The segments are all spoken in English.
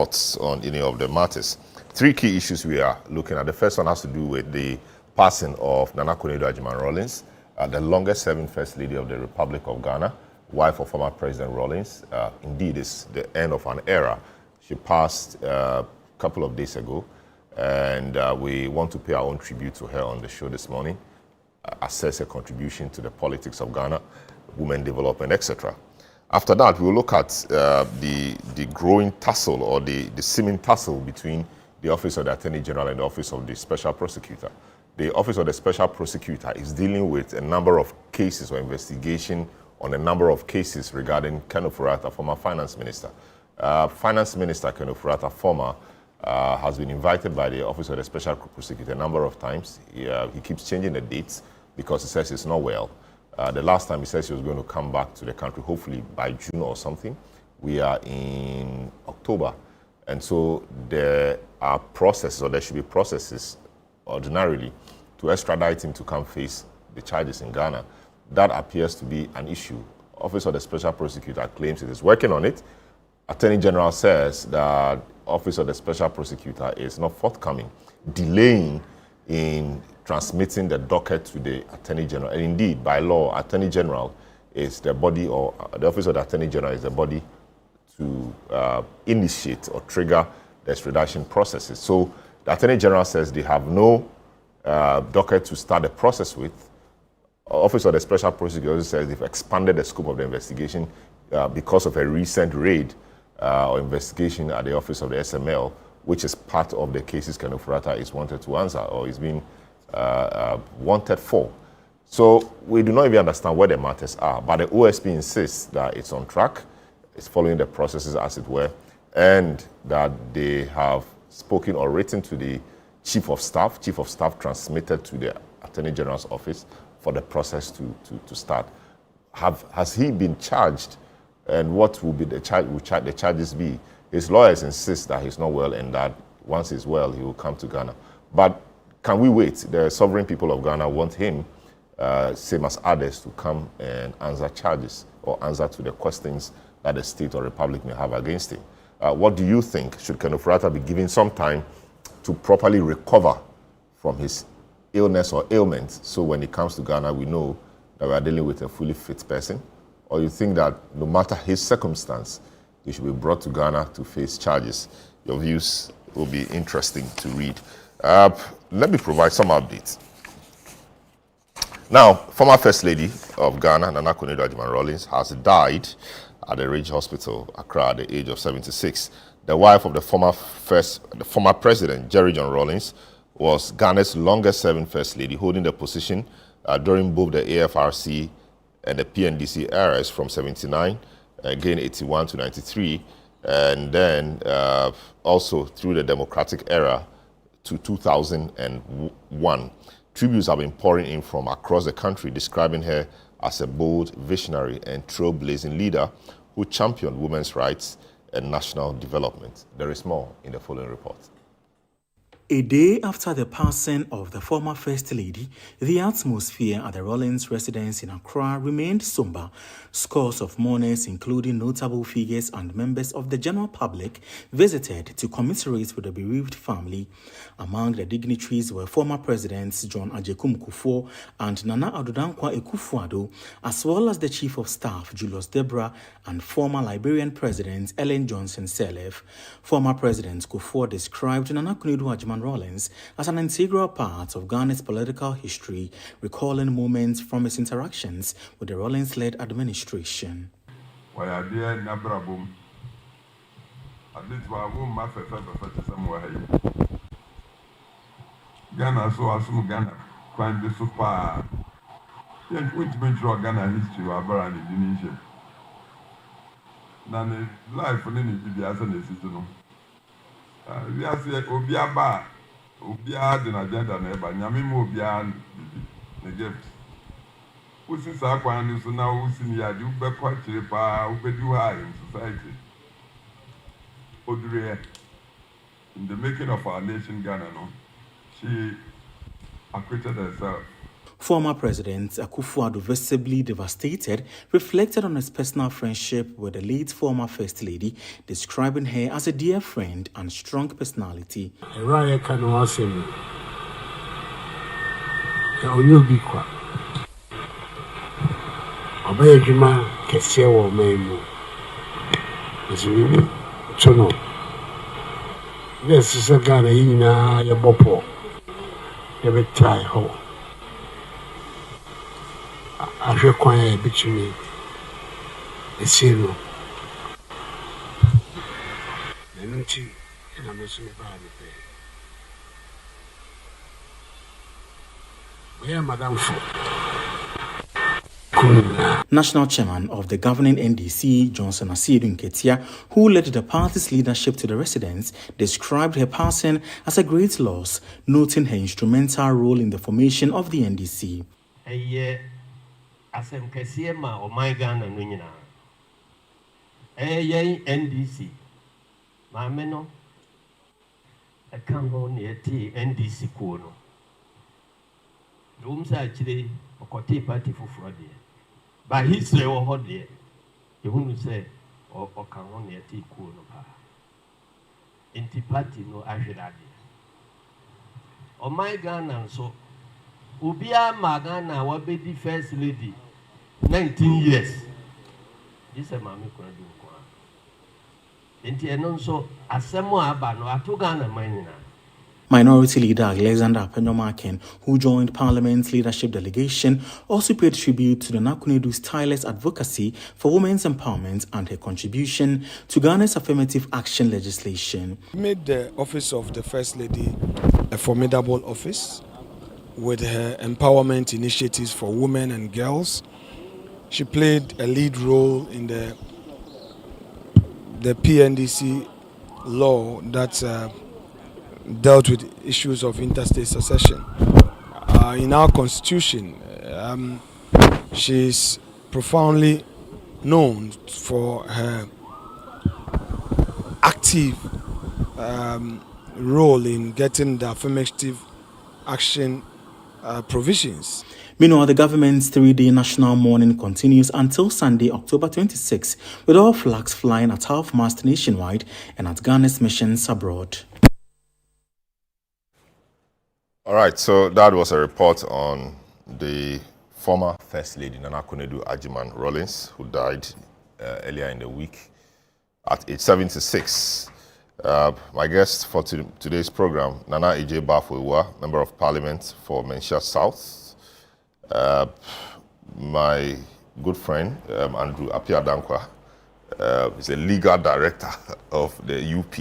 thoughts on any of the matters. Three key issues we are looking at. The first one has to do with the passing of Nana Konadu Agyeman-Rawlings, the longest-serving First Lady of the Republic of Ghana, wife of former President Rawlings. Indeed, it's the end of an era. She passed a couple of days ago, and we want to pay our own tribute to her on the show this morning, assess her contribution to the politics of Ghana, women development, etc. After that, we'll look at the growing tussle or the seeming tussle between the Office of the Attorney General and the Office of the Special Prosecutor. The Office of the Special Prosecutor is dealing with a number of cases or investigation on a number of cases regarding Ken Ofori-Atta, former Finance Minister. Finance Minister Ken Ofori-Atta, former, has been invited by the Office of the Special Prosecutor a number of times. He keeps changing the dates because he says he's not well. The last time he says he was going to come back to the country, hopefully by June or something. We are in October. And so there are processes, or there should be processes ordinarily, to extradite him to come face the charges in Ghana. That appears to be an issue. Office of the Special Prosecutor claims it is working on it. Attorney General says that Office of the Special Prosecutor is not forthcoming, delaying in transmitting the docket to the Attorney General. And indeed, by law, Attorney General is the body, or the Office of the Attorney General is the body to initiate or trigger the extradition processes. So the Attorney General says they have no docket to start the process with. Office of the Special Prosecutor says they've expanded the scope of the investigation because of a recent raid or investigation at the office of the SML, which is part of the cases Ken Ofori-Atta is wanted to answer or is being wanted for. So we do not even understand where the matters are, but the OSP insists that it's on track, it's following the processes as it were, and that they have spoken or written to the Chief of Staff. Chief of Staff transmitted to the Attorney General's office for the process to start. Has he been charged, and what will be the charges be? His lawyers insist that he's not well and that once he's well, he will come to Ghana. But can we wait? The sovereign people of Ghana want him, same as others, to come and answer charges or answer to the questions that the state or republic may have against him. What do you think? Should Ken Ofori-Atta be given some time to properly recover from his illness or ailment, so when he comes to Ghana, we know that we are dealing with a fully fit person? Or you think that no matter his circumstance, he should be brought to Ghana to face charges? Your views will be interesting to read. Let me provide some updates. Now, former First Lady of Ghana, Nana Konadu Agyeman-Rawlings, has died at the Ridge Hospital, Accra, at the age of 76. The wife of the former President, Jerry John Rawlings, was Ghana's longest-serving First Lady, holding the position during both the AFRC and the PNDC eras from 79, again 81 to 93, and then also through the Democratic era to 2001. Tributes have been pouring in from across the country, describing her as a bold, visionary, and trailblazing leader who championed women's rights and national development. There is more in the following report. A day after the passing of the former First Lady, the atmosphere at the Rawlings residence in Accra remained somber. Scores of mourners, including notable figures and members of the general public, visited to commiserate with the bereaved family. Among the dignitaries were former Presidents John Agyekum Kufuor and Nana Addo Dankwa Akufo-Addo, as well as the Chief of Staff Julius Debra and former Liberian President Ellen Johnson Sirleaf. Former President Kufuor described Nana Konadu Agyeman-Rawlings as an integral part of Ghana's political history, recalling moments from his interactions with the Rawlings-led administration. Ghana so assume Ghana crime the super. Then which means Ghana history or Abraham Indonesia. Now the life for any to be as an assistant. We are saying Obiaba, Obia the agenda neighbor, Yamimu Obian the gift. Who since our quan is now who's in the Aduba quite cheap, who do high in society. Audrey, in the making of our nation Ghana, no? She acquitted herself. Former President Akufo-Addo, visibly devastated, reflected on his personal friendship with the late former First Lady, describing her as a dear friend and strong personality. Yes, is a Ghana in a bopo. Never try ho. I require between a zero. And I'm missing about it. Where Madame for? National Chairman of the governing NDC, Johnson Asiedu Nketia, who led the party's leadership to the residents, described her passing as a great loss, noting her instrumental role in the formation of the NDC. NDC. Mameno, I can't go near NDC Kono. Rooms actually a Kote party for Friday. By history or hot day, you wouldn't say, or can only a tea cool no pa. Inti party no Ashiradi. O my Ghana, so Ubia Magana, what be the first lady 19 years. This is a mammy Konadu. Inti and so Asemo Abano, Atugana Manina. Minority Leader Alexander Apenyomaken, who joined Parliament's leadership delegation, also paid tribute to the Nakunedu's tireless advocacy for women's empowerment and her contribution to Ghana's affirmative action legislation. Made the office of the First Lady a formidable office with her empowerment initiatives for women and girls. She played a lead role in the PNDC law that dealt with issues of interstate succession. In our constitution, she's profoundly known for her active role in getting the affirmative action provisions. Meanwhile, the government's 3-day national mourning continues until Sunday, October 26, with all flags flying at half-mast nationwide and at Ghana's missions abroad. All right, so that was a report on the former First Lady, Nana Konadu Agyeman-Rawlings, who died earlier in the week at age 76. My guest for today's program, Nana Ije Bafwewa, Member of Parliament for Menchia South. My good friend, Andrew Appiah-Dankwa, is a legal director of the UP.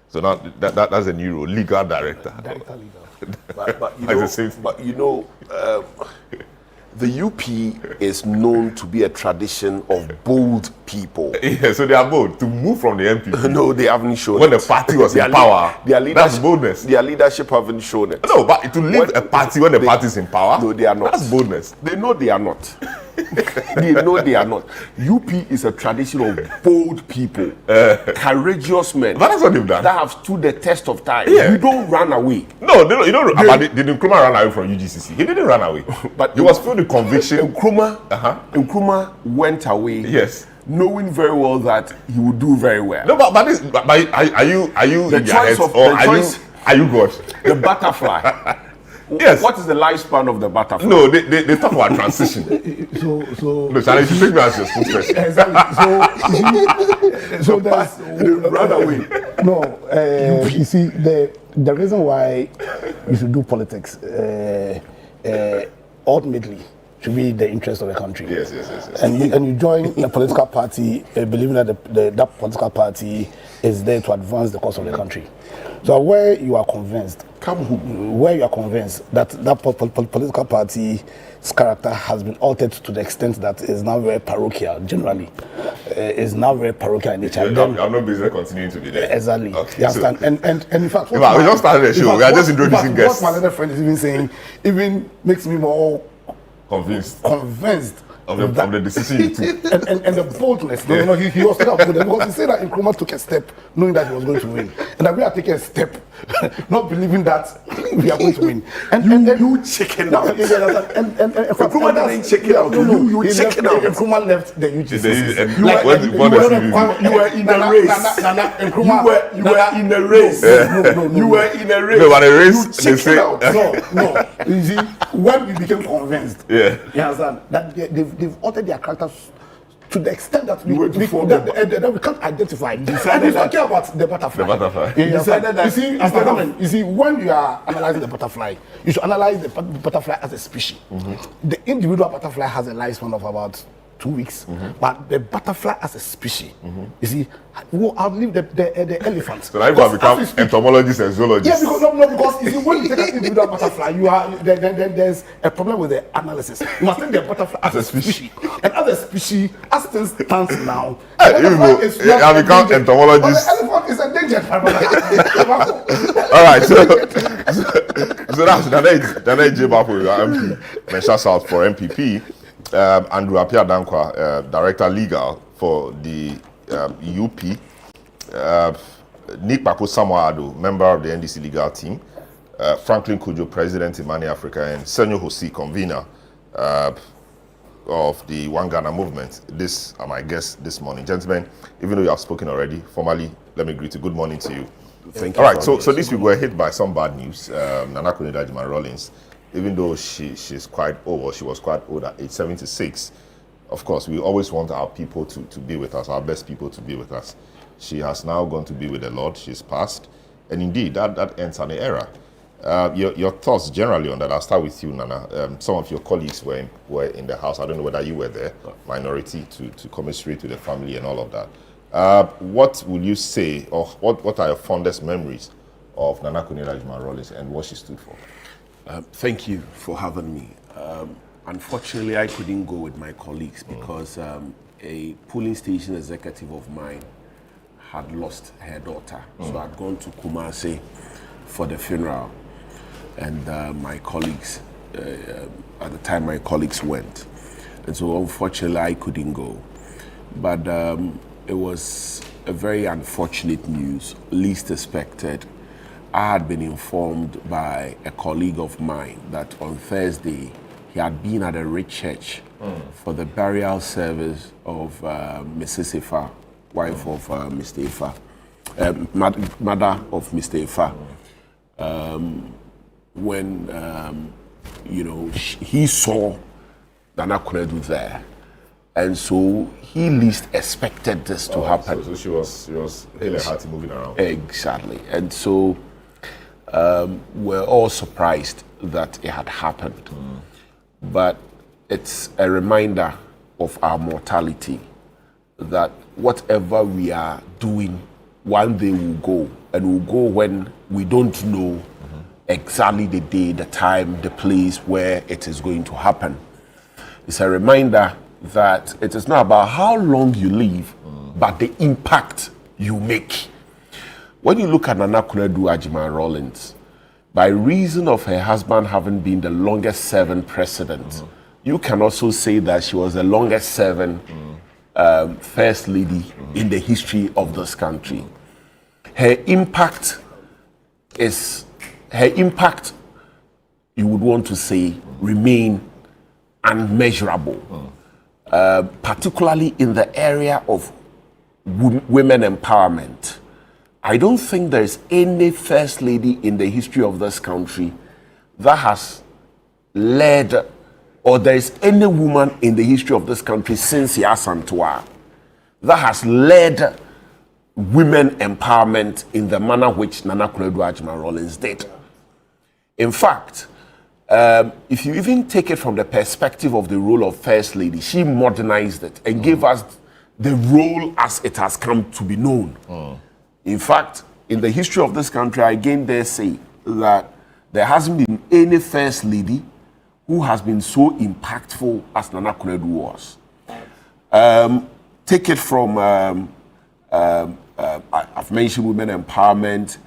So now that's a new role, legal director. Director legal. But you know, the UP is known to be a tradition of bold people. Yeah, so they are bold to move from the MPP. No, they haven't shown when it. The party was in power. That's boldness. Their leadership haven't shown it. No, but to leave a party when the party is in power, no, they are not. That's boldness. They know they are not. They know they are not. UP is a tradition of bold people, courageous men. But that's what they've done. That have stood the test of time. Yeah. You don't run away. No, you don't. Did Nkrumah run away from UGCC? He didn't run away. But he was filled with conviction. Nkrumah went away. Yes. Knowing very well that he would do very well. No, but are you the in choice your of or the choice, are you God? The butterfly. Yes. What is the lifespan of the butterfly? No, they talk about transition. No, Charlie, you should take me as your spokesperson. Exactly. So there's run away. No, you see the reason why you should do politics ultimately should be the interest of the country. Yes. And you join a political party believing that that political party is there to advance the cause of the country. So where you are convinced that political party's character has been altered to the extent that is now very parochial, generally, is now very parochial in nature. I'm not busy continuing to be there. Exactly. Okay, You understand? And in fact, we just started the show. We are just introducing guests. What my other friend is even saying even makes me more convinced of the decision you took. And the boldness. No, he was talking about boldness because he said that Nkrumah took a step knowing that he was going to win. And that we are taking a step not believing that we are going to win. And you chicken out. And Nkrumah didn't chicken out. You chicken out. Nkrumah left the UGC. You were in a race. You were in a race. You were in a race. No, but a race, they say. No. You see, when we became convinced, yeah, you understand that they've altered their characters to the extent that we can't identify. And he's talking about the butterfly. The butterfly. You see, when you are analyzing the butterfly, you should analyze the butterfly as a species. The individual butterfly has a lifespan of about 2 weeks, but the butterfly as a species, you see, will outlive the elephants. So now you have become entomologists and zoologists. Yeah, because you see, when you take an individual butterfly, then there's a problem with the analysis. You must take the butterfly as a species, and as a species, as things stands now, I become entomologists. The elephant is endangered. All right, so that's Dane Jebapo, MP, Mensah South for MPP. Andrew Appiah Dankwa, Director Legal for the UP, Nick Papo Samoado, member of the NDC legal team, Franklin Kujo, President in Mani Africa, and Senyo Hosi, convener of the One Ghana movement. This are my guests this morning. Gentlemen, even though you have spoken already, formally, let me greet you. Good morning to you. Thank you. All right, so this week we're hit by some bad news. Nana Konadu Agyeman-Rawlings, even though she's quite old, or she was quite old at age 76, of course, we always want our people to be with us, our best people to be with us. She has now gone to be with the Lord. She's passed. And indeed, that ends an era. Your thoughts generally on that? I'll start with you, Nana. Some of your colleagues were in the house. I don't know whether you were there, minority, to commiserate with the family and all of that. What will you say, or what are your fondest memories of Nana Konadu Agyeman-Rawlings and what she stood for? Thank you for having me. Unfortunately, I couldn't go with my colleagues because a polling station executive of mine had lost her daughter. So I'd gone to Kumasi for the funeral. And my colleagues, at the time my colleagues went. And so unfortunately, I couldn't go. But it was a very unfortunate news, least expected. I had been informed by a colleague of mine that on Thursday he had been at a rich church for the burial service of Mrs. Ifa, wife of Mr. Ifa, mother of Mr. Ifa. When he saw Nana Konadu there, and so he least expected this to happen. So she was really hearty moving around. Exactly, and so. We're all surprised that it had happened. But it's a reminder of our mortality, that whatever we are doing, one day will go, and will go when we don't know exactly the day, the time, the place where it is going to happen. It's a reminder that it is not about how long you live, but the impact you make. When you look at Nana Konadu Agyeman-Rawlings, by reason of her husband having been the longest serving president, you can also say that she was the longest serving first lady in the history of this country. Her impact, you would want to say, remain unmeasurable, particularly in the area of women empowerment. I don't think there is any first lady in the history of this country that has led, or there is any woman in the history of this country since Yasantua that has led women empowerment in the manner which Nana Konadu Agyeman-Rawlings did. In fact, if you even take it from the perspective of the role of first lady, she modernized it and gave us the role as it has come to be known. In fact, in the history of this country, I again dare say that there hasn't been any first lady who has been so impactful as Nana Konadu was. Take it from, I've mentioned women empowerment,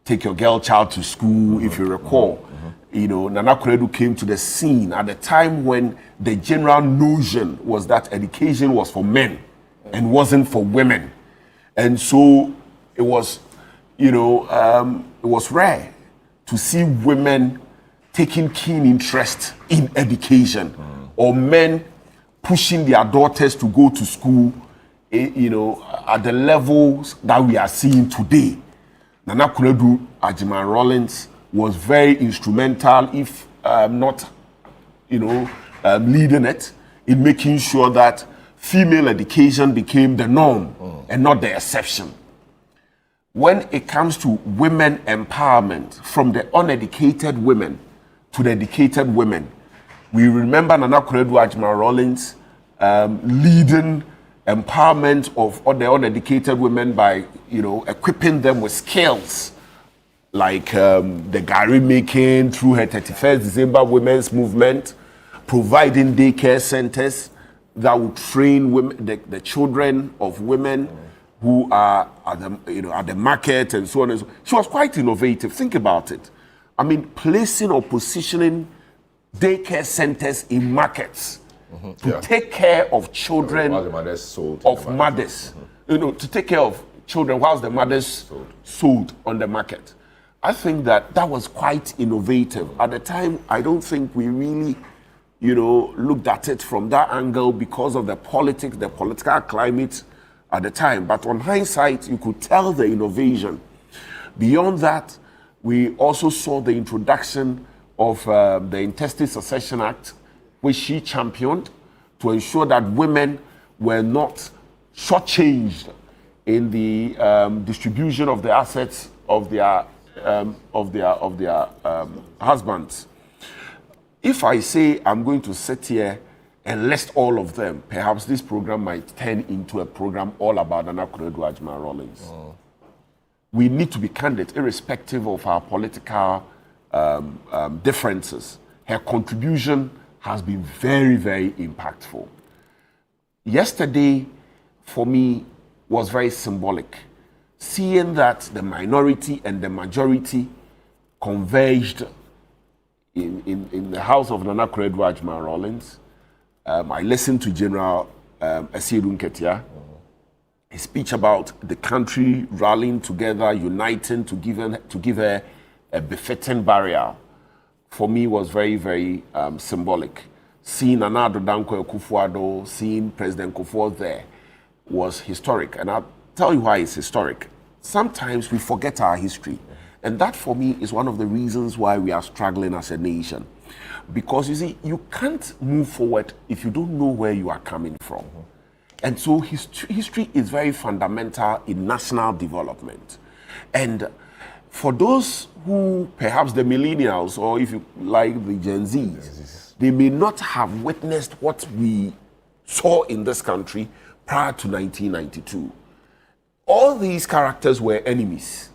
take your girl child to school, if you recall. Nana Konadu came to the scene at a time when the general notion was that education was for men and wasn't for women. And so it was, it was rare to see women taking keen interest in education or men pushing their daughters to go to school, at the levels that we are seeing today. Nana Konadu Agyeman-Rawlings was very instrumental, if not, leading it in making sure that female education became the norm and not the exception. When it comes to women empowerment, from the uneducated women to the educated women, we remember Nana Konadu Agyeman-Rawlings leading empowerment of all the uneducated women by, equipping them with skills like the Gary making through her 31st December Women's Movement, providing daycare centers that would train women, the children of women who are at the market and so on and so on. She was quite innovative. Think about it. I mean, placing or positioning daycare centers in markets to take care of children While the mothers sold of mothers, to take care of children whilst the mothers sold on the market. I think that was quite innovative. At the time, I don't think we really, looked at it from that angle because of the politics, the political climate at the time. But on hindsight, you could tell the innovation. Beyond that, we also saw the introduction of the Intestate Succession Act, which she championed to ensure that women were not shortchanged in the distribution of the assets of their husbands. If I say I'm going to sit here and list all of them, perhaps this program might turn into a program all about Nana Konadu Agyeman-Rawlings. We need to be candid, irrespective of our political differences. Her contribution has been very, very impactful. Yesterday, for me, was very symbolic. Seeing that the minority and the majority converged in the house of Nana Konadu Agyeman-Rawlings. I listened to General Asiedu Nketia, his speech about the country rallying together, uniting to give her a befitting burial. For me, was very, very symbolic. Seeing Nana Addo Akufo-Addo, seeing President Kufuor there was historic. And I'll tell you why it's historic. Sometimes we forget our history. And that, for me, is one of the reasons why we are struggling as a nation. Because, you see, you can't move forward if you don't know where you are coming from. And so history is very fundamental in national development. And for those who, perhaps the millennials, or if you like the Gen Zs, they may not have witnessed what we saw in this country prior to 1992. All these characters were enemies.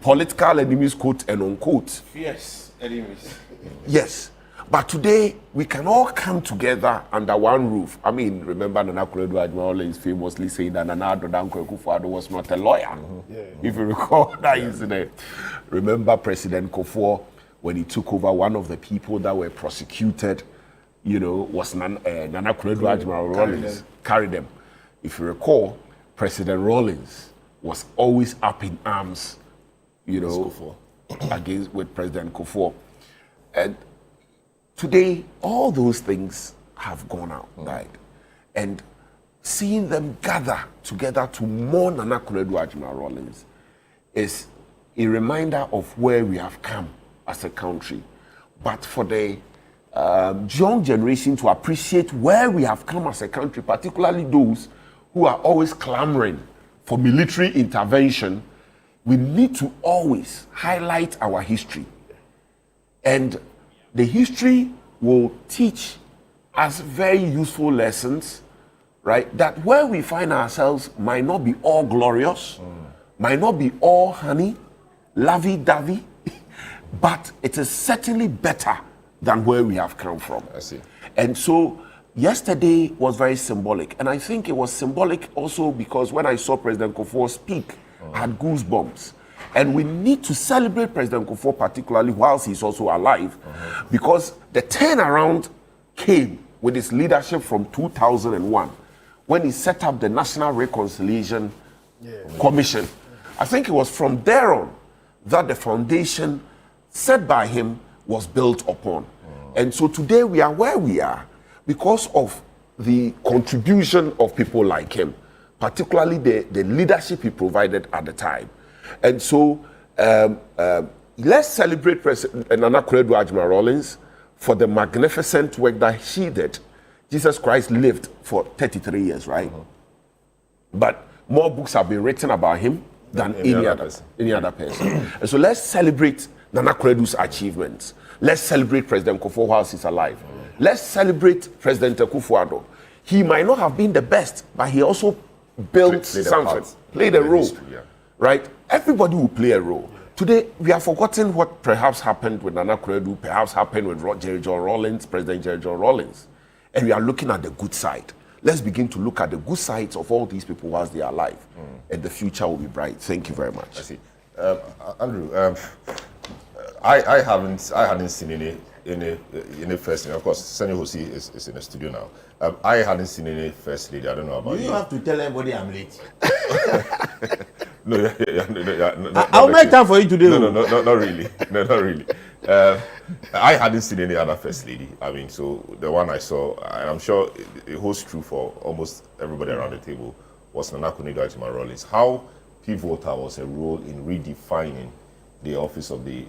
Political enemies, quote and unquote. Yes, enemies. Yes. But today, we can all come together under one roof. I mean, remember Nana Konadu Agyeman-Rawlings famously saying that Nana Addo Akufo-Addo was not a lawyer. If you recall that incident. Remember President Kufuor, when he took over, one of the people that were prosecuted, was Nana Konadu Agyeman-Rawlings. Carried them. If you recall, President Rawlings was always up in arms, with President Kufuor. And today, all those things have gone out, right? And seeing them gather together to mourn Nana Konadu Agyeman-Rawlings is a reminder of where we have come as a country. But for the young generation to appreciate where we have come as a country, particularly those who are always clamoring for military intervention, we need to always highlight our history. And the history will teach us very useful lessons, right? That where we find ourselves might not be all glorious, might not be all honey, lovey-dovey, but it is certainly better than where we have come from. I see. And so yesterday was very symbolic. And I think it was symbolic also because when I saw President Kufuor speak, I had goosebumps. And we need to celebrate President Kufuor, particularly whilst he's also alive, because the turnaround came with his leadership from 2001, when he set up the National Reconciliation Commission. I think it was from there on that the foundation set by him was built upon. And so today we are where we are because of the contribution of people like him, particularly the leadership he provided at the time. And so let's celebrate President Nana Konadu Agyeman-Rawlings for the magnificent work that she did. Jesus Christ lived for 33 years, right? But more books have been written about him than any other person. And so let's celebrate Nana Konadu's achievements. Let's celebrate President Kufuor whilst he's alive. Let's celebrate President Akufo-Addo. He might not have been the best, but he also built something, played a role, history, right? Everybody will play a role. Today, we have forgotten what perhaps happened with Nana Konadu, perhaps happened with President Jerry John Rawlings. And we are looking at the good side. Let's begin to look at the good sides of all these people whilst they are alive. And the future will be bright. Thank you very much. I see. Andrew, I hadn't seen any first lady. Of course, Senor Hosi is in the studio now. I hadn't seen any first lady. I don't know about you. You have to tell everybody I'm late. No, I'll make time for you today. No, not really. No, not really. I hadn't seen any other first lady. I mean, so the one I saw, and I'm sure it holds true for almost everybody around the table, was Nana Konadu Agyeman-Rawlings. How pivotal was her role in redefining the office of the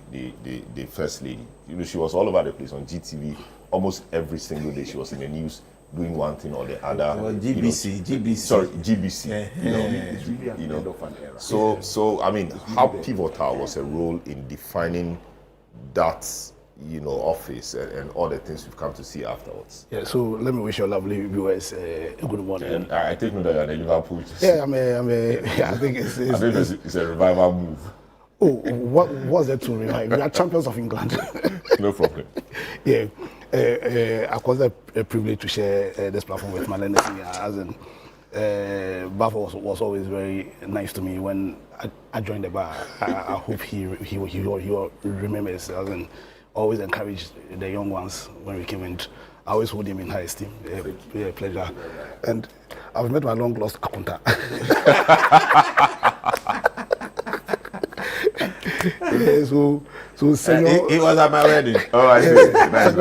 first lady? You know, she was all over the place on GTV almost every single day. She was in the news doing one thing or the other. Well, GBC. Sorry, GBC. So I mean, how pivotal was her role in defining that, office and all the things we've come to see afterwards? Yeah, so let me wish your lovely viewers a good morning. And I take note that you're in Liverpool. Yeah, I think it's a revival move. Oh, what's there to revive? We are champions of England. No problem. Yeah, I consider a privilege to share this platform with my learners here. As in, Bafo was always very nice to me when I joined the bar. I hope he remembers. As in, always encouraged the young ones when we came in. I always hold him in high esteem. Yeah, pleasure. And I've met my long lost Akunta. Yeah, so Senor, he was at my wedding. Oh, I see. Nice.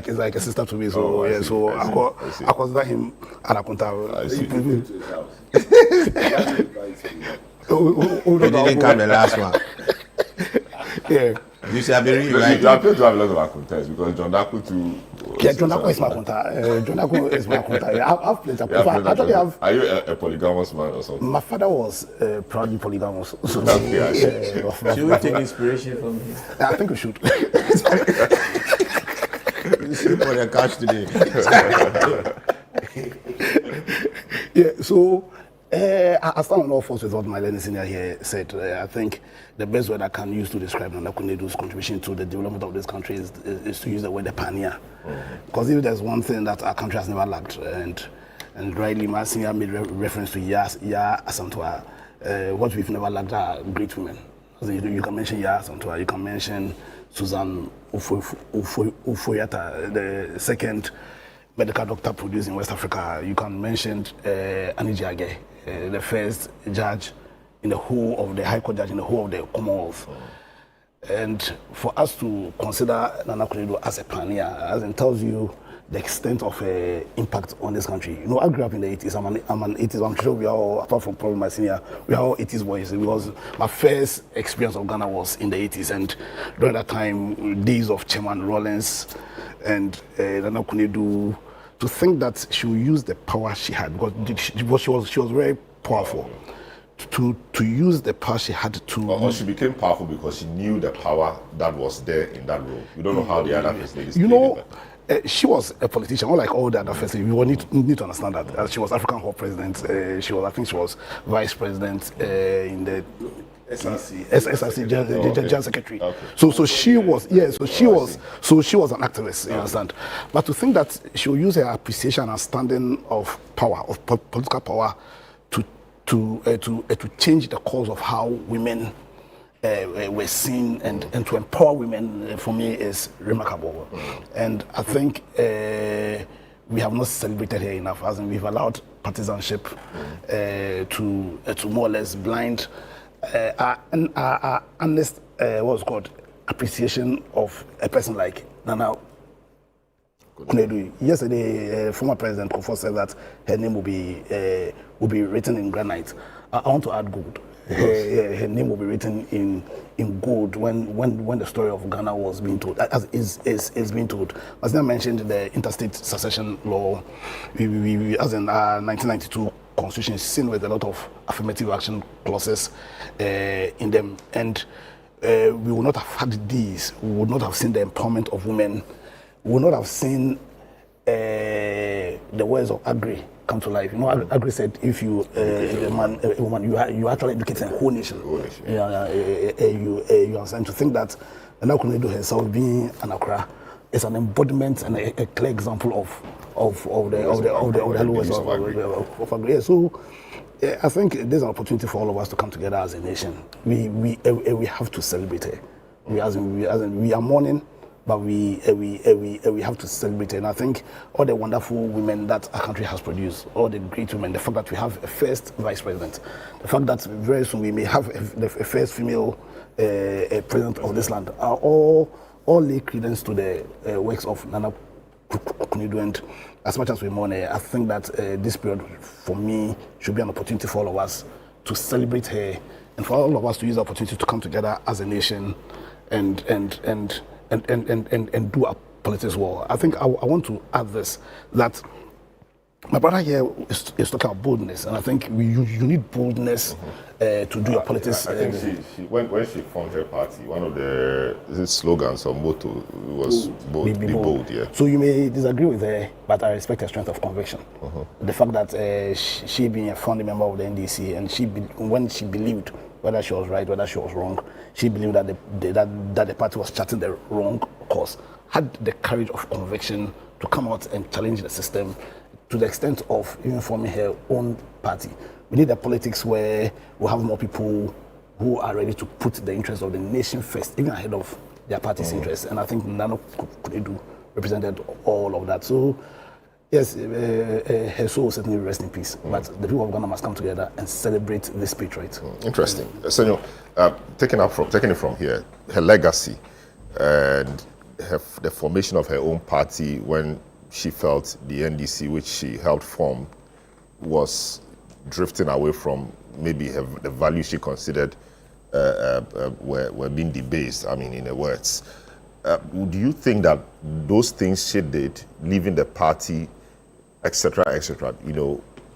It's like a sister to me. So I consider him an Akunta. He didn't come the last one. Yeah. You see, I've been reading. You appear to have a lot of Akuntas because John Daku too. Yeah, John Daku is my Akunta. John Daku is my Akunta. I've played. Are you a polygamous man or something? My father was proudly polygamous. So, should we take inspiration from him? I think we should. You should for the cash today. Yeah, so I stand on all fours with what my learning senior here said. I think the best word I can use to describe Nana Konadu's contribution to the development of this country is to use the word the pioneer. Because if there's one thing that our country has never lacked, and rightly my senior made reference to Ya Asantewaa, what we've never lacked are great women. You can mention Ya Asantewaa, you can mention Susan Ufoyata, the second medical doctor produced in West Africa. You can mention Annie Jage, the first judge in the whole of the High Court judge in the whole of the Commonwealth. And for us to consider Nana Konadu as a pioneer, as it tells you the extent of impact on this country. You know, I grew up in the 80s. I'm an 80s. I'm sure we are all, apart from probably my senior, we are all 80s boys. Because my first experience of Ghana was in the 80s, and during that time, days of Chairman Rawlings and Nana Konadu, to think that she would use the power she had, because she was very powerful. To use the power she had to... Or she became powerful because she knew the power that was there in that role. You don't know how the other first ladies she was a politician, unlike all the other first ladies. We need to understand that. She was African Hall President. I think she was Vice President in the... SRC, General Secretary. Okay. So she was an activist, you understand. But to think that she will use her appreciation and standing of power, of political power, to change the course of how women were seen and to empower women for me is remarkable. And I think we have not celebrated her enough, as in we've allowed partisanship to more or less blind our honest what's called appreciation of a person like Nana Konadu. Yesterday, former President Kufuor said that her name will be written in granite. I want to add gold. Her name will be written in gold when the story of Ghana was being told, as is being told. As I mentioned, the interstate succession law, we as in 1992 constitution is seen with a lot of affirmative action clauses in them, and we would not have had these. We would not have seen the empowerment of women. We would not have seen the words of Agri come to life. You know, Agri said, if you a man, a woman, you actually educate a whole nation. You understand? To think that Nana Konadu herself being an Accra is an embodiment and a clear example of the lowest of Agri. So I think there's an opportunity for all of us to come together as a nation. We have to celebrate her. We are mourning, but we have to celebrate it. And I think all the wonderful women that our country has produced, all the great women, the fact that we have a first vice president, the fact that very soon we may have a first female president of this land, are all lay credence to the works of Nana Konadu. And as much as we mourn her, I think that this period for me should be an opportunity for all of us to celebrate her, and for all of us to use the opportunity to come together as a nation and do our politics well. I think I want to add this, that my brother here is talking about boldness, and I think you need boldness to do your politics. I think she when she formed her party, one of the slogans or motto was bold, be bold. Yeah. So you may disagree with her, but I respect her strength of conviction. The fact that she being a founding member of the NDC, and when she believed, whether she was right, whether she was wrong, she believed that the party was charting the wrong course, had the courage of conviction to come out and challenge the system to the extent of even forming her own party. We need a politics where we have more people who are ready to put the interests of the nation first, even ahead of their party's interests. And I think Nana Konadu represented all of that. So, yes, her soul certainly rest in peace. But the people of Ghana must come together and celebrate this patriot. Interesting. Senor, taking it from here, her legacy and the formation of her own party when she felt the NDC, which she helped form, was drifting away from maybe the values she considered were being debased, I mean, in her words. Do you think that those things she did, leaving the party, etc.,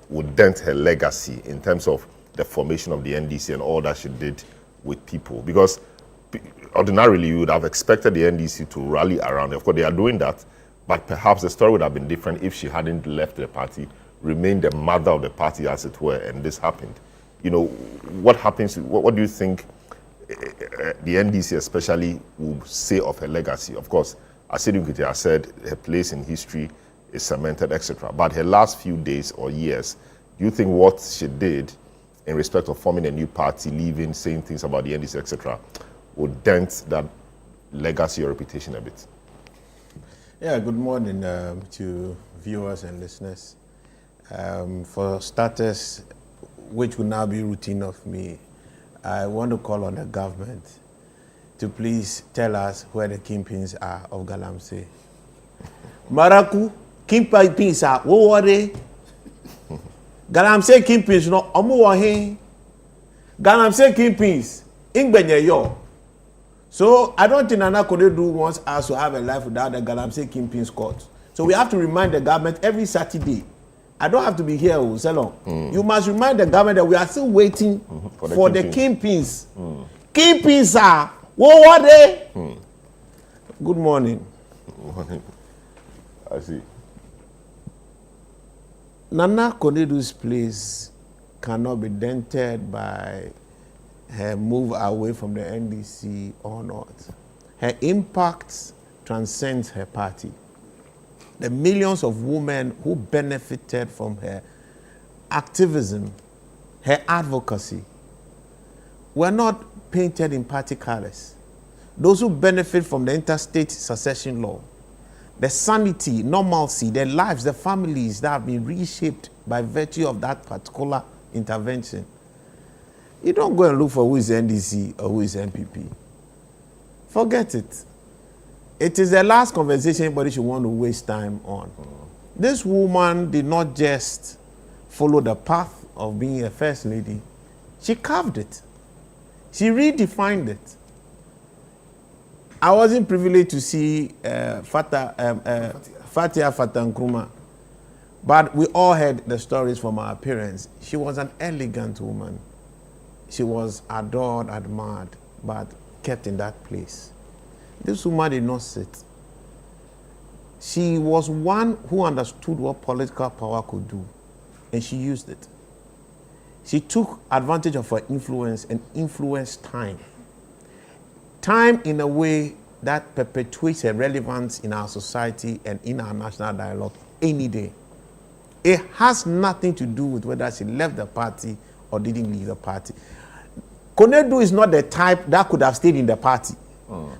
would dent her legacy in terms of the formation of the NDC and all that she did with people? Because ordinarily, you would have expected the NDC to rally around her. Of course, they are doing that, but perhaps the story would have been different if she hadn't left the party, remained the mother of the party, as it were, and this happened. What happens? What do you think the NDC especially will say of her legacy? Of course, as Sedunkiti has said, her place in history is cemented, etc. But her last few days or years, do you think what she did in respect of forming a new party, leaving, saying things about the NDC, etc., would dent that legacy or reputation a bit? Yeah, good morning to viewers and listeners. For starters, which will now be routine of me, I want to call on the government to please tell us where the kingpins are of Galamsey. Maraku, kingpins are, what are they? Galamsey kingpins, no, Omuwahe. Galamsey kingpins, Ingbenye yo. So I don't think Nana Konadu wants us to have a life without the Galamsey kingpins court. So we have to remind the government every Saturday. I don't have to be here, Selon. You must remind the government that we are still waiting for the kingpins. Kingpins are, what are they? Good morning. Good morning. I see. Nana Konadu's place cannot be dented by her move away from the NDC or not. Her impact transcends her party. The millions of women who benefited from her activism her advocacy were not painted in party colors. Those who benefit from the interstate succession law, the sanity, normalcy, their lives, the families that have been reshaped by virtue of that particular intervention. You don't go and look for who is NDC or who is MPP. Forget it. It is the last conversation anybody should want to waste time on. This woman did not just follow the path of being a first lady. She carved it. She redefined it. I wasn't privileged to see Fatia Nkrumah, but we all heard the stories from our parents. She was an elegant woman. She was adored, admired, but kept in that place. This woman did not sit. She was one who understood what political power could do, and she used it. She took advantage of her influence and influenced time. Time in a way that perpetuates her relevance in our society and in our national dialogue any day. It has nothing to do with whether she left the party or didn't leave the party. Konadu is not the type that could have stayed in the party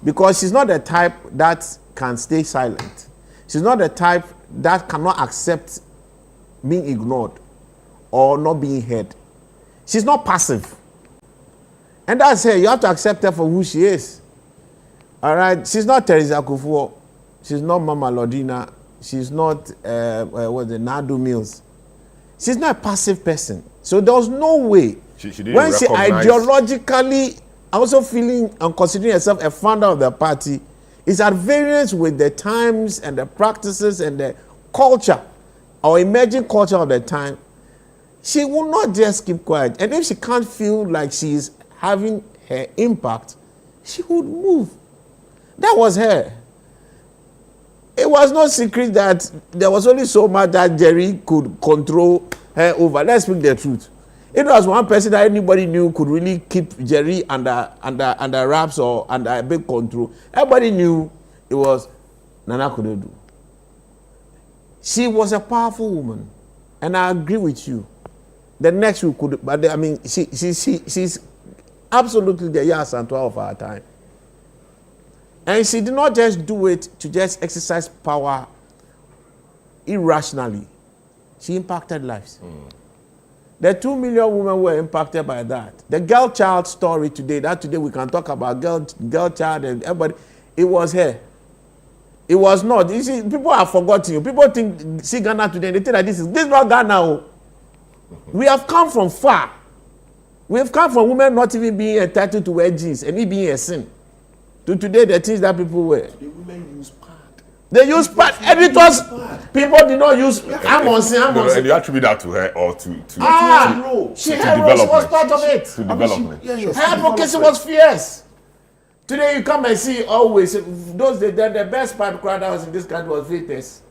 because she's not the type that can stay silent. She's not the type that cannot accept being ignored or not being heard. She's not passive. And that's her. You have to accept her for who she is. All right? She's not Teresa Kufuor. She's not Mama Lodina. She's not Nadu Mills. She's not a passive person. So there was no way. She didn't when she recognize... ideologically also feeling and considering herself a founder of the party, is at variance with the times and the practices and the culture or emerging culture of the time, she will not just keep quiet. And if she can't feel like she is having her impact, she would move. That was her. It was no secret that there was only so much that Jerry could control her over. Let's speak the truth. It was one person that anybody knew could really keep Jerry under wraps or under a big control. Everybody knew it was Nana Konadu. She was a powerful woman, and I agree with you. The next we could, but I mean, she's absolutely the Yaa Asantewaa of our time. And she did not just do it to just exercise power irrationally. She impacted lives. The 2 million women were impacted by that. The girl child story today, that today we can talk about girl child and everybody, it was her. It was not. You see, people have forgotten you. People think, see Ghana today, they think that this is not Ghana. We have come from far. We have come from women not even being entitled to wear jeans and it being a sin. To today, the things that people wear. The women use pad. They use pad. And it was, people did not use, I'm on sin. And you attribute that to her or to she was part of it. To development. Her advocacy was fierce. Today you come and see always, the best part crowd that was in this country was Fetus.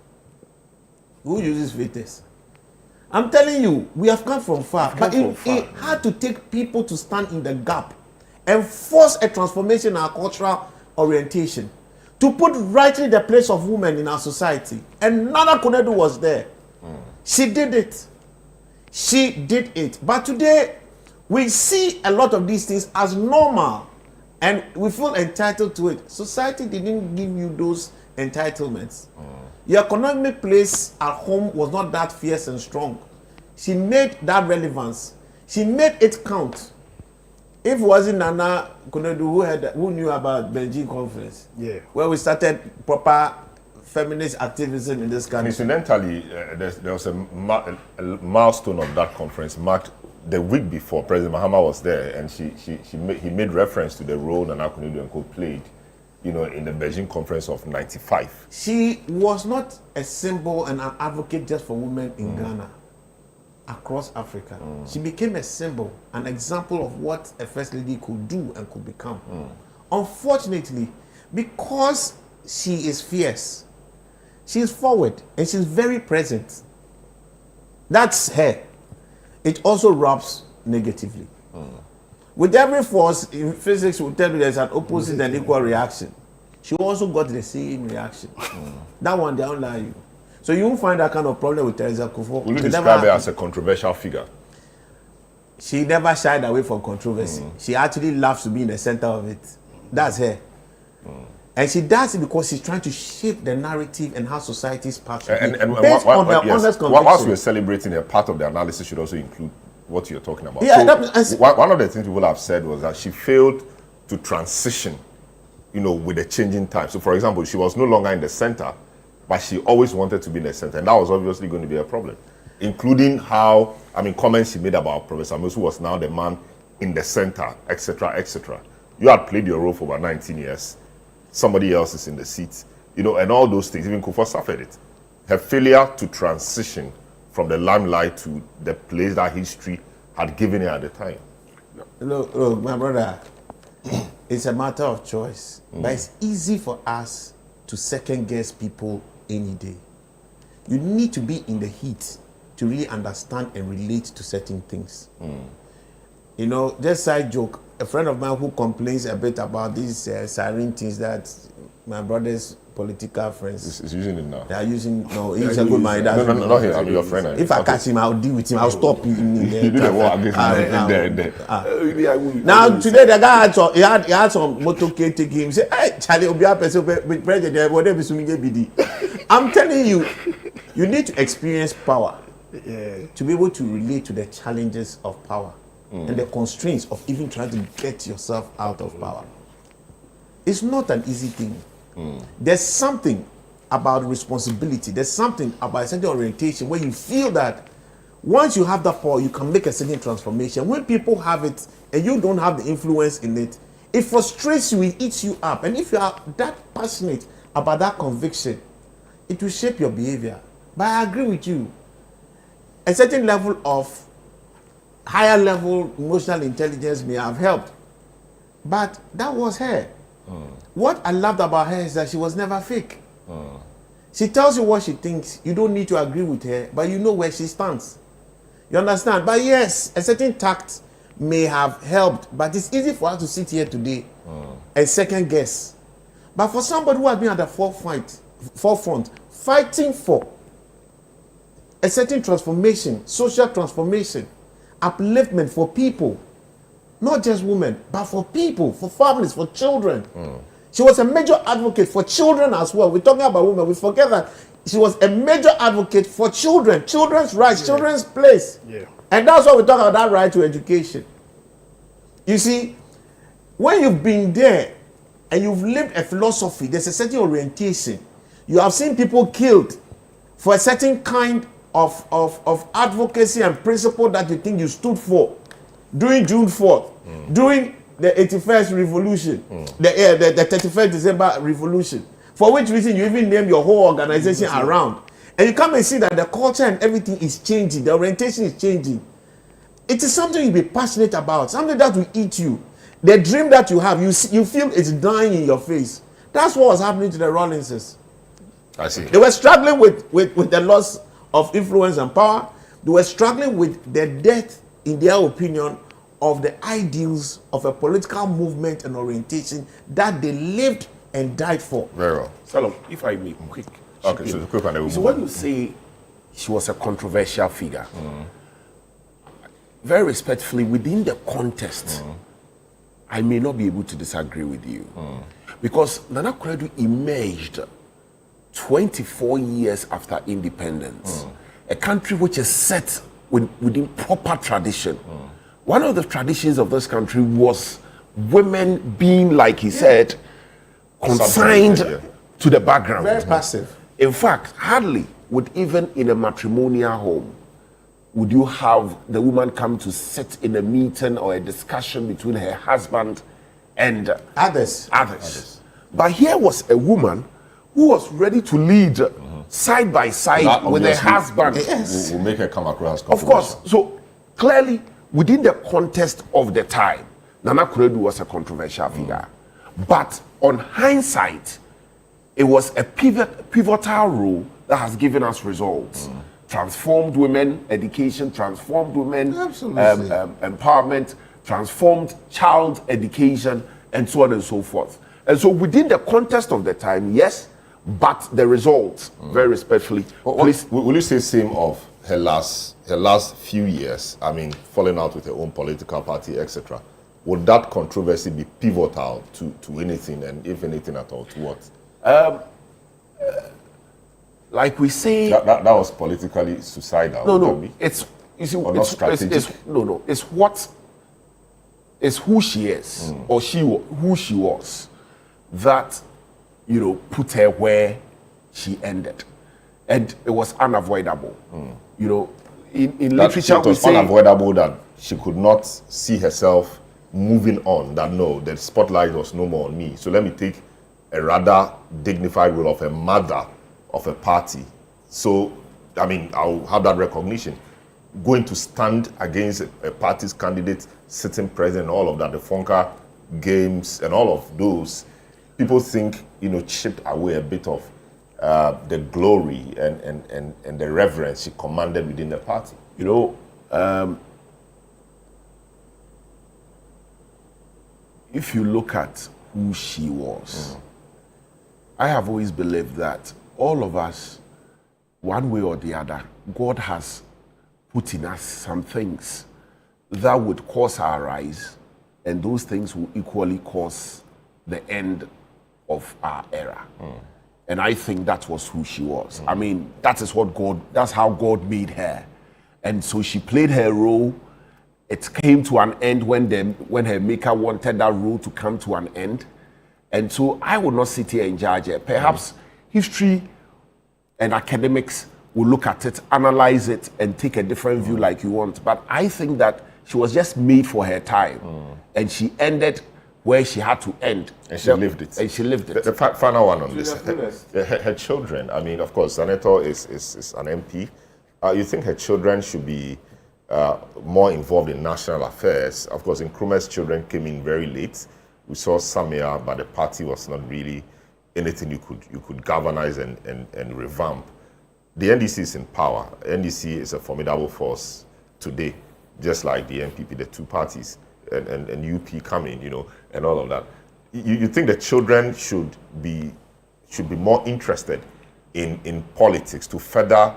Who uses Fetus? I'm telling you, we have come from far. But it had to take people to stand in the gap and force a transformation in our cultural orientation to put rightly the place of women in our society. And Nana Konadu was there. She did it. She did it. But today, we see a lot of these things as normal and we feel entitled to it. Society didn't give you those entitlements. Your economic place at home was not that fierce and strong. She made that relevance. She made it count. If it wasn't Nana Konadu who knew about Beijing conference, where we started proper feminist activism in this country. Incidentally, there was a milestone of that conference marked the week before. President Mahama was there, and he made reference to the role Nana Konadu and co played, in the Beijing conference of '95. She was not a symbol and an advocate just for women in Ghana. Across Africa. She became a symbol, an example of what a first lady could do and could become. Unfortunately, because she is fierce, she is forward and she's very present. That's her. It also rubs negatively. With every force in physics, will tell you there's an opposite and equal reaction. She also got the same reaction. That one, they don't lie you. So you won't find that kind of problem with Teresa Kufuor. Will you describe her as a controversial figure? she never shied away from controversy. She actually loves to be in the center of it. That's her. And she does it because she's trying to shape the narrative and how society's passion based on her honest conviction. Whilst we're celebrating, a part of the analysis should also include what you're talking about. Yeah, so one of the things people have said was that she failed to transition, with the changing times. So, for example, she was no longer in the center, but she always wanted to be in the center, and that was obviously going to be a problem, including comments she made about Professor Mills, who was now the man in the center, etc., etc. You had played your role for about 19 years. Somebody else is in the seat, and all those things. Even Kufuor suffered it. Her failure to transition from the limelight to the place that history had given her at the time. Look, my brother, it's a matter of choice. But it's easy for us to second guess people any day. You need to be in the heat to really understand and relate to certain things. Just side joke, a friend of mine who complains a bit about these siren things that my brother's political friends is using it now. They are using. No, he's a good man. No, not him. I'm your friend. If I catch him, I'll deal with him. I'll stop him. You do the war against him. Now today the guy had some motorcade taking him. He said, "Hey, Charlie, Obia person with president, whatever BD." I'm telling you, you need to experience power to be able to relate to the challenges of power and the constraints of even trying to get yourself out of power. It's not an easy thing. There's something about responsibility. There's something about a certain orientation where you feel that once you have that power, you can make a certain transformation. When people have it and you don't have the influence in it, it frustrates you, it eats you up. And if you are that passionate about that conviction, it will shape your behavior. But I agree with you. A certain level of higher level emotional intelligence may have helped. But that was her. What I loved about her is that she was never fake. She tells you what she thinks. You don't need to agree with her, but you know where she stands. You understand? But yes, a certain tact may have helped, but it's easy for us to sit here today and second guess. But for somebody who has been at the forefront, fighting for a certain transformation, social transformation, upliftment for people, not just women, but for people, for families, for children. She was a major advocate for children as well. We're talking about women. We forget that she was a major advocate for children, children's rights, children's place. And that's why we talk about that right to education. You see, when you've been there and you've lived a philosophy, there's a certain orientation. You have seen people killed for a certain kind of advocacy and principle that you think you stood for. During June 4th, during the 81st revolution, the 31st December revolution, for which reason you even name your whole organization around. And you come and see that the culture and everything is changing, the orientation is changing. It is something you be passionate about, something that will eat you. The dream that you have, you feel it's dying in your face. That's what was happening to the Rawlingses. I see. They were struggling with the loss of influence and power. They were struggling with the death, in their opinion, of the ideals of a political movement and orientation that they lived and died for. Very well. Salom, if I may, quick. Okay, so quick one. So when you say she was a controversial figure, very respectfully, within the context, I may not be able to disagree with you. Because Nana Konadu emerged 24 years after independence, a country which is set within proper tradition. One of the traditions of this country was women being, like he said, consigned to the background. Very passive. In fact, hardly would even in a matrimonial home would you have the woman come to sit in a meeting or a discussion between her husband and others. But here was a woman who was ready to lead side by side with her husband. Yes. Will make her come across. Of course. So clearly, within the context of the time, Nana Konadu was a controversial figure. But on hindsight, it was a pivotal role that has given us results. Transformed women education, transformed women empowerment, transformed child education, and so on and so forth. And so within the context of the time, yes, but the results, very respectfully. Please, will you say same of her last few years, I mean, falling out with her own political party, etc., would that controversy be pivotal to anything, and if anything at all, to what? Like we say, that was politically suicidal. No, it's you see, or not strategic. It's who she is or who she was that put her where she ended, and it was unavoidable. In literature, it was unavoidable that she could not see herself moving on. That no, the spotlight was no more on me. So let me take a rather dignified role of a mother of a party. So, I mean, I'll have that recognition. Going to stand against a party's candidate, sitting president, all of that, the Fonka games and all of those, people think, chipped away a bit of the glory and the reverence she commanded within the party. If you look at who she was, I have always believed that all of us, one way or the other, God has put in us some things that would cause our rise, and those things will equally cause the end of our era. And I think that was who she was. I mean, that's how God made her. And so she played her role. It came to an end when her maker wanted that role to come to an end. And so I would not sit here and judge her. Perhaps history and academics will look at it, analyze it, and take a different view like you want. But I think that she was just made for her time. And she ended where she had to end. And she lived it. And she lived it. The final one on this. Her children, I mean, of course, Senator is an MP. You think her children should be more involved in national affairs? Of course, Nkrumah's children came in very late. We saw Samia, but the party was not really anything you could galvanize and revamp. The NDC is in power. NDC is a formidable force today, just like the NPP, the two parties, and UP coming, and all of that. You think the children should be more interested in politics to further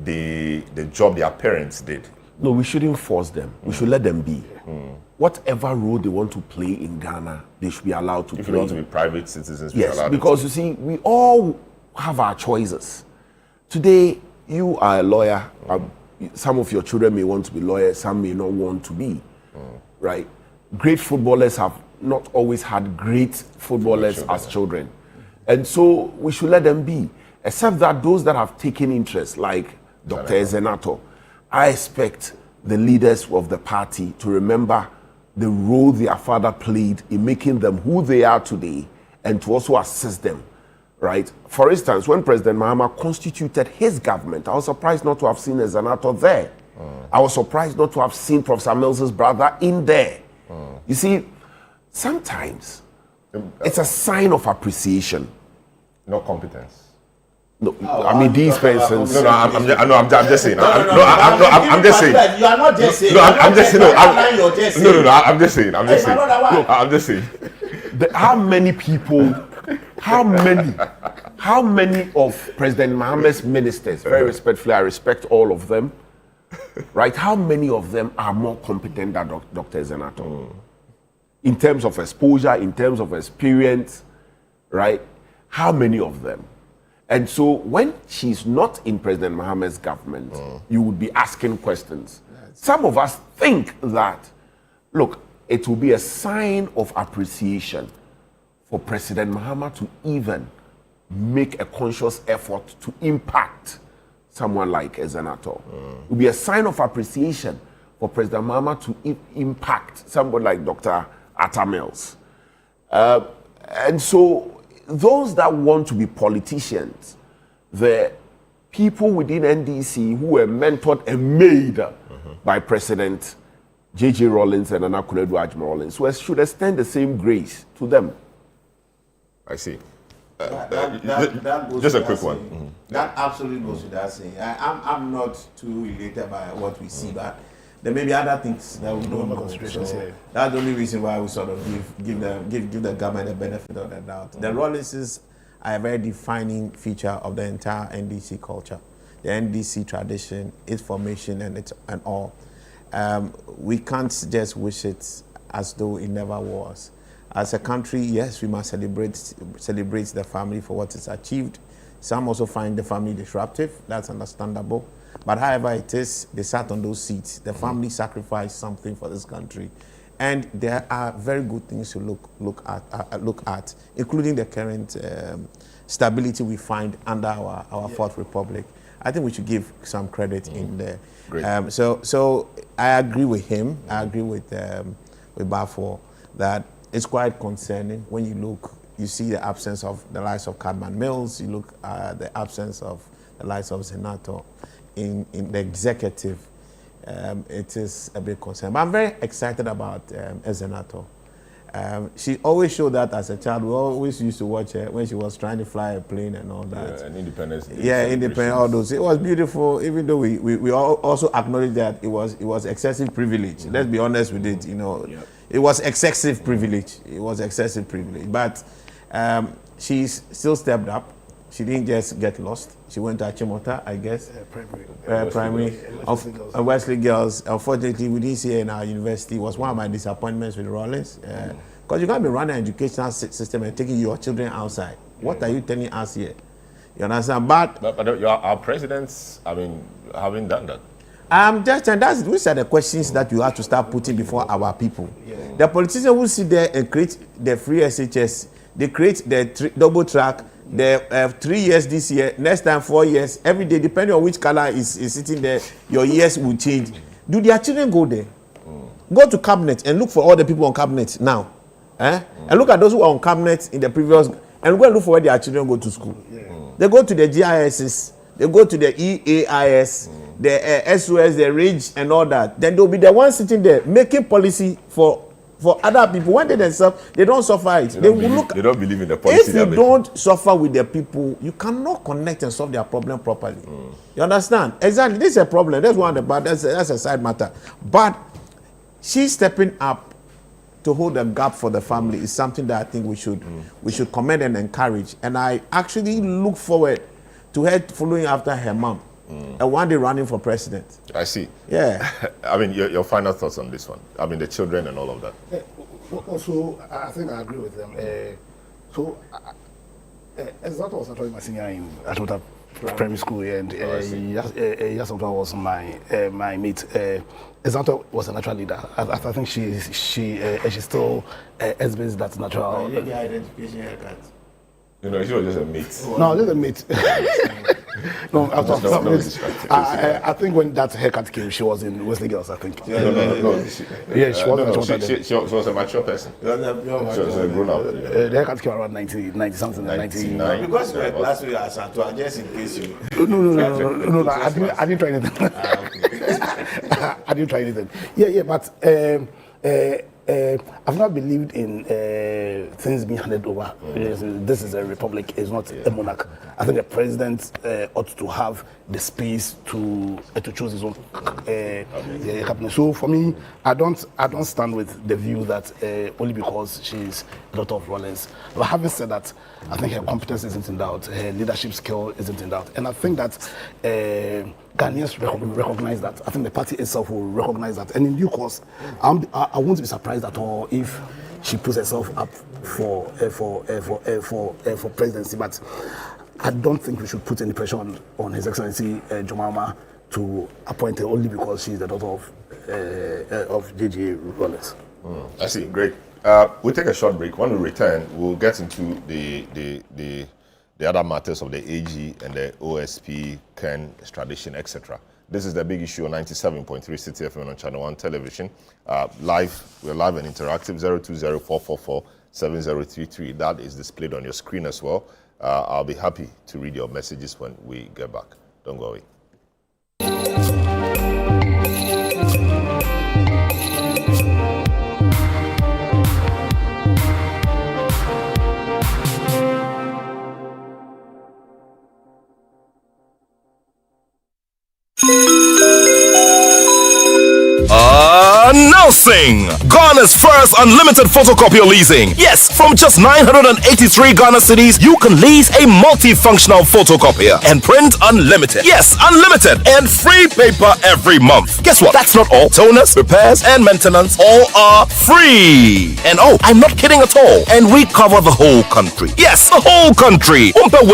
the job their parents did? No, we shouldn't force them. We should let them be. Whatever role they want to play in Ghana, they should be allowed to play. If you want to be private citizens, yes, because you see, we all have our choices. Today, you are a lawyer. Some of your children may want to be lawyers. Some may not want to be. Right? Great footballers have not always had great footballers as children. And so we should let them be. Except that those that have taken interest, like Dr. Ezenato, I expect the leaders of the party to remember the role their father played in making them who they are today, and to also assist them, right? For instance, when President Mahama constituted his government, I was surprised not to have seen Ezenato there. I was surprised not to have seen Professor Mills's brother in there. You see, sometimes it's a sign of appreciation. Not competence. No, I mean these persons. I'm just saying. I'm just saying. You are not just saying. No, I'm just saying. I'm just saying. How many people? How many of President Mohammed's ministers? Very respectfully, I respect all of them. Right? How many of them are more competent than Dr. Ezenato? In terms of exposure, in terms of experience, right? How many of them? And so when she's not in President Mohammed's government, you would be asking questions. Some of us think that, look, it will be a sign of appreciation for President Mohammed to even make a conscious effort to impact someone like Ezenato. It will be a sign of appreciation for President Mohammed to impact someone like Dr. Atta Mills. And so those that want to be politicians, the people within NDC who were mentored and made by President J.J. Rawlings and Konadu Agyeman-Rawlings should extend the same grace to them. I see. That goes just a without quick saying. one. That absolutely goes without saying. I'm not too related by what we see, but there may be other things that we don't know. So that's the only reason why we sort of give the government the benefit of the doubt. The Rawlingses are a very defining feature of the entire NDC culture. the NDC tradition, its formation, and all. We can't just wish it as though it never was. As a country, yes, we must celebrate the family for what it's achieved. Some also find the family disruptive. That's understandable. But however it is, they sat on those seats. The family sacrificed something for this country. And there are very good things to look at, including the current stability we find under our Fourth Republic. I think we should give some credit in there. So I agree with him. I agree with Bafo that it's quite concerning when you see the absence of the likes of Cadman Mills, you look at the absence of the likes of Senator in the executive. It is a big concern. But I'm very excited about Senator. She always showed that as a child. We always used to watch her when she was trying to fly a plane and all that. Yeah, and Independence Day. Yeah, Independence, all those. It was beautiful, even though we also acknowledge that it was excessive privilege. Let's be honest with it, It was excessive privilege. It was excessive privilege. But she's still stepped up. She didn't just get lost. She went to Achimota, I guess. Primary. Wesley Girls. Unfortunately, we didn't see her in our university. It was one of my disappointments with Rawlings. Because you can't be running an educational system and taking your children outside. What are you telling us here? You understand? But our presidents, haven't done that. These are the questions that you have to start putting before our people. The politicians who sit there and create the free SHS, they create the double track, the 3 years this year, next time 4 years, every day, depending on which color is sitting there, your years will change. Do their children go there? Go to cabinet and look for all the people on cabinet now. And look at those who are on cabinet in the previous, and go and look for where their children go to school. They go to the GISs, they go to the EAIS, the SOS, the RAGE, and all that. Then they'll be the ones sitting there making policy for other people. When they themselves, they don't suffer it. They don't believe in the policy. If you don't suffer with the people, you cannot connect and solve their problem properly. You understand? Exactly. This is a problem. That's one of the bad. That's a side matter. But she's stepping up to hold a gap for the family is something that I think we should commend and encourage. And I actually look forward to her following after her mom. And one day running for president. I see. Yeah. Your final thoughts on this one. The children and all of that. Also, I think I agree with them. Exato was actually my senior in Ashota Primary School, and Yasota was my mate. Exato was a natural leader. I think she's still exhibits that natural. The identification haircut. She was just a mate. No, just a mate. No, I think when that haircut came, she was in Wesley Girls, I think. No. She was she was a mature person. She was a grown up. The haircut came around 90 something, 99. Because we're class with Asantua, just in case you. No, I didn't try anything. I didn't try anything. Yeah, but I've not believed in things being handed over. This is a republic, it's not a monarch. I think the president ought to have the space to choose his own cabinet. So for me, I don't stand with the view that only because she's a daughter of Rawlings. But having said that, I think her competence isn't in doubt, her leadership skill isn't in doubt, and I think that Ghanaians recognize that. I think the party itself will recognize that, and in due course, I won't be surprised at all if she puts herself up for presidency. But I don't think we should put any pressure on His Excellency Jomama to appoint her only because she's the daughter of J.J. Rawlings. I see. Great. We'll take a short break. When we return, we'll get into the other matters of the AG and the OSP, Ken extradition, etc. This is the big issue on 97.3 City FM on Channel 1 television. We're live and interactive, 020-444-7033. That is displayed on your screen as well. I'll be happy to read your messages when we get back. Don't go away. Introducing Ghana's first unlimited photocopier leasing. Yes, from just 983 Ghana cedis, you can lease a multifunctional photocopier and print unlimited. Yes, unlimited and free paper every month. Guess what? That's not all. Toners, repairs, and maintenance all are free. And oh, I'm not kidding at all. And we cover the whole country. Yes, the whole country. What are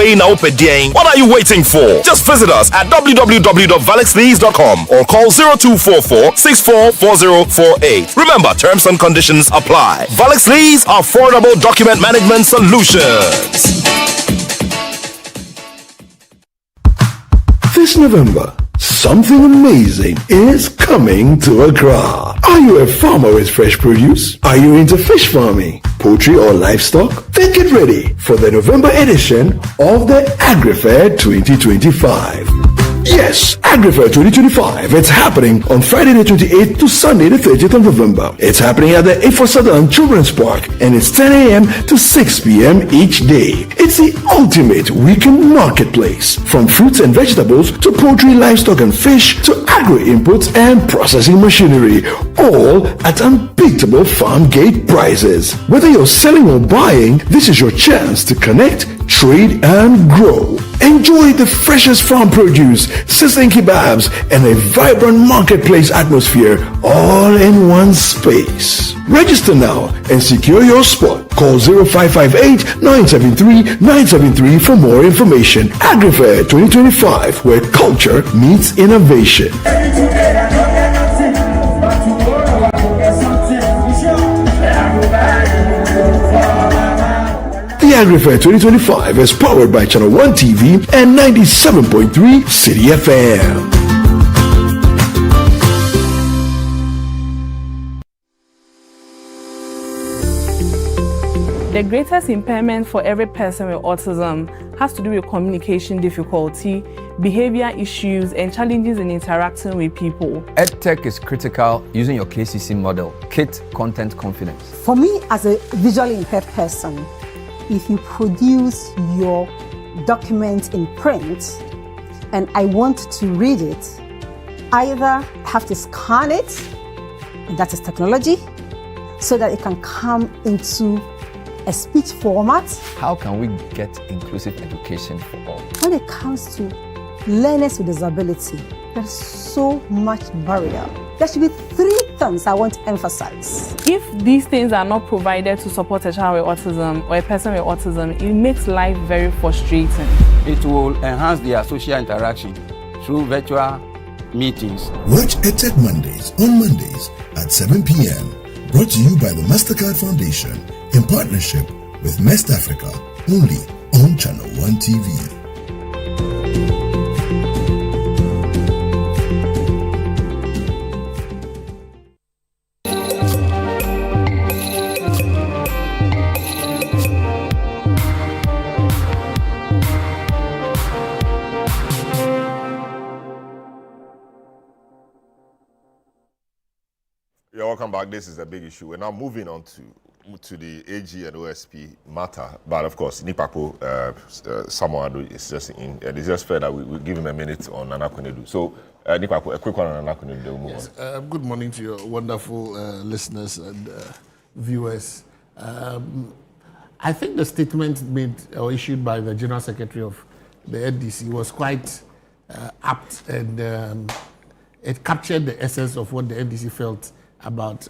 you waiting for? Just visit us at www.valexlease.com or call 0244-644048. Remember, terms and conditions apply. Valix Lease, affordable document management solutions. This November, something amazing is coming to Accra. Are you a farmer with fresh produce? Are you into fish farming, poultry or livestock? Then get ready for the November edition of the AgriFair 2025. Yes, AgriFair 2025. It's happening on Friday the 28th to Sunday the 30th of November. It's happening at the A4 Southern Children's Park and it's 10 a.m. to 6 p.m. each day. It's the ultimate weekend marketplace. From fruits and vegetables to poultry, livestock and fish to agro-inputs and processing machinery. All at unbeatable farm gate prices. Whether you're selling or buying, this is your chance to connect, trade and grow. Enjoy the freshest farm produce, sizzling kebabs, and a vibrant marketplace atmosphere all in one space. Register now and secure your spot. Call 0558-973-973 for more information. AgriFair 2025, where culture meets innovation. The AgriFair 2025 is powered by Channel 1 TV and 97.3 City FM. The greatest impairment for every person with autism has to do with communication difficulty, behavior issues, and challenges in interacting with people. EdTech is critical using your KCC model, KIT Content Confidence. For me, as a visually impaired person, if you produce your document in print and I want to read it, either have to scan it, and that is technology, so that it can come into a speech format. How can we get inclusive education for all? When it comes to learners with disability, there's so much barrier. There should be 3 things I want to emphasize. If these things are not provided to support a child with autism or a person with autism, it makes life very frustrating. It will enhance their social interaction through virtual meetings. Watch EdTech Mondays on Mondays at 7 p.m. Brought to you by the MasterCard Foundation in partnership with Mest Africa, only on Channel 1 TV. Yeah, welcome back. This is a big issue. We're now moving on to the AG and OSP matter. But of course, Nipapo, someone is just in, and it's just fair that we give him a minute on Nana Konadu. So, Nipapo, a quick one on Nana Konadu, then we'll move on. Good morning to your wonderful listeners and viewers. I think the statement made or issued by the General Secretary of the NDC was quite apt, and it captured the essence of what the NDC felt about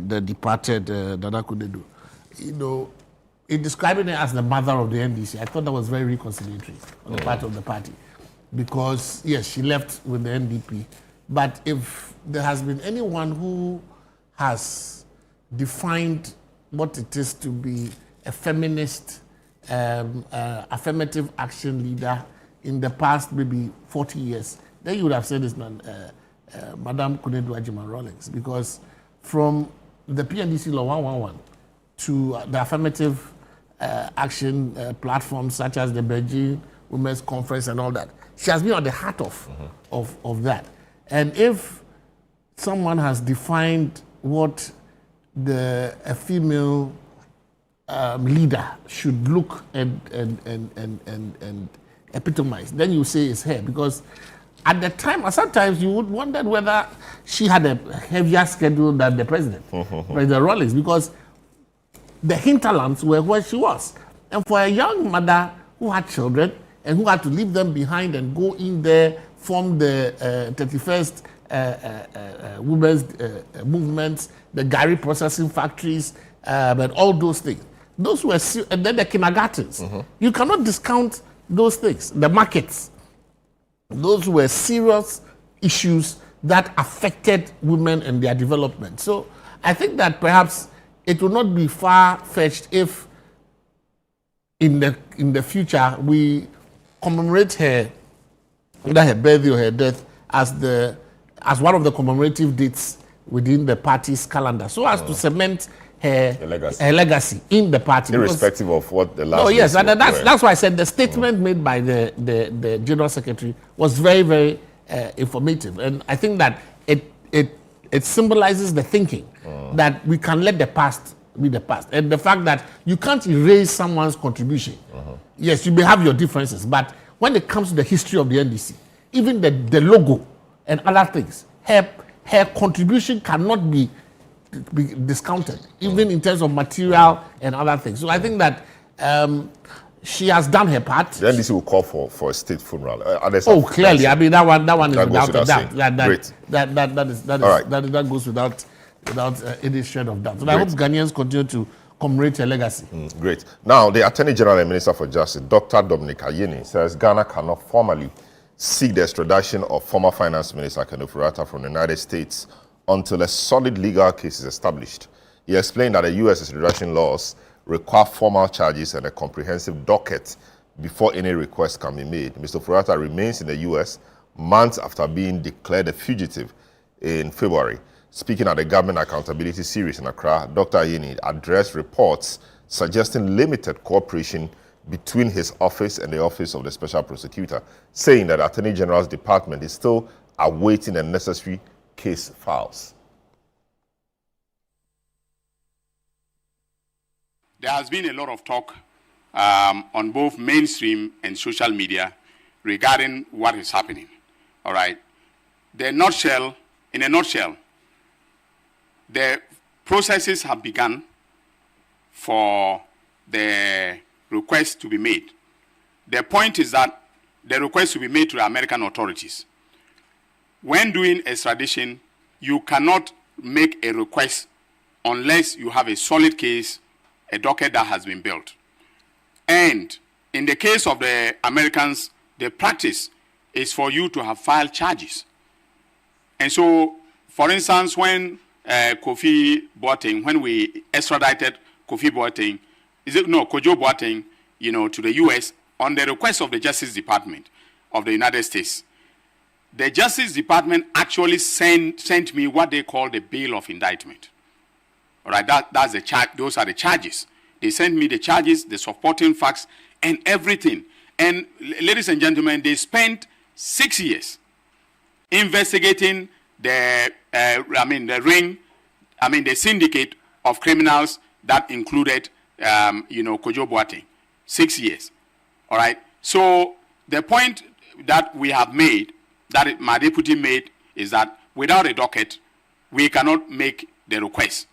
the departed Nana Konadu. You know, in describing her as the mother of the NDC, I thought that was very reconciliatory on the part of the party. Because, yes, she left with the NDP. But if there has been anyone who has defined what it is to be a feminist, affirmative action leader in the past maybe 40 years, then you would have said it's Madam Konadu Agyeman-Rawlings, because from the PNDC Law 111 to the affirmative action platforms such as the Beijing Women's Conference and all that, she has been on the heart of that. And if someone has defined what a female leader should look and epitomize, then you say it's her, because at the time, sometimes you would wonder whether she had a heavier schedule than the president, President Rawlings, because the hinterlands were where she was. And for a young mother who had children and who had to leave them behind and go in there, form the 31st women's movements, the Gary processing factories, and all those things. Those were, and then the kindergartens. You cannot discount those things. The markets. Those were serious issues that affected women and their development. So I think that perhaps it will not be far-fetched if in the future we commemorate her, either her birthday or her death, as one of the commemorative dates within the party's calendar, so as to cement her legacy in the party. Irrespective of what the last... No, yes, and that's why I said the statement made by the General Secretary was very, very informative. And I think that it symbolizes the thinking that we can let the past be the past. And the fact that you can't erase someone's contribution. Yes, you may have your differences, but when it comes to the history of the NDC, even the logo and other things, her contribution cannot be discounted, even in terms of material and other things. So I think that she has done her part. The NDC will call for a state funeral. Clearly. I mean, that one is without a doubt. Great. That goes without any shred of doubt. So I hope Ghanaians continue to commemorate her legacy. Great. Now, the Attorney General and Minister for Justice, Dr. Dominic Ayeni, says Ghana cannot formally seek the extradition of former Finance Minister Konadu Agyeman-Rawlings from the United States until a solid legal case is established. He explained that the U.S. extradition laws require formal charges and a comprehensive docket before any request can be made. Mr. Agyeman-Rawlings remains in the U.S. months after being declared a fugitive in February. Speaking at the Government Accountability Series in Accra, Dr. Ayeni addressed reports suggesting limited cooperation between his office and the Office of the Special Prosecutor, saying that the Attorney General's Department is still awaiting the necessary case files. There has been a lot of talk on both mainstream and social media regarding what is happening. All right. In a nutshell, the processes have begun for the request to be made. The point is that the request to be made to the American authorities. When doing extradition, you cannot make a request unless you have a solid case, a docket that has been built. And in the case of the Americans, the practice is for you to have filed charges. And so, for instance, when Kofi Boateng, when we extradited Kofi Boateng, Kojo Boateng, to the U.S. on the request of the Justice Department of the United States, the Justice Department actually sent me what they call the bail of indictment. All right, that's the charge. Those are the charges. They sent me the charges, the supporting facts, and everything. And ladies and gentlemen, they spent 6 years investigating the syndicate of criminals that included, Kojo Boateng. 6 years. All right. So the point that we have made, that my deputy made, is that without a docket, we cannot make the request.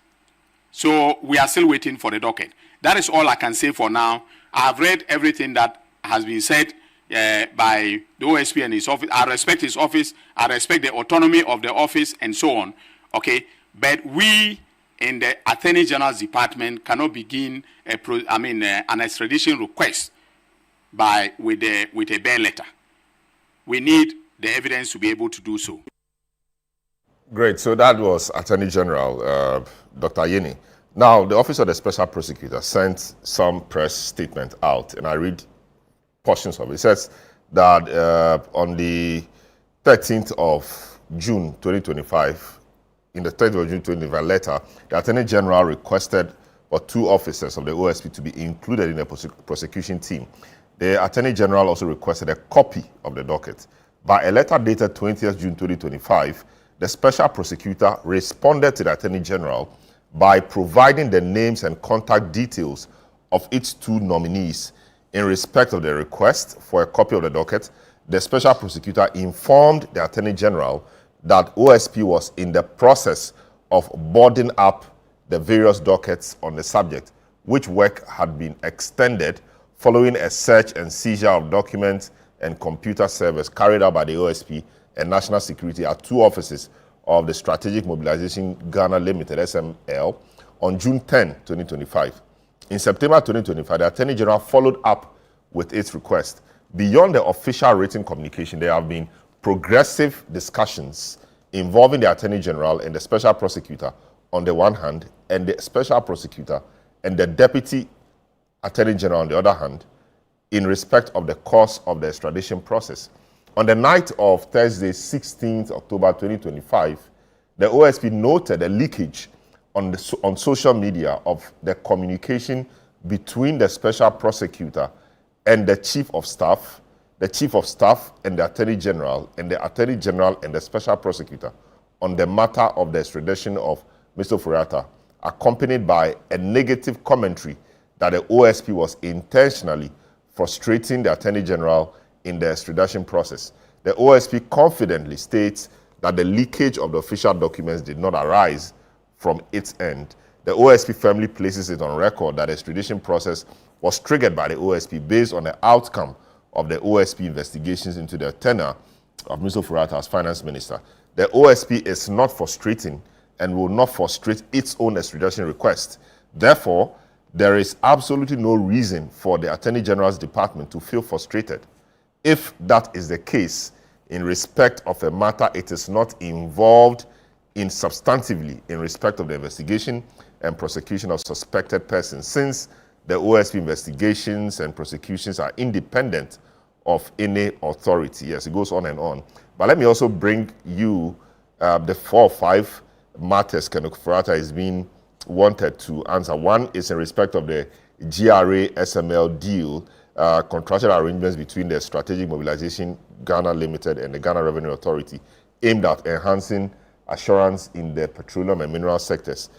So we are still waiting for the docket. That is all I can say for now. I have read everything that has been said by the OSP and his office. I respect his office. I respect the autonomy of the office and so on. Okay. But we in the Attorney General's Department cannot begin an extradition request with a bare letter. We need the evidence to be able to do so. Great. So that was Attorney General Dr. Ayeni. Now, the Office of the Special Prosecutor sent some press statement out, and I read portions of it. It says that on the 13th of June 2025, in the 13th of June 2025 letter, the Attorney General requested for 2 officers of the OSP to be included in the prosecution team. The Attorney General also requested a copy of the docket. By a letter dated 20th June 2025, the Special Prosecutor responded to the Attorney General by providing the names and contact details of its 2 nominees. In respect of the request for a copy of the docket, the special prosecutor informed the Attorney General that OSP was in the process of boarding up the various dockets on the subject, which work had been extended following a search and seizure of documents and computer servers carried out by the OSP and National Security at 2 offices of the Strategic Mobilization Ghana Limited, SML, on June 10, 2025. In September 2025, the Attorney General followed up with its request. Beyond the official written communication, there have been progressive discussions involving the Attorney General and the Special Prosecutor on the one hand, and the Special Prosecutor and the Deputy Attorney General on the other hand, in respect of the course of the extradition process. On the night of Thursday, 16th October 2025, the OSP noted a leakage on social media of the communication between the Special Prosecutor and the Chief of Staff and the Attorney General, and the Attorney General and the Special Prosecutor on the matter of the extradition of Mr. Ofori-Atta, accompanied by a negative commentary that the OSP was intentionally frustrating the Attorney General in the extradition process. The OSP confidently states that the leakage of the official documents did not arise from its end. The OSP firmly places it on record that the extradition process was triggered by the OSP based on the outcome of the OSP investigations into the tenure of Mr. Ofori-Atta as Finance Minister. The OSP is not frustrating and will not frustrate its own extradition request. Therefore, there is absolutely no reason for the Attorney General's department to feel frustrated. If that is the case, in respect of a matter it is not involved in substantively in respect of the investigation and prosecution of suspected persons, since the OSP investigations and prosecutions are independent of any authority. Yes, it goes on and on. But let me also bring you the 4 or 5 matters Kenneth Ofori-Atta is being wanted to answer. One is in respect of the GRA SML deal, contractual arrangements between the Strategic Mobilization Ghana Limited and the Ghana Revenue Authority, aimed at enhancing assurance in the petroleum and mineral sectors.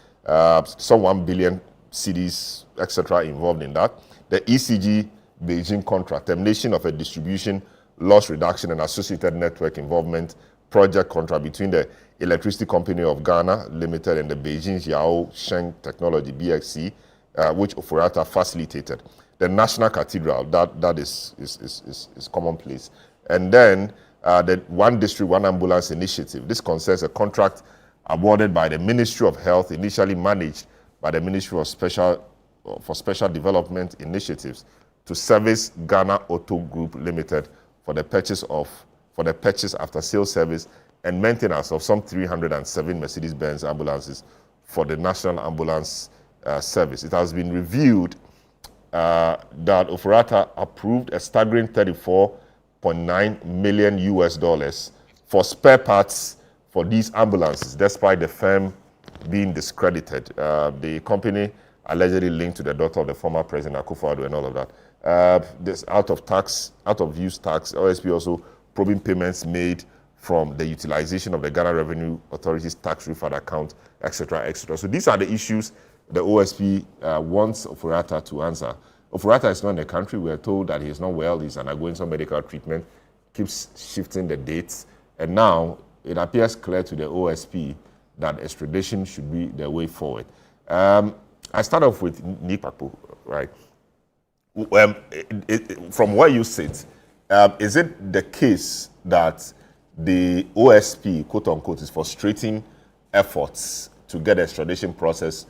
Some 1 billion cedis, etc., involved in that. The ECG Beijing contract, termination of a distribution, loss reduction, and associated network involvement project contract between the Electricity Company of Ghana Limited and the Beijing Xiao Sheng Technology, BXC, which Ofori-Atta facilitated. The National Cathedral, that is commonplace. And then the One District, One Ambulance initiative. This concerns a contract awarded by the Ministry of Health, initially managed by the Ministry of Special Development Initiatives, to service Ghana Auto Group Limited for the purchase after sales service and maintenance of some 307 Mercedes-Benz ambulances for the National Ambulance Service. It has been reviewed that Ofori-Atta approved a staggering $34.9 million for spare parts for these ambulances, despite the firm being discredited. The company allegedly linked to the daughter of the former President Akufo-Addo and all of that. This out of use tax, OSP also probing payments made from the utilization of the Ghana Revenue Authority's tax refund account, etc., etc. So these are the issues the OSP wants Ofori-Atta to answer. Ofori-Atta is not in the country. We are told that he is not well. He's undergoing some medical treatment, keeps shifting the dates, and now it appears clear to the OSP that extradition should be the way forward. I start off with Nipapo, right? From where you sit, is it the case that the OSP, quote unquote, is frustrating efforts to get the extradition process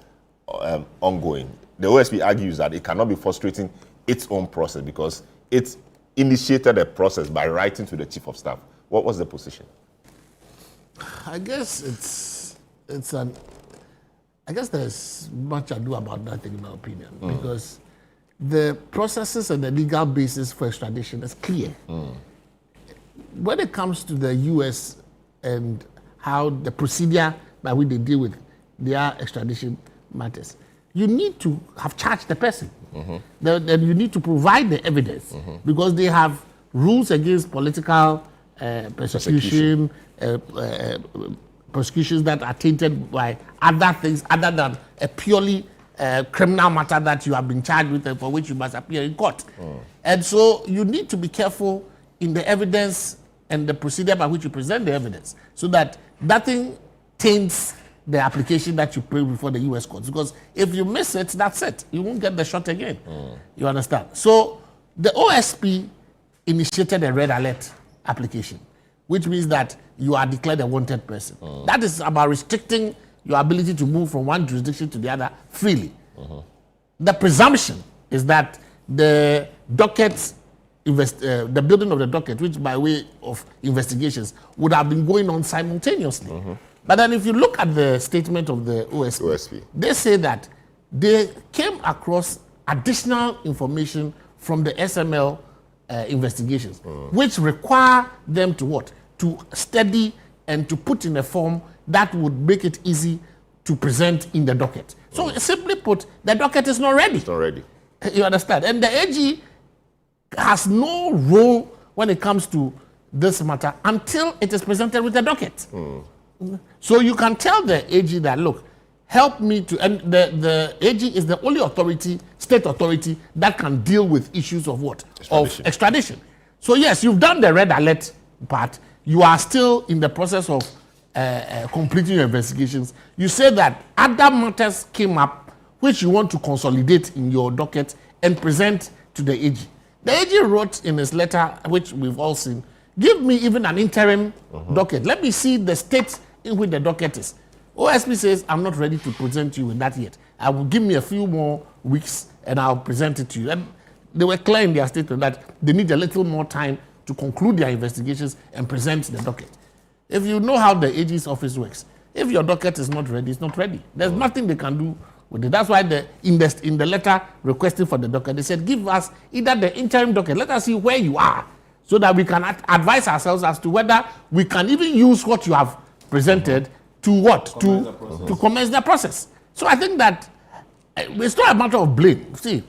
ongoing? The OSP argues that it cannot be frustrating its own process because it initiated a process by writing to the Chief of Staff. What was the position? I guess I guess there's much ado about nothing in my opinion, because the processes and the legal basis for extradition is clear. When it comes to the U.S. and how the procedure by which they deal with their extradition matters, you need to have charged the person. Then you need to provide the evidence, because they have rules against political persecution, prosecutions that are tainted by other things other than a purely criminal matter that you have been charged with and for which you must appear in court. And so you need to be careful in the evidence and the procedure by which you present the evidence, so that nothing taints the application that you put before the U.S. courts. Because if you miss it, that's it. You won't get the shot again. You understand? So the OSP initiated a red alert application, which means that you are declared a wanted person. That is about restricting your ability to move from one jurisdiction to the other freely. The presumption is that the docket, the building of the docket, which by way of investigations would have been going on simultaneously. But then if you look at the statement of the OSP, they say that they came across additional information from the SML investigations, which require them to what? To study and to put in a form that would make it easy to present in the docket. So simply put, the docket is not ready. It's not ready. You understand? And the AG has no role when it comes to this matter until it is presented with the docket. So you can tell the AG that, look, help me to, and the AG is the only authority, state authority, that can deal with issues of what? Of extradition. So yes, you've done the red alert part. You are still in the process of completing your investigations. You say that other matters came up which you want to consolidate in your docket and present to the AG. The AG wrote in his letter, which we've all seen, give me even an interim docket. Let me see the state in which the docket is. OSP says, I'm not ready to present you with that yet. I will give me a few more weeks and I'll present it to you. And they were clear in their statement that they need a little more time to conclude their investigations and present the docket. If you know how the AG's office works, if your docket is not ready, it's not ready. There's nothing they can do with it. That's why in the letter requesting for the docket, they said, give us either the interim docket, let us see where you are, so that we can advise ourselves as to whether we can even use what you have presented to what? To commence the process. So I think that it's not a matter of blame. See,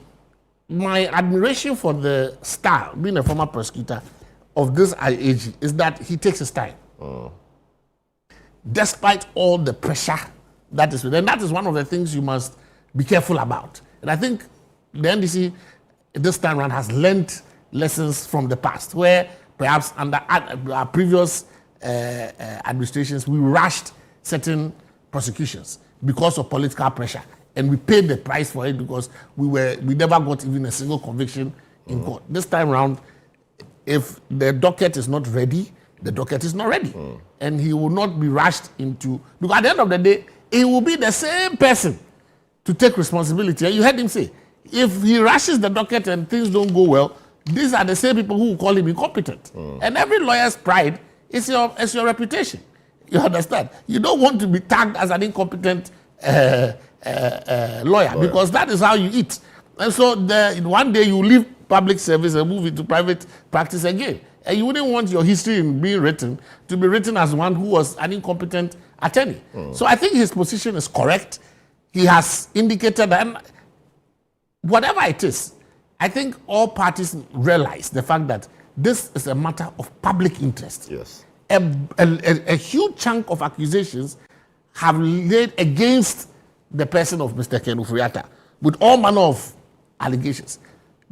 my admiration for the style, being a former prosecutor, of this IAG is that he takes his time. Despite all the pressure that is with, and that is one of the things you must be careful about. And I think the NDC this time around has learned lessons from the past, where perhaps under our previous administrations we rushed certain prosecutions because of political pressure, and we paid the price for it because we never got even a single conviction in court. This time around, if the docket is not ready, the docket is not ready. And he will not be rushed into, because at the end of the day, it will be the same person to take responsibility. And you heard him say, if he rushes the docket and things don't go well, these are the same people who will call him incompetent. And every lawyer's pride is your reputation. You understand? You don't want to be tagged as an incompetent lawyer, because that is how you eat. And so one day you leave public service and move into private practice again. And you wouldn't want your history in being written to be written as one who was an incompetent attorney. So I think his position is correct. He has indicated that whatever it is, I think all parties realize the fact that this is a matter of public interest. Yes. A huge chunk of accusations have laid against the person of Mr. Ken Ofori-Atta with all manner of allegations.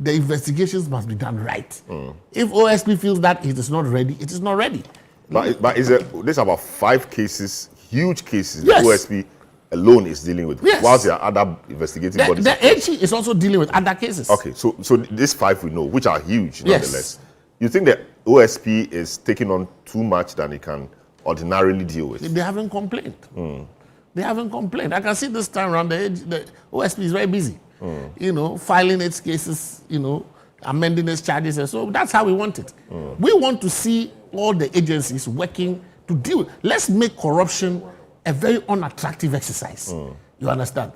The investigations must be done right. If OSP feels that it is not ready, it is not ready. But there's about 5 cases, huge cases, yes, the OSP alone is dealing with, yes, whilst there are other investigating bodies. The AG is also dealing with other cases. Okay, so these 5 we know, which are huge, yes, nonetheless. You think the OSP is taking on too much than it can ordinarily deal with? They haven't complained. They haven't complained. I can see this time around the OSP is very busy. Filing its cases, amending its charges, and so that's how we want it. We want to see all the agencies working to deal. Let's make corruption a very unattractive exercise. You understand?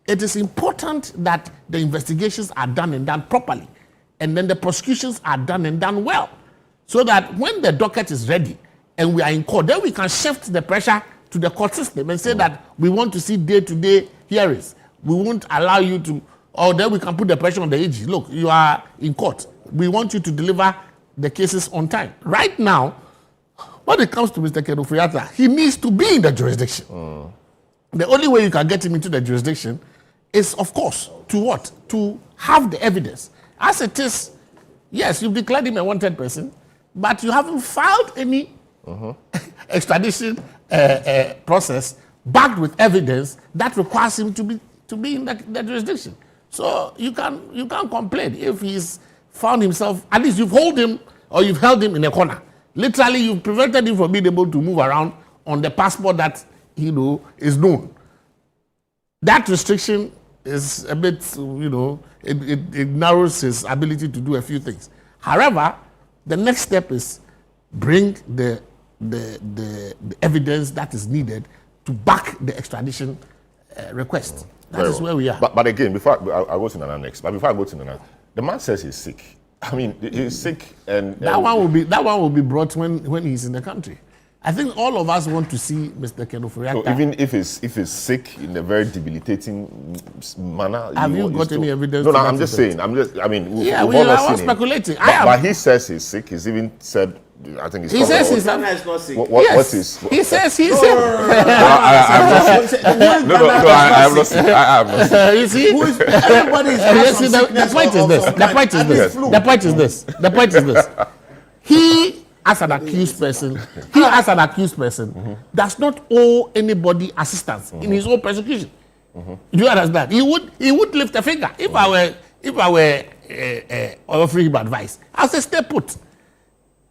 It is important that the investigations are done and done properly, and then the prosecutions are done and done well, so that when the docket is ready and we are in court, then we can shift the pressure to the court system and say that we want to see day-to-day hearings. We won't allow you to, or then we can put the pressure on the AG. Look, you are in court. We want you to deliver the cases on time. Right now, when it comes to Mr. Ken Ofori-Atta, he needs to be in the jurisdiction. The only way you can get him into the jurisdiction is, of course, to what? To have the evidence. As it is, yes, you've declared him a wanted person. but you haven't filed any extradition process backed with evidence that requires him to be in the jurisdiction. So you can't complain if he's found himself. At least you've held him or you've held him in a corner. Literally, you've prevented him from being able to move around on the passport that is known. That restriction is a bit, it narrows his ability to do a few things. However, the next step is bring the evidence that is needed to back the extradition request. That is where we are. But again, before I go to Nana next, the man says he's sick. I mean, he's sick, and that one will be brought when he's in the country. I think all of us want to see Mr. Kenoforiata. So even if he's sick in a very debilitating manner, have you got any evidence? No, I'm just saying. We are speculating. But he says he's sick. He's even said, I think he says he's not sick. What is? He says he's sick. I have not seen. You see, the point is this. He, as an accused person, does not owe anybody assistance in his own prosecution. Do you understand? He would lift a finger. If I were offering him advice, I'll say stay put.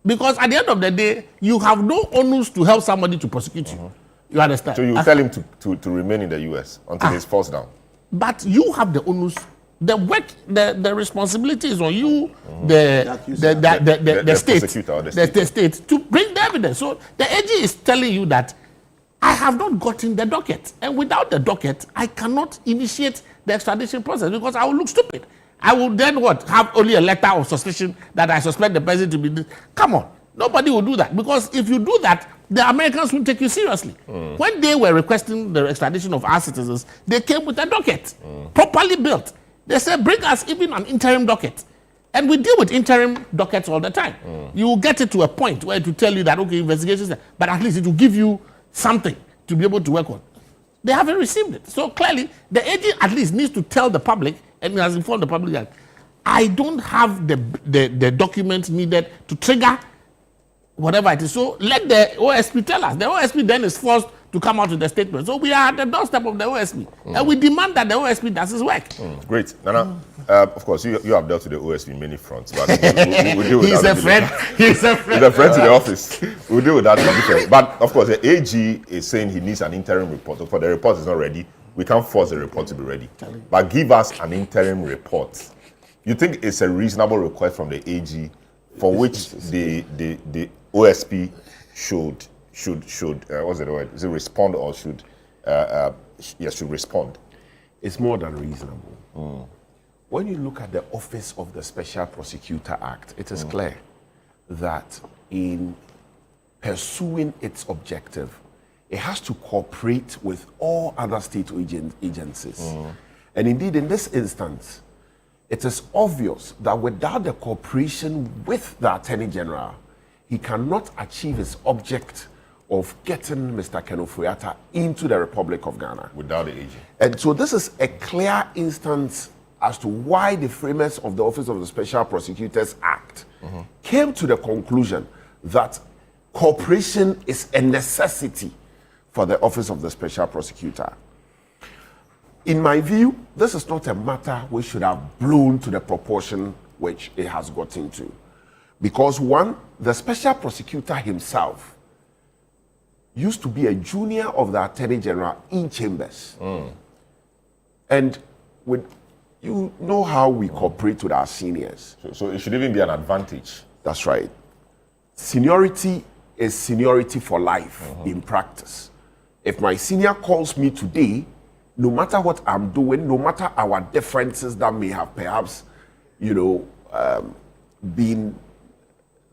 Because at the end of the day, you have no onus to help somebody to prosecute you. You understand? So you tell him to remain in the US until he's forced down. But you have the onus. The work, the responsibility is on you, the state to bring the evidence. So the AG is telling you that I have not gotten the docket, and without the docket, I cannot initiate the extradition process because I will look stupid. I will then have only a letter of suspicion that I suspect the person to be this. Come on, nobody will do that, because if you do that, the Americans won't take you seriously. When they were requesting the extradition of our citizens, they came with a docket, properly built. They said, bring us even an interim docket. And we deal with interim dockets all the time. You will get it to a point where it will tell you that, okay, investigations, but at least it will give you something to be able to work on. They haven't received it. So clearly, the AG at least needs to tell the public, and he has informed the public that I don't have the documents needed to trigger whatever it is. So let the OSP tell us. The OSP then is forced to come out with the statement. So we are at the doorstep of the OSP. And we demand that the OSP does his work. Great. Nana, of course, you have dealt with the OSP in many fronts. But we deal with He's a friend. He's a friend. He's a friend to the office. We'll deal with that. But, of course, the AG is saying he needs an interim report. So for the report is not ready, we can't force the report to be ready. But give us an interim report. You think it's a reasonable request from the AG for which the OSP should what's the word? Is it respond or should respond? It's more than reasonable. When you look at the Office of the Special Prosecutor Act, it is clear that in pursuing its objective, it has to cooperate with all other state agencies. And indeed, in this instance, it is obvious that without the cooperation with the Attorney General, he cannot achieve his object of getting Mr. Kenoforiata into the Republic of Ghana. Without the AG. And so this is a clear instance as to why the framers of the Office of the Special Prosecutors Act came to the conclusion that cooperation is a necessity for the Office of the Special Prosecutor. In my view, this is not a matter which should have blown to the proportion which it has gotten to. Because one, the Special Prosecutor himself used to be a junior of the Attorney General in chambers. And you know how we cooperate with our seniors. So it should even be an advantage. That's right. Seniority is seniority for life in practice. If my senior calls me today, no matter what I'm doing, no matter our differences that may have perhaps, been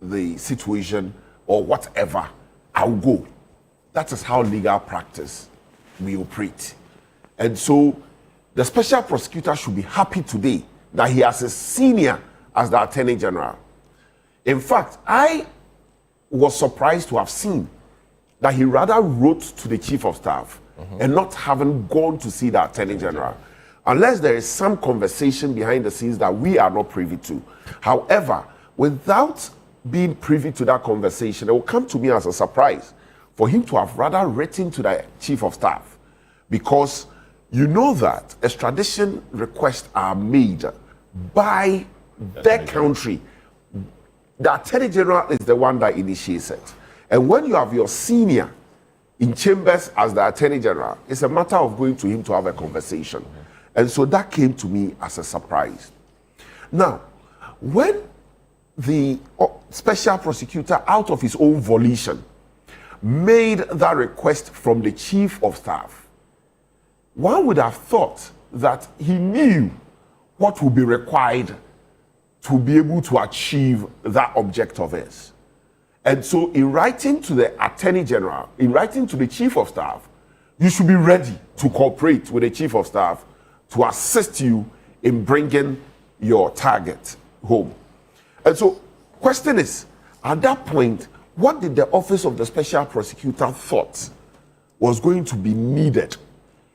the situation or whatever, I'll go. That is how legal practice we operate. And so the Special Prosecutor should be happy today that he has a senior as the Attorney General. In fact, I was surprised to have seen that he rather wrote to the Chief of Staff and not having gone to see the Attorney General, unless there is some conversation behind the scenes that we are not privy to. However, without being privy to that conversation, it will come to me as a surprise for him to have rather written to the chief of staff, because you know that extradition requests are made by the country. The Attorney General is the one that initiates it. And when you have your senior in chambers as the Attorney General, it's a matter of going to him to have a conversation. And so that came to me as a surprise. Now, when the special prosecutor, out of his own volition, made that request from the chief of staff, one would have thought that he knew what would be required to be able to achieve that object of his. And so in writing to the Attorney General, in writing to the Chief of Staff, you should be ready to cooperate with the Chief of Staff to assist you in bringing your target home. And so question is, at that point, what did the Office of the Special Prosecutor thought was going to be needed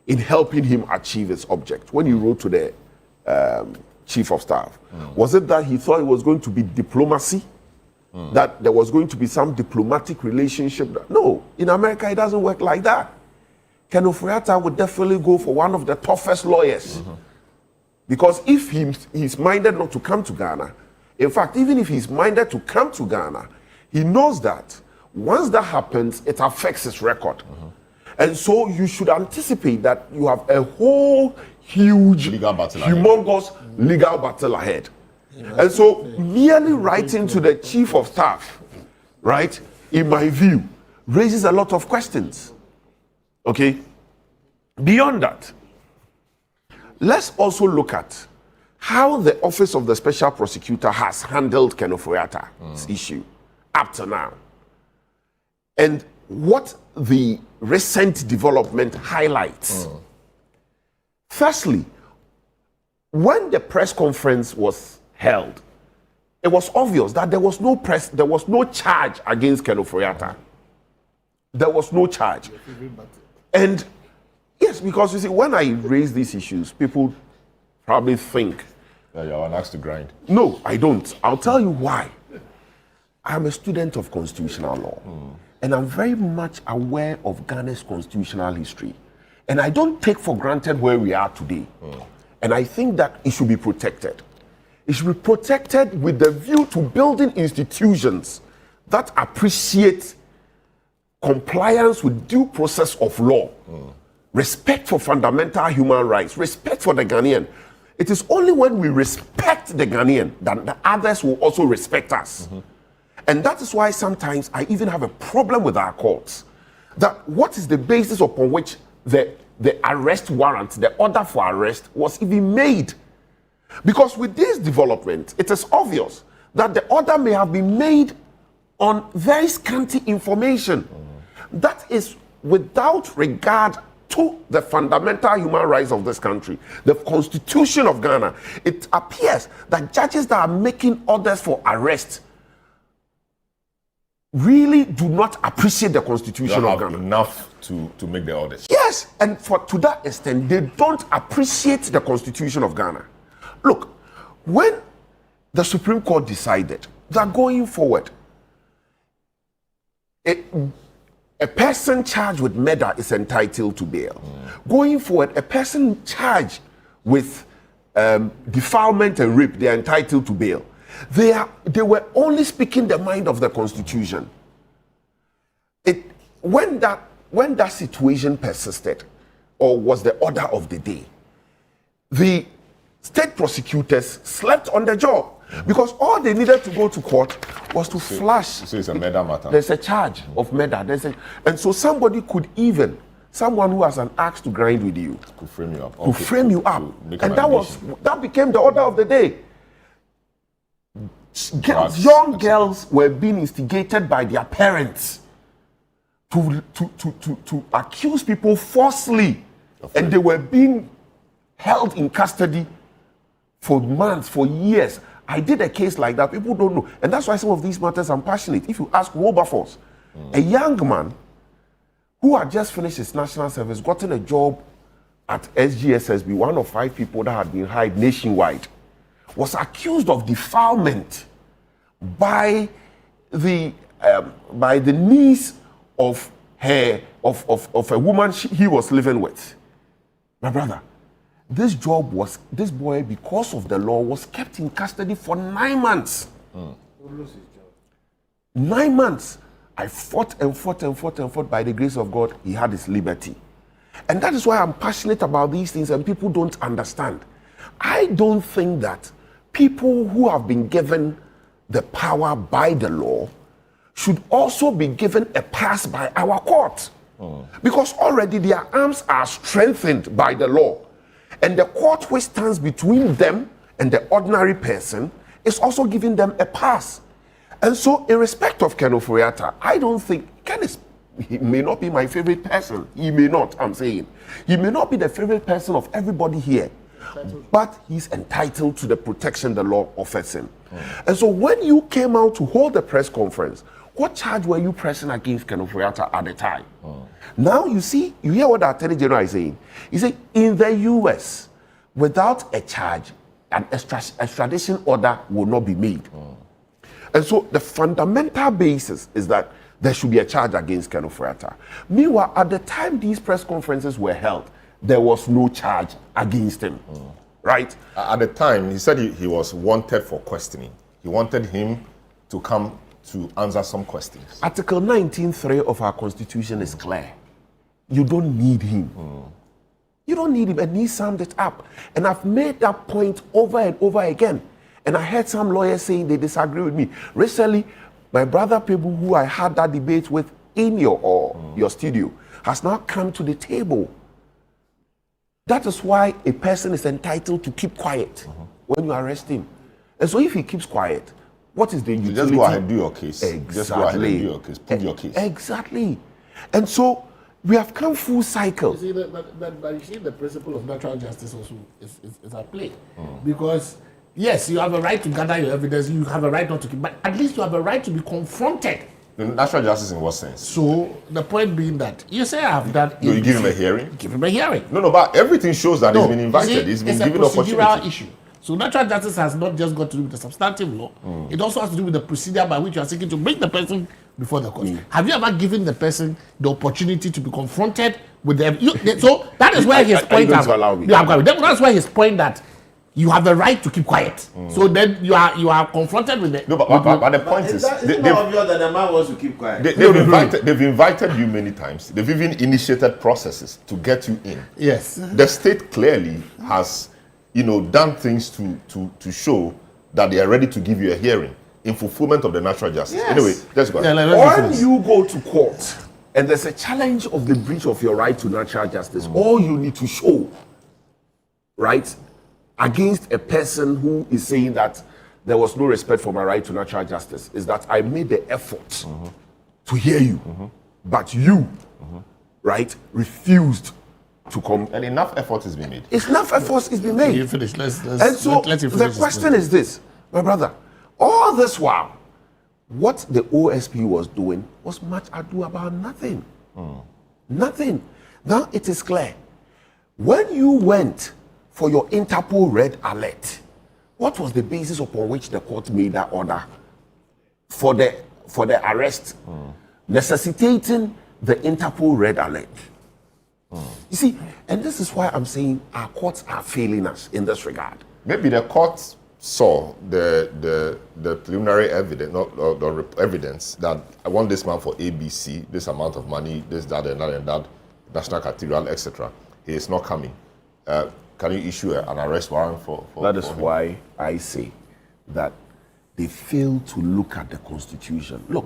in helping him achieve his object when he wrote to the Chief of Staff? Was it that he thought it was going to be diplomacy? That there was going to be some diplomatic relationship? No, in America it doesn't work like that. Ken Ofori-Atta would definitely go for one of the toughest lawyers. Because if he's minded not to come to Ghana, in fact, even if he's minded to come to Ghana, he knows that once that happens, it affects his record. And so you should anticipate that you have a whole huge, humongous legal battle ahead. And so merely writing to the Chief of Staff, right, in my view, raises a lot of questions. Okay? Beyond that, let's also look at how the Office of the Special Prosecutor has handled Ken Ofori-Atta's issue up to now. And what the recent development highlights. Firstly, when the press conference was held, it was obvious that there was no charge against Ken Ofori-Atta. There was no charge. And yes, because you see, when I raise these issues, people probably think that you're an axe to grind. No, I don't. I'll tell you why. I'm a student of constitutional law, and I'm very much aware of Ghana's constitutional history. And I don't take for granted where we are today. And I think that it should be protected. It should be protected with the view to building institutions that appreciate compliance with due process of law, respect for fundamental human rights, respect for the Ghanaian. It is only when we respect the Ghanaian that the others will also respect us. And that is why sometimes I even have a problem with our courts. That what is the basis upon which the arrest warrant, the order for arrest, was even made? Because with this development, it is obvious that the order may have been made on very scanty information. That is without regard to the fundamental human rights of this country, the Constitution of Ghana. It appears that judges that are making orders for arrest really do not appreciate the Constitution of Ghana enough to make the orders. Yes, and to that extent, they don't appreciate the Constitution of Ghana. Look, when the Supreme Court decided that going forward, a person charged with murder is entitled to bail. Going forward, a person charged with defilement and rape, they are entitled to bail. They were only speaking the mind of the Constitution. When that situation persisted, or was the order of the day, the state prosecutors slept on the job, because all they needed to go to court was to flash. So it's a murder matter. There's a charge of murder. And so somebody could even, someone who has an axe to grind with you, could frame you up. Could frame you up. And that became the order of the day. Young girls were being instigated by their parents to accuse people falsely, and they were being held in custody for months, for years. I did a case like that. People don't know, and that's why some of these matters I'm passionate. If you ask Wilberforce, a young man who had just finished his national service, gotten a job at SGSSB, one of 5 people that had been hired nationwide, was accused of defilement by by the niece of a woman he was living with. My brother, this boy, because of the law, was kept in custody for 9 months. 9 months. I fought. By the grace of God, he had his liberty. And that is why I'm passionate about these things, and people don't understand. I don't think that people who have been given the power by the law should also be given a pass by our court. Because already their arms are strengthened by the law. And the court which stands between them and the ordinary person is also giving them a pass. And so, in respect of Ken Ofori-Atta, I don't think he may not be my favorite person. He may not, I'm saying. He may not be the favorite person of everybody here. But he's entitled to the protection the law offers him. And so when you came out to hold the press conference, what charge were you pressing against Ken Ofori-Atta at the time? Now you see, you hear what the Attorney General is saying. He said, in the US, without a charge, an extradition order will not be made. And so the fundamental basis is that there should be a charge against Ken Ofori-Atta. Meanwhile, at the time these press conferences were held, there was no charge against him, right? At the time, he said he was wanted for questioning. He wanted him to come to answer some questions. Article 19.3 of our Constitution is clear. You don't need him. You don't need him, and he summed it up. And I've made that point over and over again. And I heard some lawyers saying they disagree with me. Recently, my brother people who I had that debate with in your studio has now come to the table. That is why a person is entitled to keep quiet when you arrest him. And so if he keeps quiet, what is the utility? Just go ahead and do your case. Exactly. Just go ahead and do your case. Prove your case. Exactly. And so we have come full cycle. You see, but you see the principle of natural justice also is at play. Because yes, you have a right to gather your evidence, you have a right not to keep, but at least you have a right to be confronted. Natural justice in what sense? So the point being that you say I have done. No, you give him a hearing? Give him a hearing. No, but everything shows that he's been invited. He's been given opportunity. It's a procedural issue. So natural justice has not just got to do with the substantive law. It also has to do with the procedure by which you are seeking to bring the person before the court. Have you ever given the person the opportunity to be confronted with them? So that is where his point. That's where his point that you have the right to keep quiet. So then you are confronted with it. No, but the point is, it's not obvious that the man wants to keep quiet. They've invited you many times. They've even initiated processes to get you in. Yes. The state clearly has, done things to show that they are ready to give you a hearing in fulfillment of the natural justice. Yes. Anyway, let's go. When you go to court and there's a challenge of the breach of your right to natural justice, all you need to show, right, against a person who is saying that there was no respect for my right to natural justice is that I made the effort to hear you, but you, right, refused to come. And enough effort has been made. Enough effort has been made. You finish. And so the question is this, my brother, all this while, what the OSP was doing was much ado about nothing. Nothing. Now it is clear. When you went for your Interpol red alert, what was the basis upon which the court made that order for the arrest, necessitating the Interpol red alert? You see, and this is why I'm saying our courts are failing us in this regard. Maybe the court saw the preliminary evidence, the evidence that I want this man for ABC, this amount of money, this, that, and that, national cathedral, etc. He is not coming. Can you issue an arrest warrant for That is him? why I say that they fail to look at the Constitution. Look,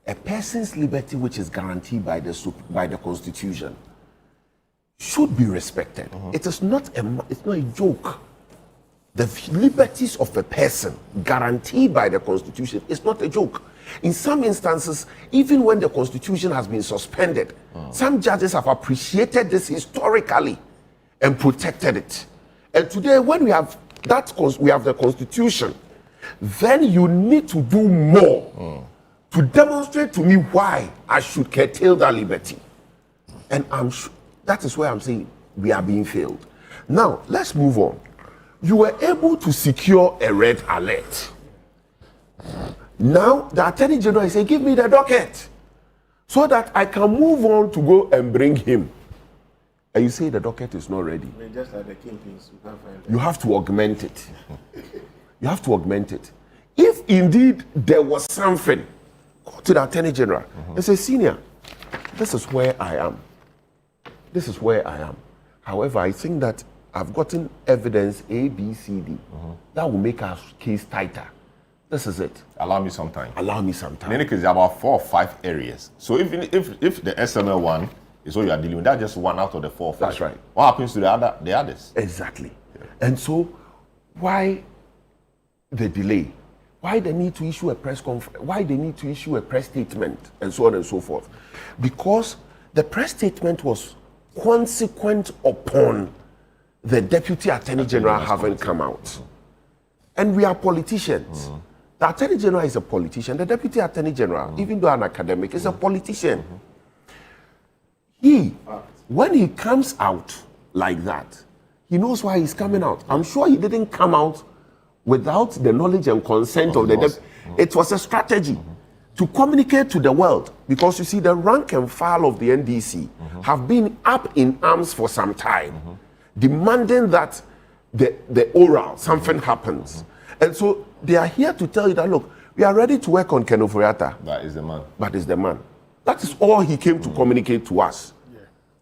a person's liberty, which is guaranteed by the Constitution, should be respected. It is not a joke. The liberties of a person guaranteed by the Constitution is not a joke. In some instances, even when the Constitution has been suspended, some judges have appreciated this historically and protected it. And today, when we have the Constitution, then you need to do more to demonstrate to me why I should curtail that liberty. And that is where I'm saying we are being failed. Now, let's move on. You were able to secure a red alert. Now, the Attorney General is saying, give me the docket so that I can move on to go and bring him. And you say the docket is not ready. Just like the kingpins, you can't find it. You have to augment it. You have to augment it. If indeed there was something, go to the Attorney General and say, Senior, this is where I am. This is where I am. However, I think that I've gotten evidence A, B, C, D. That will make our case tighter. This is it. Allow me some time. Allow me some time. In any case, there are about 4 or 5 areas. So if the SML one is what you are dealing with, that's just one out of the 4 or 5. That's right. What happens to the others? Exactly. Yeah. And so, why the delay? Why they need to issue a press conference? Why they need to issue a press statement and so on and so forth? Because the press statement was consequent upon the Deputy Attorney General having come out. And we are politicians. The Attorney General is a politician. The Deputy Attorney General, even though an academic, is a politician. When he comes out like that, he knows why he's coming out. I'm sure he didn't come out without the knowledge and consent of the deputy. It was a strategy to communicate to the world, because you see, the rank and file of the NDC have been up in arms for some time, demanding that the oral, something happens. And so they are here to tell you that, look, we are ready to work on Ken Ofori-Atta. That is the man. That is the man. That is all he came to communicate to us.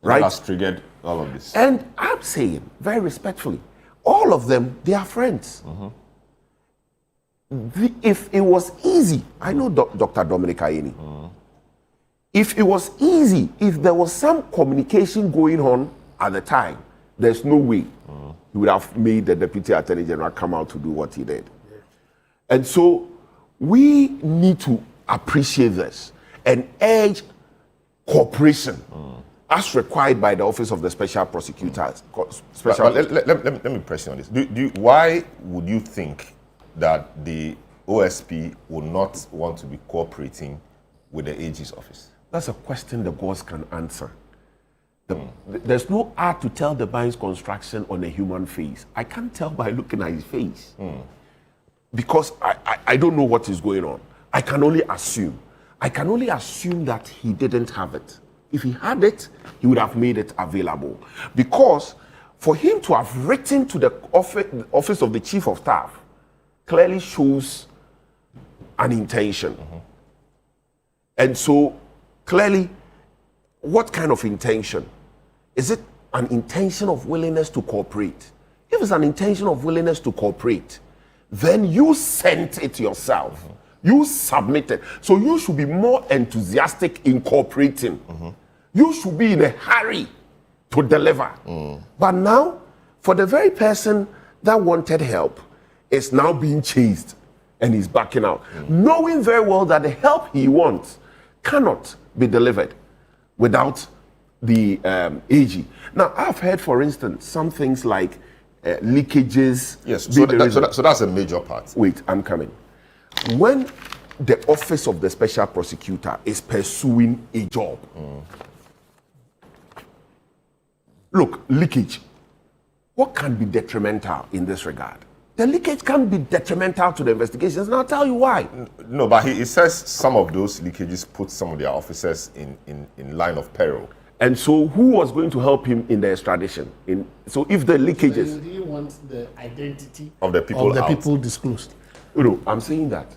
Right? That has triggered all of this. And I'm saying, very respectfully, all of them, they are friends. If it was easy, I know Dr. Dominic Ayeni. If it was easy, if there was some communication going on at the time, there's no way he would have made the Deputy Attorney General come out to do what he did. And so we need to appreciate this and urge cooperation as required by the Office of the Special Prosecutors. Let me press you on this. Why would you think that the OSP will not want to be cooperating with the AG's office? That's a question the gods can answer. There's no art to tell the mind's construction on a human face. I can't tell by looking at his face. Because I don't know what is going on. I can only assume. I can only assume that he didn't have it. If he had it, he would have made it available. Because for him to have written to the office of the Chief of Staff clearly shows an intention. And so, clearly, what kind of intention? Is it an intention of willingness to cooperate? If it's an intention of willingness to cooperate, then you sent it yourself. You submitted. So you should be more enthusiastic in cooperating. You should be in a hurry to deliver. But now, for the very person that wanted help, is now being chased and he's backing out, knowing very well that the help he wants cannot be delivered without the AG. Now, I've heard, for instance, some things like leakages. Yes, so that's a major part. Wait, I'm coming. When the Office of the Special Prosecutor is pursuing a job, look, leakage, what can be detrimental in this regard? The leakage can be detrimental to the investigations, and I'll tell you why. No, but he says some of those leakages put some of their officers in line of peril. And so who was going to help him in the extradition? So if the leakages... So he wants the identity of the people disclosed. No, I'm saying that.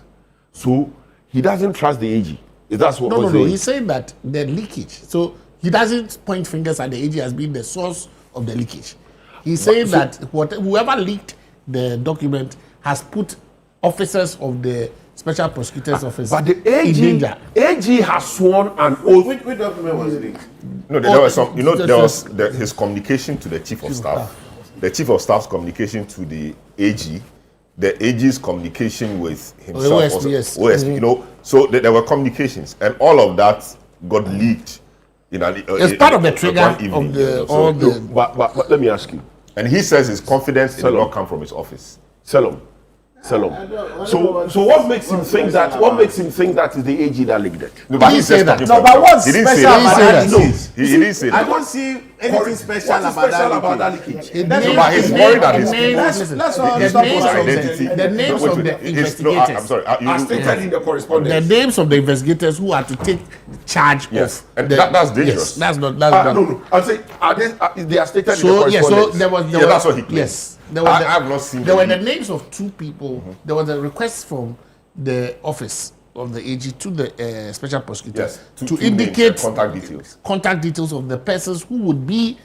So he doesn't trust the AG. That's what No, he's saying that the leakage. So he doesn't point fingers at the AG as being the source of the leakage. He's saying that whoever leaked the document has put officers of the Special Prosecutor's Office but the AG, in danger. AG has sworn an oath. Which document was leaked? No, there was some. There was his communication to the Chief of Staff, the Chief of Staff's communication to the AG, the AG's communication with himself. OSP, yes. OSP, so there were communications, and all of that got leaked. It's part of the trigger of the But let me ask you. And he says his confidence did not come from his office. Salom, Salom. So what makes him think that? What makes him think that is the AG that leaked it? No, but he said that. No, but what's He didn't special say that. about that? No, He didn't say that. I don't see anything special What is special about that leakage. leakage? But he's worried that his Let's all his stop people's for a identity. second. The names of the investigators. I'm sorry. As stated in the correspondence. The names of the investigators who are to take charge Yes, of and that's dangerous. Yes, that's not. That's not. No. I'll say they are stated in the So yes, correspondence. so there was. Yeah, that's what he claims. Yes, I have not seen. There were the names of two people. There was a request from the office of the AG to the special prosecutor to indicate contact details of the persons who would be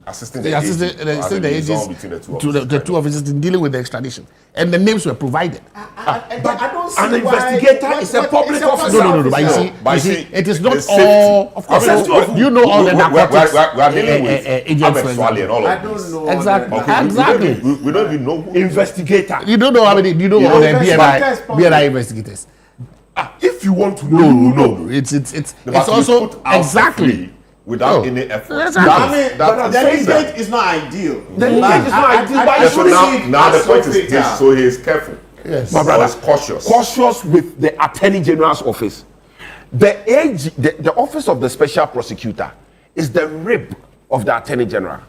assisting the AGs between the two officers in dealing with the extradition, and the names were provided. But I don't see an investigator is a public officer. No. But you see, it is not all. Of course, you know all the narcotics. We are dealing with agents and all I of don't this. know. Exactly. We don't even know who Investigator. You don't know how many. You know all the BNI investigators. If you want to know, No. It's also exactly. Without any effort. Exactly. The leakage is not ideal. The leakage is not ideal. But So now the point is this. So he is careful. Yes. My brother, He's cautious. Cautious with the Attorney General's office. The AG, the office of the special prosecutor is the rib of the Attorney General.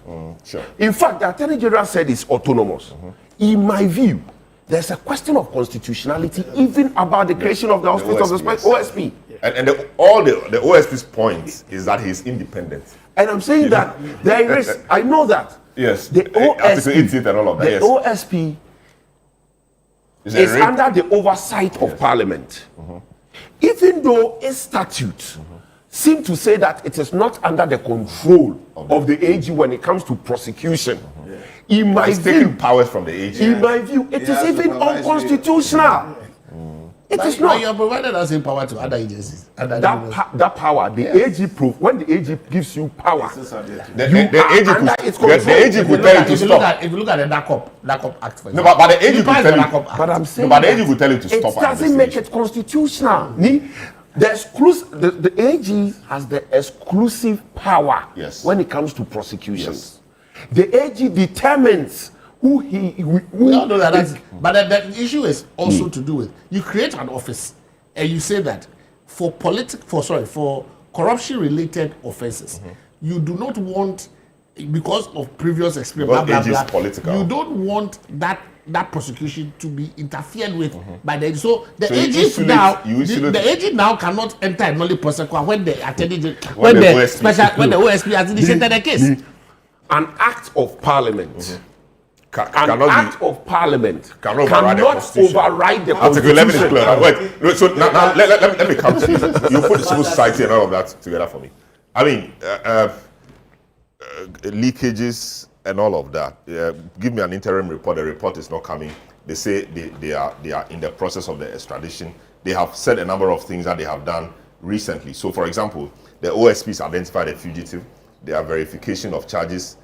Sure. In fact, the Attorney General said it's autonomous. In my view, there's a question of constitutionality even about the creation of the office of the OSP. And all the OSP's point is that he's independent. And I'm saying that there is, I know that. Yes. The Article 18 and all of that. The Yes. OSP is under the oversight of Parliament. Even though its statute seems to say that it is not under the control of the AG when it comes to prosecution. In my view, powers from the AG. In my view, it is even unconstitutional. It is not. You are provided us in power to other agencies. That power, the AG proof, when the AG gives you power, the AG could tell you to stop. If you look at the DACOP Act, for No, but the AG could tell you. But I'm saying but the AG could tell you to stop. It doesn't make it constitutional. The AG has the exclusive power when it comes to prosecutions. The AG determines who we all know that. But the issue is also to do with you create an office and you say that for corruption-related offences, you do not want, because of previous experience, blah, blah, blah, you don't want that prosecution to be interfered with by the AG. So the AG now cannot enter a nollie prosecution when the OSP has initiated a case. An act of Parliament. An act of Parliament cannot override the Constitution. Article 11 is clear. Wait, so now let me come to you. You put the civil society and all of that together for me. I mean, leakages and all of that. Give me an interim report. The report is not coming. They say they are in the process of the extradition. They have said a number of things that they have done recently. So, for example, the OSPs identified a fugitive. There are verification and charges.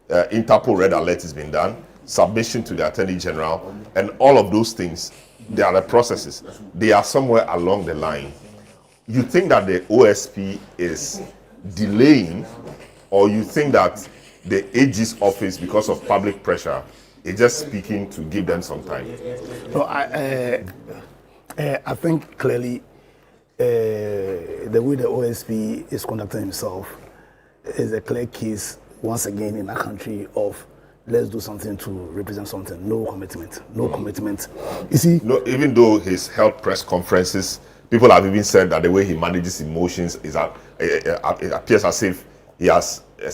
Interpol red alert has been done. Submission to the Attorney General, and all of those things. They are the processes. They are somewhere along the line. You think that the OSP is delaying, or you think that the AG's office, because of public pressure, is just speaking to give them some time? No, I think clearly the way the OSP is conducting himself is a clear case, once again, in a country of let's do something to represent something. No commitment. You see, no, even though he's held press conferences, people have even said that the way he manages emotions is that it appears as if he has a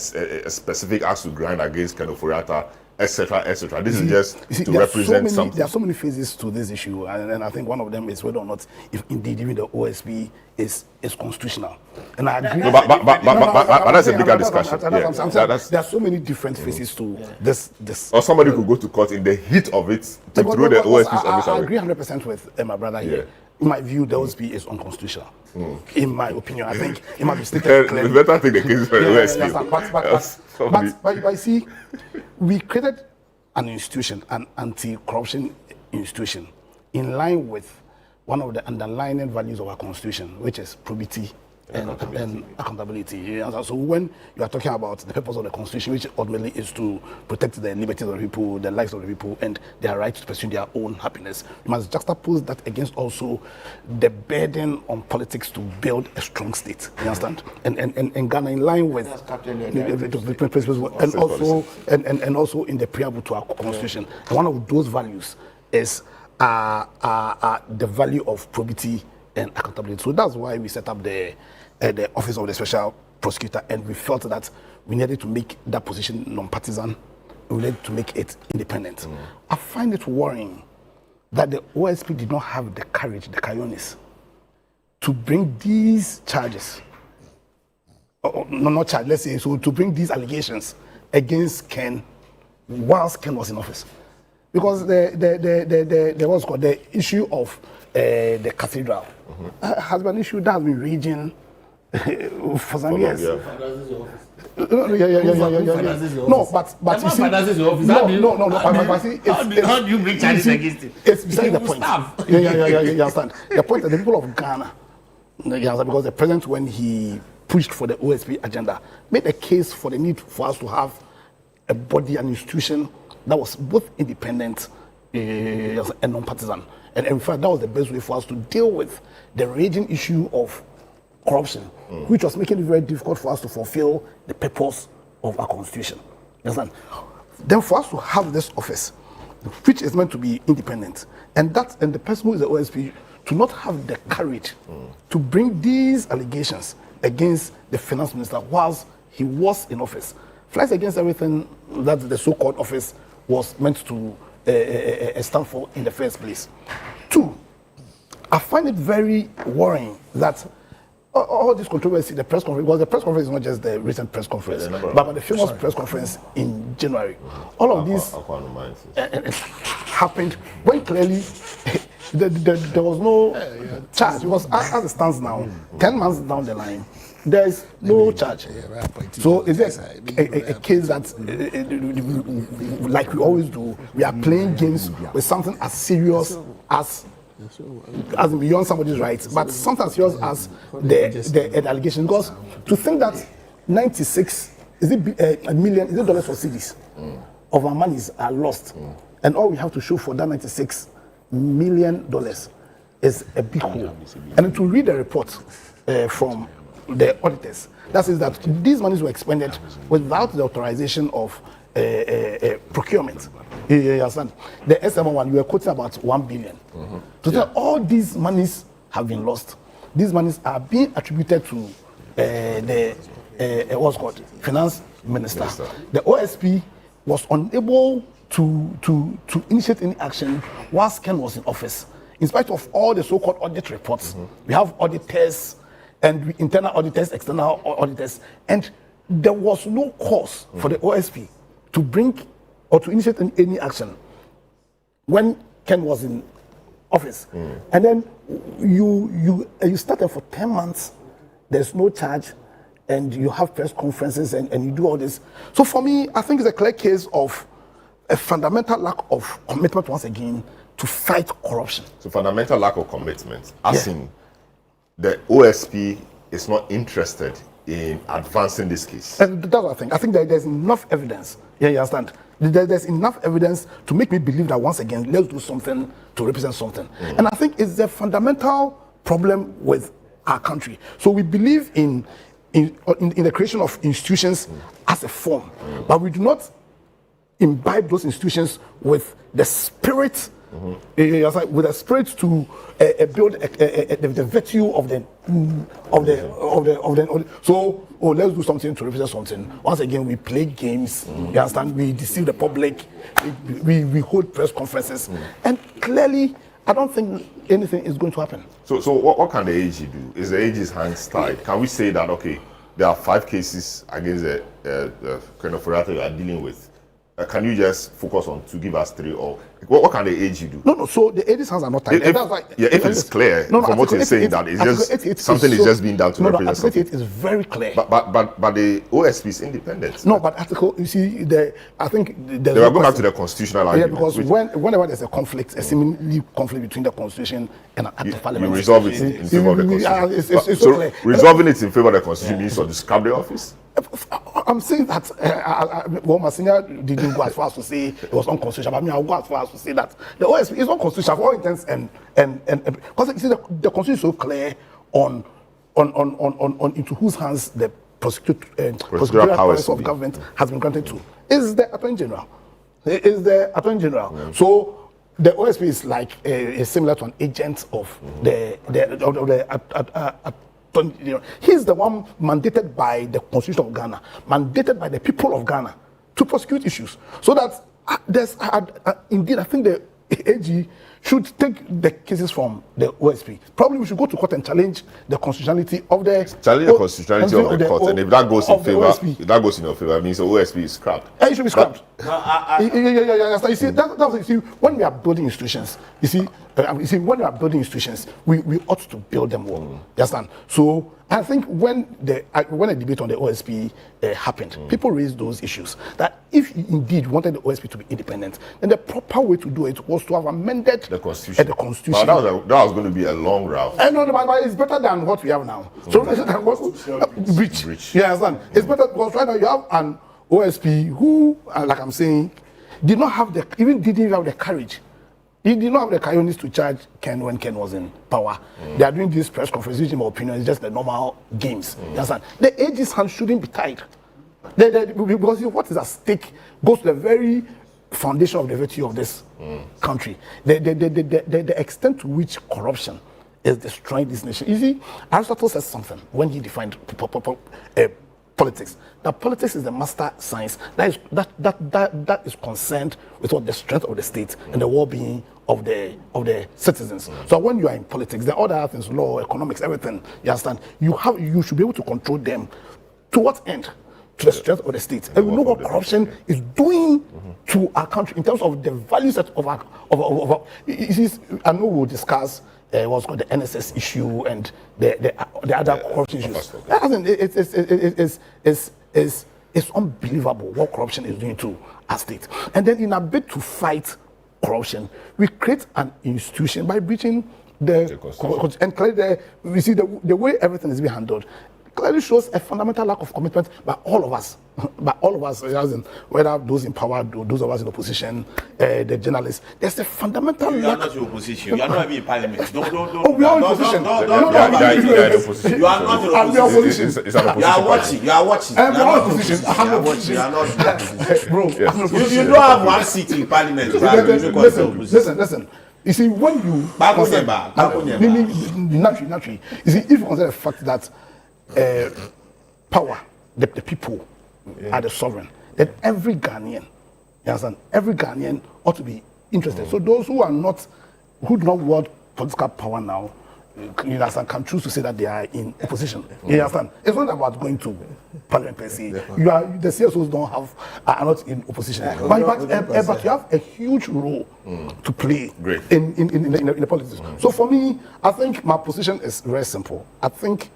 specific axe to grind against Kenoforiata, etc., etc. This is just to represent something. There are so many phases to this issue, and I think one of them is whether or not, if indeed even the OSP is constitutional. And I agree. No, but that's a bigger discussion. There are so many different phases to this. Or somebody could go to court in the heat of it to throw the OSP's office away. I agree 100% with my brother here. In my view, the OSP is unconstitutional. In my opinion, I think it must be stated clearly. We better take the case for the OSP. But you see, we created an institution, an anti-corruption institution, in line with one of the underlying values of our constitution, which is probity and accountability. Yeah. So when you are talking about the purpose of the Constitution, which ultimately is to protect the liberties of the people, the lives of the people, and their right to pursue their own happiness, you must juxtapose that against also the burden on politics to build a strong state. You understand? And Ghana, in line with the principles, and also in the preamble to our Constitution, and one of those values is the value of probity and accountability. So that's why we set up the Office of the Special Prosecutor, and we felt that we needed to make that position non-partisan. We needed to make it independent. I find it worrying that the OSP did not have the courage, the cojones, to bring these charges, not charge, let's say, so to bring these allegations against Ken whilst Ken was in office. Because the issue of the cathedral has been an issue that has been raging for some years. Yeah. No, but you see, how do you bring charges against it? It's beside the point. You understand? The point that the people of Ghana, because the president, when he pushed for the OSP agenda, made a case for the need for us to have a body, an institution that was both independent and non-partisan. And in fact, that was the best way for us to deal with the raging issue of corruption, which was making it very difficult for us to fulfill the purpose of our Constitution. You understand? Then for us to have this office, which is meant to be independent, and the person who is the OSP to not have the courage to bring these allegations against the finance minister whilst he was in office, flies against everything that the so-called office was meant to stand for in the first place. Two, I find it very worrying that all this controversy, the press conference, because the press conference is not just the recent press conference, but the famous press conference in January. All of this happened when clearly there was no charge. Because as it stands now, 10 months down the line, there is no charge. So is it a case that, like we always do, we are playing games with something as serious as beyond somebody's rights, but something as serious as the allegation? Because to think that 96 million dollars for cedis of our monies are lost, and all we have to show for that $96 million is a big hole. And to read the report from the auditors, that says that these monies were expended without the authorization of procurement. You understand? The SM1, you were quoting about 1 billion. So that all these monies have been lost. These monies are being attributed to the what's called finance minister. The OSP was unable to initiate any action whilst Ken was in office. In spite of all the so-called audit reports, we have auditors and internal auditors, external auditors, and there was no cause for the OSP to bring or to initiate any action when Ken was in office. And then you started for 10 months, there's no charge, and you have press conferences and you do all this. So for me, I think it's a clear case of a fundamental lack of commitment once again to fight corruption. So fundamental lack of commitment, as in the OSP is not interested in advancing this case. And that's what I think. I think that there's enough evidence. Yeah, you understand? There's enough evidence to make me believe that once again, let's do something to represent something. And I think it's a fundamental problem with our country. So we believe in the creation of institutions as a form, but we do not imbibe those institutions with the spirit, with the spirit to build the virtue of the. So let's do something to represent something. Once again, we play games. You understand? We deceive the public. We hold press conferences, and clearly, I don't think anything is going to happen. So what can the AG do? Is the AG's hands tied? Can we say that there are 5 cases against the kind of fraud you are dealing with? can you just focus on to give us 3 or what can the AG do? No. So the AG's hands are not tied. If it's clear from what you're saying that it's just something is just being done to represent something. Article 8 is very clear. But the OSP is independent. No, but article, you see, I think they were going back to the constitutional argument. Yeah, because whenever there's a conflict, a seemingly conflict between the constitution and an act of parliament, you resolve it in favor of the constitution. So resolving it in favor of the constitution means to scrap the office. I'm saying that my senior didn't go as far as to say it was unconstitutional. But I'll go as far as to say that the OSP is unconstitutional for all intents and because you see the constitution is so clear on into whose hands the prosecutorial powers of government has been granted to. Is the Attorney General. So the OSP is like similar to an agent of he's the one mandated by the Constitution of Ghana, mandated by the people of Ghana to prosecute issues. So that indeed, I think the AG should take the cases from the OSP. Probably we should go to court and challenge the constitutionality of the constitutionality of the court, and if that goes in favor, if that goes in your favor, it means the OSP is scrapped. It should be scrapped. You see, that's you see, when we are building institutions, when we are building institutions, we ought to build them well. You understand? So I think when a debate on the OSP happened, people raised those issues that if you indeed wanted the OSP to be independent, then the proper way to do it was to have amended the constitution. That was going to be a long route. No, but it's better than what we have now. So breach. You understand? It's better because right now you have an OSP who, like I'm saying, didn't even have the courage. He did not have the courage to charge Ken when Ken was in power. They are doing this press conference, in my opinion, it's just the normal games. You understand? The AG's hand shouldn't be tied. Because what is at stake goes to the very foundation of the virtue of this country. The extent to which corruption is destroying this nation. You see, Aristotle says something when he defined politics. That politics is the master science that is concerned with what the strength of the state and the well-being of the citizens. So when you are in politics, the other things, law, economics, everything, you understand, you should be able to control them. To what end? To the strength of the state. And we know what corruption is doing to our country in terms of the values of our I know we'll discuss what's called the NSS issue and the other corruption issues. It's unbelievable what corruption is doing to our state. And then in a bid to fight corruption, we create an institution by breaching the constitution. And clearly, we see the way everything is being handled clearly shows a fundamental lack of commitment by all of us. Whether those in power, those of us in opposition, the journalists. There's a fundamental lack. You are not in opposition. You are not even in parliament. We are in opposition. You are not in opposition. You are watching. You are watching. I'm not in opposition. You are not in opposition. Bro, you don't have one seat in parliament. Listen. You see, when you naturally, you see, if you consider the fact that power, the people are the sovereign, then every Ghanaian, you understand, every Ghanaian ought to be interested. So those who do not want political power now, you understand, can choose to say that they are in opposition. You understand? It's not about going to parliament per se. The CSOs are not in opposition. But you have a huge role to play in the politics. So for me, I think my position is very simple. I think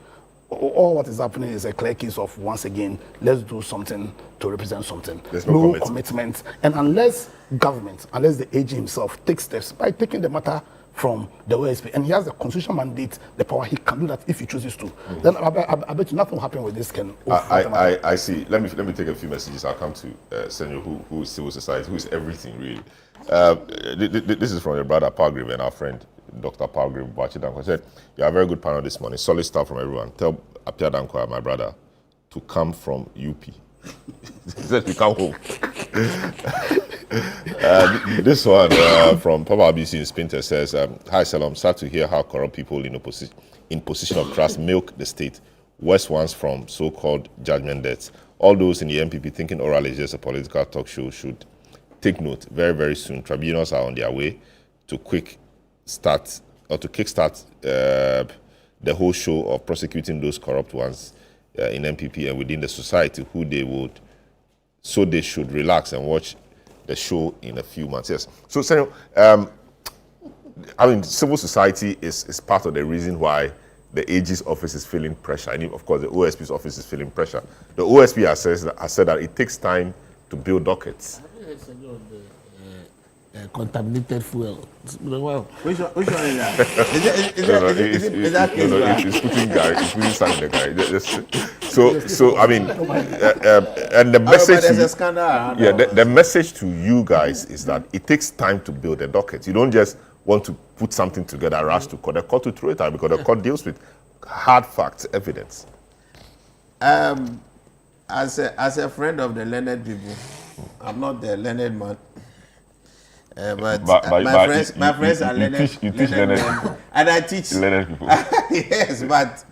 all what is happening is a clear case of, once again, let's do something to represent something. There's no commitment. And unless the AG himself takes steps by taking the matter from the OSP, and he has the constitutional mandate, the power, he can do that if he chooses to. Then I bet you nothing will happen with this. I see. Let me take a few messages. I'll come to Senor, who is civil society, who is everything really. This is from your brother Palgrave and our friend Dr. Palgrave Bachidanko. Said, "You are a very good panel this morning. Solid stuff from everyone. Tell Apia Danko, my brother, to come from UP." He said to come home. This one from Papa BC in Spinter says, "Hi Salam, sad to hear how corrupt people in position of trust milk the state. Worst ones from so-called judgment debts. All those in the MPP thinking oral is just a political talk show should take note. Very, very soon, tribunals are on their way to kickstart the whole show of prosecuting those corrupt ones in MPP and within the society who they would. So they should relax and watch the show in a few months. Yes. So, Senator, I mean, civil society is part of the reason why the AG's office is feeling pressure. And of course, the OSP's office is feeling pressure. The OSP has said that it takes time to build dockets. Contaminated fuel. Well, which one is that? Is that it's putting Gary, it's putting sand in the Gary. So I mean, and the message, the message to you guys is that it takes time to build a docket. You don't just want to put something together, rush to court. The court to throw it out because the court deals with hard facts, evidence. As a friend of the learned people, I'm not the learned man. But my friends are learned. You teach learned men, and I teach learned people. Yes, but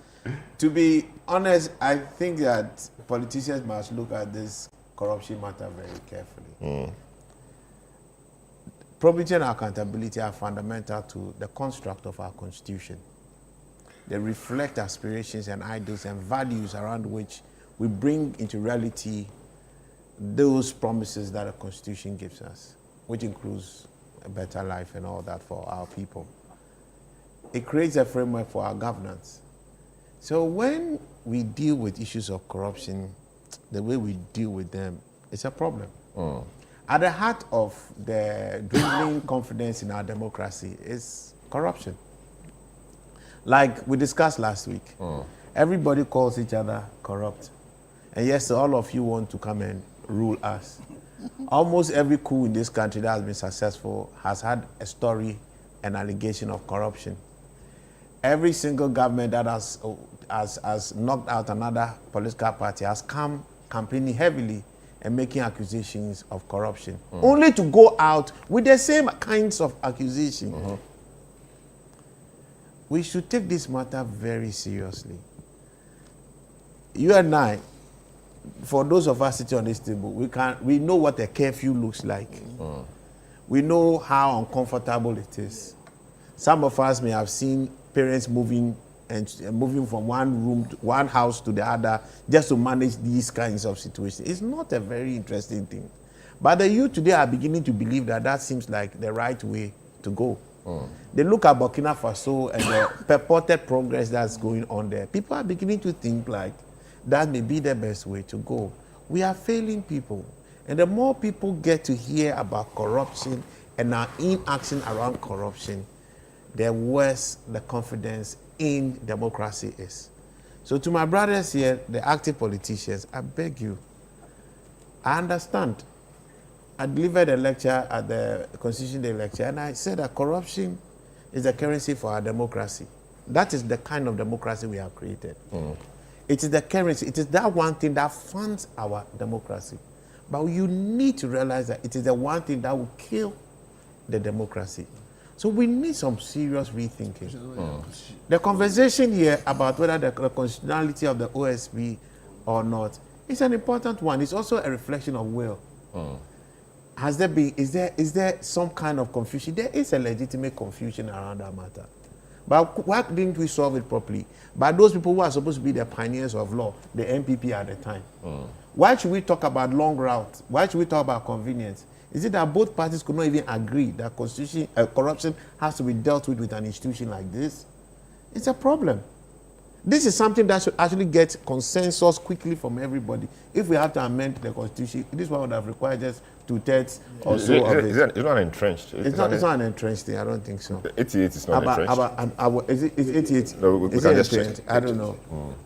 to be honest, I think that politicians must look at this corruption matter very carefully. Probity and accountability are fundamental to the construct of our constitution. They reflect aspirations and ideals and values around which we bring into reality those promises that a constitution gives us, which includes a better life and all that for our people. It creates a framework for our governance. So when we deal with issues of corruption, the way we deal with them, it's a problem. At the heart of the dwindling confidence in our democracy is corruption. Like we discussed last week, everybody calls each other corrupt. And yes, all of you want to come and rule us. Almost every coup in this country that has been successful has had a story, an allegation of corruption. Every single government that has knocked out another political party has come campaigning heavily and making accusations of corruption, only to go out with the same kinds of accusations. We should take this matter very seriously. You and I, for those of us sitting on this table, we know what a curfew looks like. We know how uncomfortable it is. Some of us may have seen parents moving from one house to the other just to manage these kinds of situations. It's not a very interesting thing. But the youth today are beginning to believe that seems like the right way to go. They look at Burkina Faso and the purported progress that's going on there. People are beginning to think like that may be the best way to go. We are failing people. And the more people get to hear about corruption and our inaction around corruption, the worse the confidence in democracy is. So to my brothers here, the active politicians, I beg you, I understand. I delivered a lecture at the Constitution Day lecture, and I said that corruption is the currency for our democracy. That is the kind of democracy we have created. It is the currency. It is that one thing that funds our democracy. But you need to realize that it is the one thing that will kill the democracy. So we need some serious rethinking. The conversation here about whether the constitutionality of the OSP or not is an important one. It's also a reflection of will. Is there some kind of confusion? There is a legitimate confusion around that matter. But why didn't we solve it properly? By those people who are supposed to be the pioneers of law, the MPP at the time. Why should we talk about long routes? Why should we talk about convenience? Is it that both parties could not even agree that corruption has to be dealt with an institution like this? It's a problem. This is something that should actually get consensus quickly from everybody. If we have to amend the Constitution, this one would have required just 2/3 or so of it. It's not entrenched. It's not an entrenched thing. I don't think so. 88 is not entrenched. Is it 88? No, we can just check. I don't know.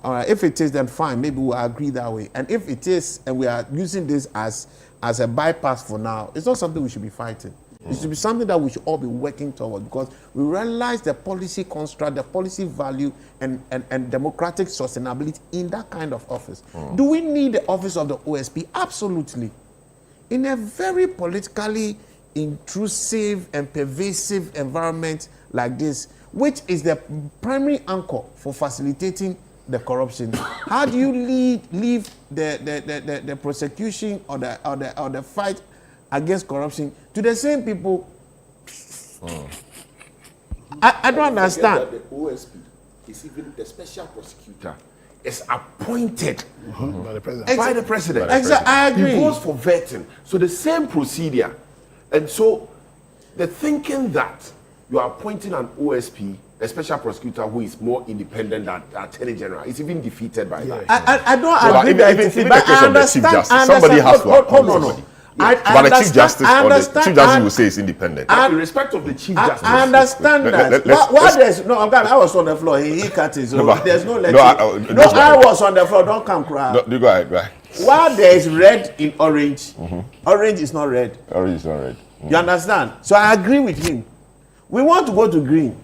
All right. If it is, then fine. Maybe we'll agree that way. And if it is, and we are using this as a bypass for now, it's not something we should be fighting. It should be something that we should all be working towards, because we realize the policy construct, the policy value, and democratic sustainability in that kind of office. Do we need the office of the OSP? Absolutely. In a very politically intrusive and pervasive environment like this, which is the primary anchor for facilitating the corruption, how do you leave the prosecution or the fight against corruption to the same people? I don't understand. The OSP is even the special prosecutor is appointed by the president. By the president. Exactly. I agree. He goes for vetting. So the same procedure. And so the thinking that you are appointing an OSP, a special prosecutor who is more independent than the Attorney General, is even defeated by that. I don't So agree even the case of the Chief Justice, somebody has to appoint somebody. But the Chief Justice or the Chief Justice will say it's independent. In respect of the Chief Justice, I understand that. Why there's no? I was on the floor. He cut it. So there's no letting. I was on the floor. Don't come cry. You go ahead. Right. While there is red in orange, orange is not red. Orange is not red. You understand? So I agree with him. We want to go to green,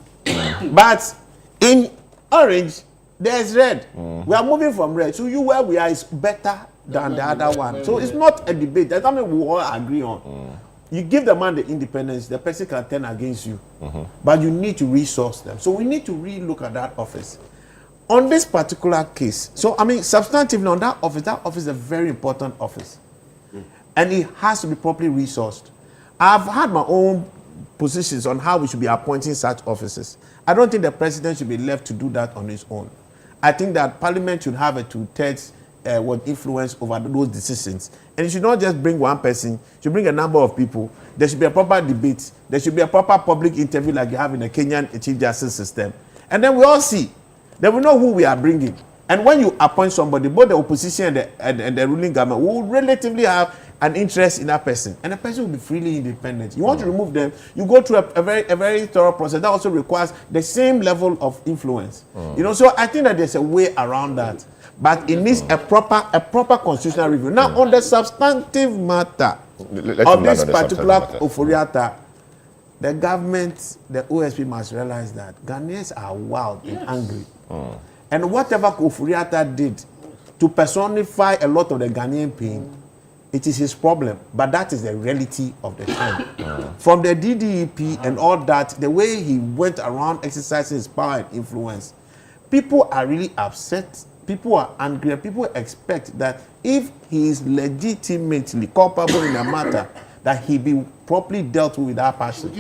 but in orange there's red. We are moving from red. So where we are is better than the other one. So it's not a debate. That's something we all agree on. You give the man the independence, the person can turn against you. But you need to resource them. So we need to re-look at that office. On this particular case, so I mean, substantively on that office is a very important office. And it has to be properly resourced. I've had my own positions on how we should be appointing such officers. I don't think the president should be left to do that on his own. I think that Parliament should have a two-thirds influence over those decisions. And it should not just bring one person, it should bring a number of people. There should be a proper debate. There should be a proper public interview like you have in the Kenyan Chief Justice system. And then we all see. Then we know who we are bringing. And when you appoint somebody, both the opposition and the ruling government will relatively have an interest in that person. And the person will be freely independent. You want to remove them, you go through a very thorough process. That also requires the same level of influence. You know, so I think that there's a way around that. But it needs a proper constitutional review. Now, on the substantive matter of this particular Oforiatta, the government, the OSP must realize that Ghanaians are wild and angry. And whatever Oforiatta did to personify a lot of the Ghanaian pain, it is his problem. But that is the reality of the time. From the DDEP and all that, the way he went around exercising his power and influence, people are really upset. People are angry. People expect that if he is legitimately culpable in a matter, that he be properly dealt with that person.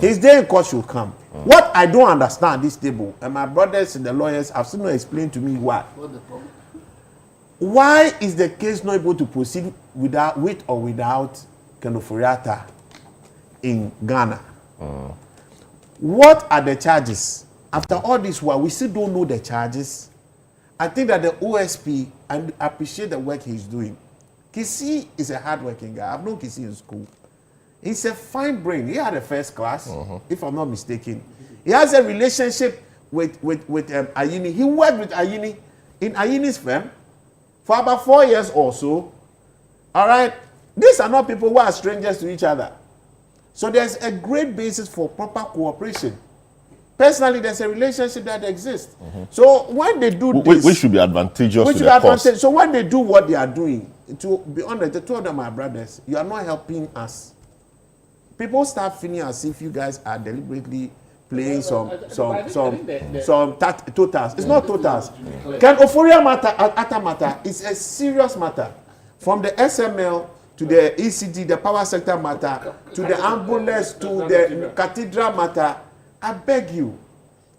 His day in court should come. What I don't understand this table, and my brothers and the lawyers have still not explained to me why. Why is the case not able to proceed with or without Oforiatta in Ghana? What are the charges? After all this while, we still don't know the charges. I think that the OSP, and I appreciate the work he's doing. Kisi is a hardworking guy. I've known Kisi in school. He's a fine brain. He had a first class, if I'm not mistaken. He has a relationship with Ayini. He worked with Ayini in Ayini's firm for about 4 years or so. All right? These are not people who are strangers to each other. So there's a great basis for proper cooperation. Personally, there's a relationship that exists. So when they do this, which should be advantageous to the cause. So when they do what they are doing, to be honest, the two of them are brothers. You are not helping us. People start feeling as if you guys are deliberately playing some totals. It's not totals. Can Oforiatta matter? It's a serious matter. From the SML to the ECD, the power sector matter, to the ambulance, to the cathedral matter. I beg you,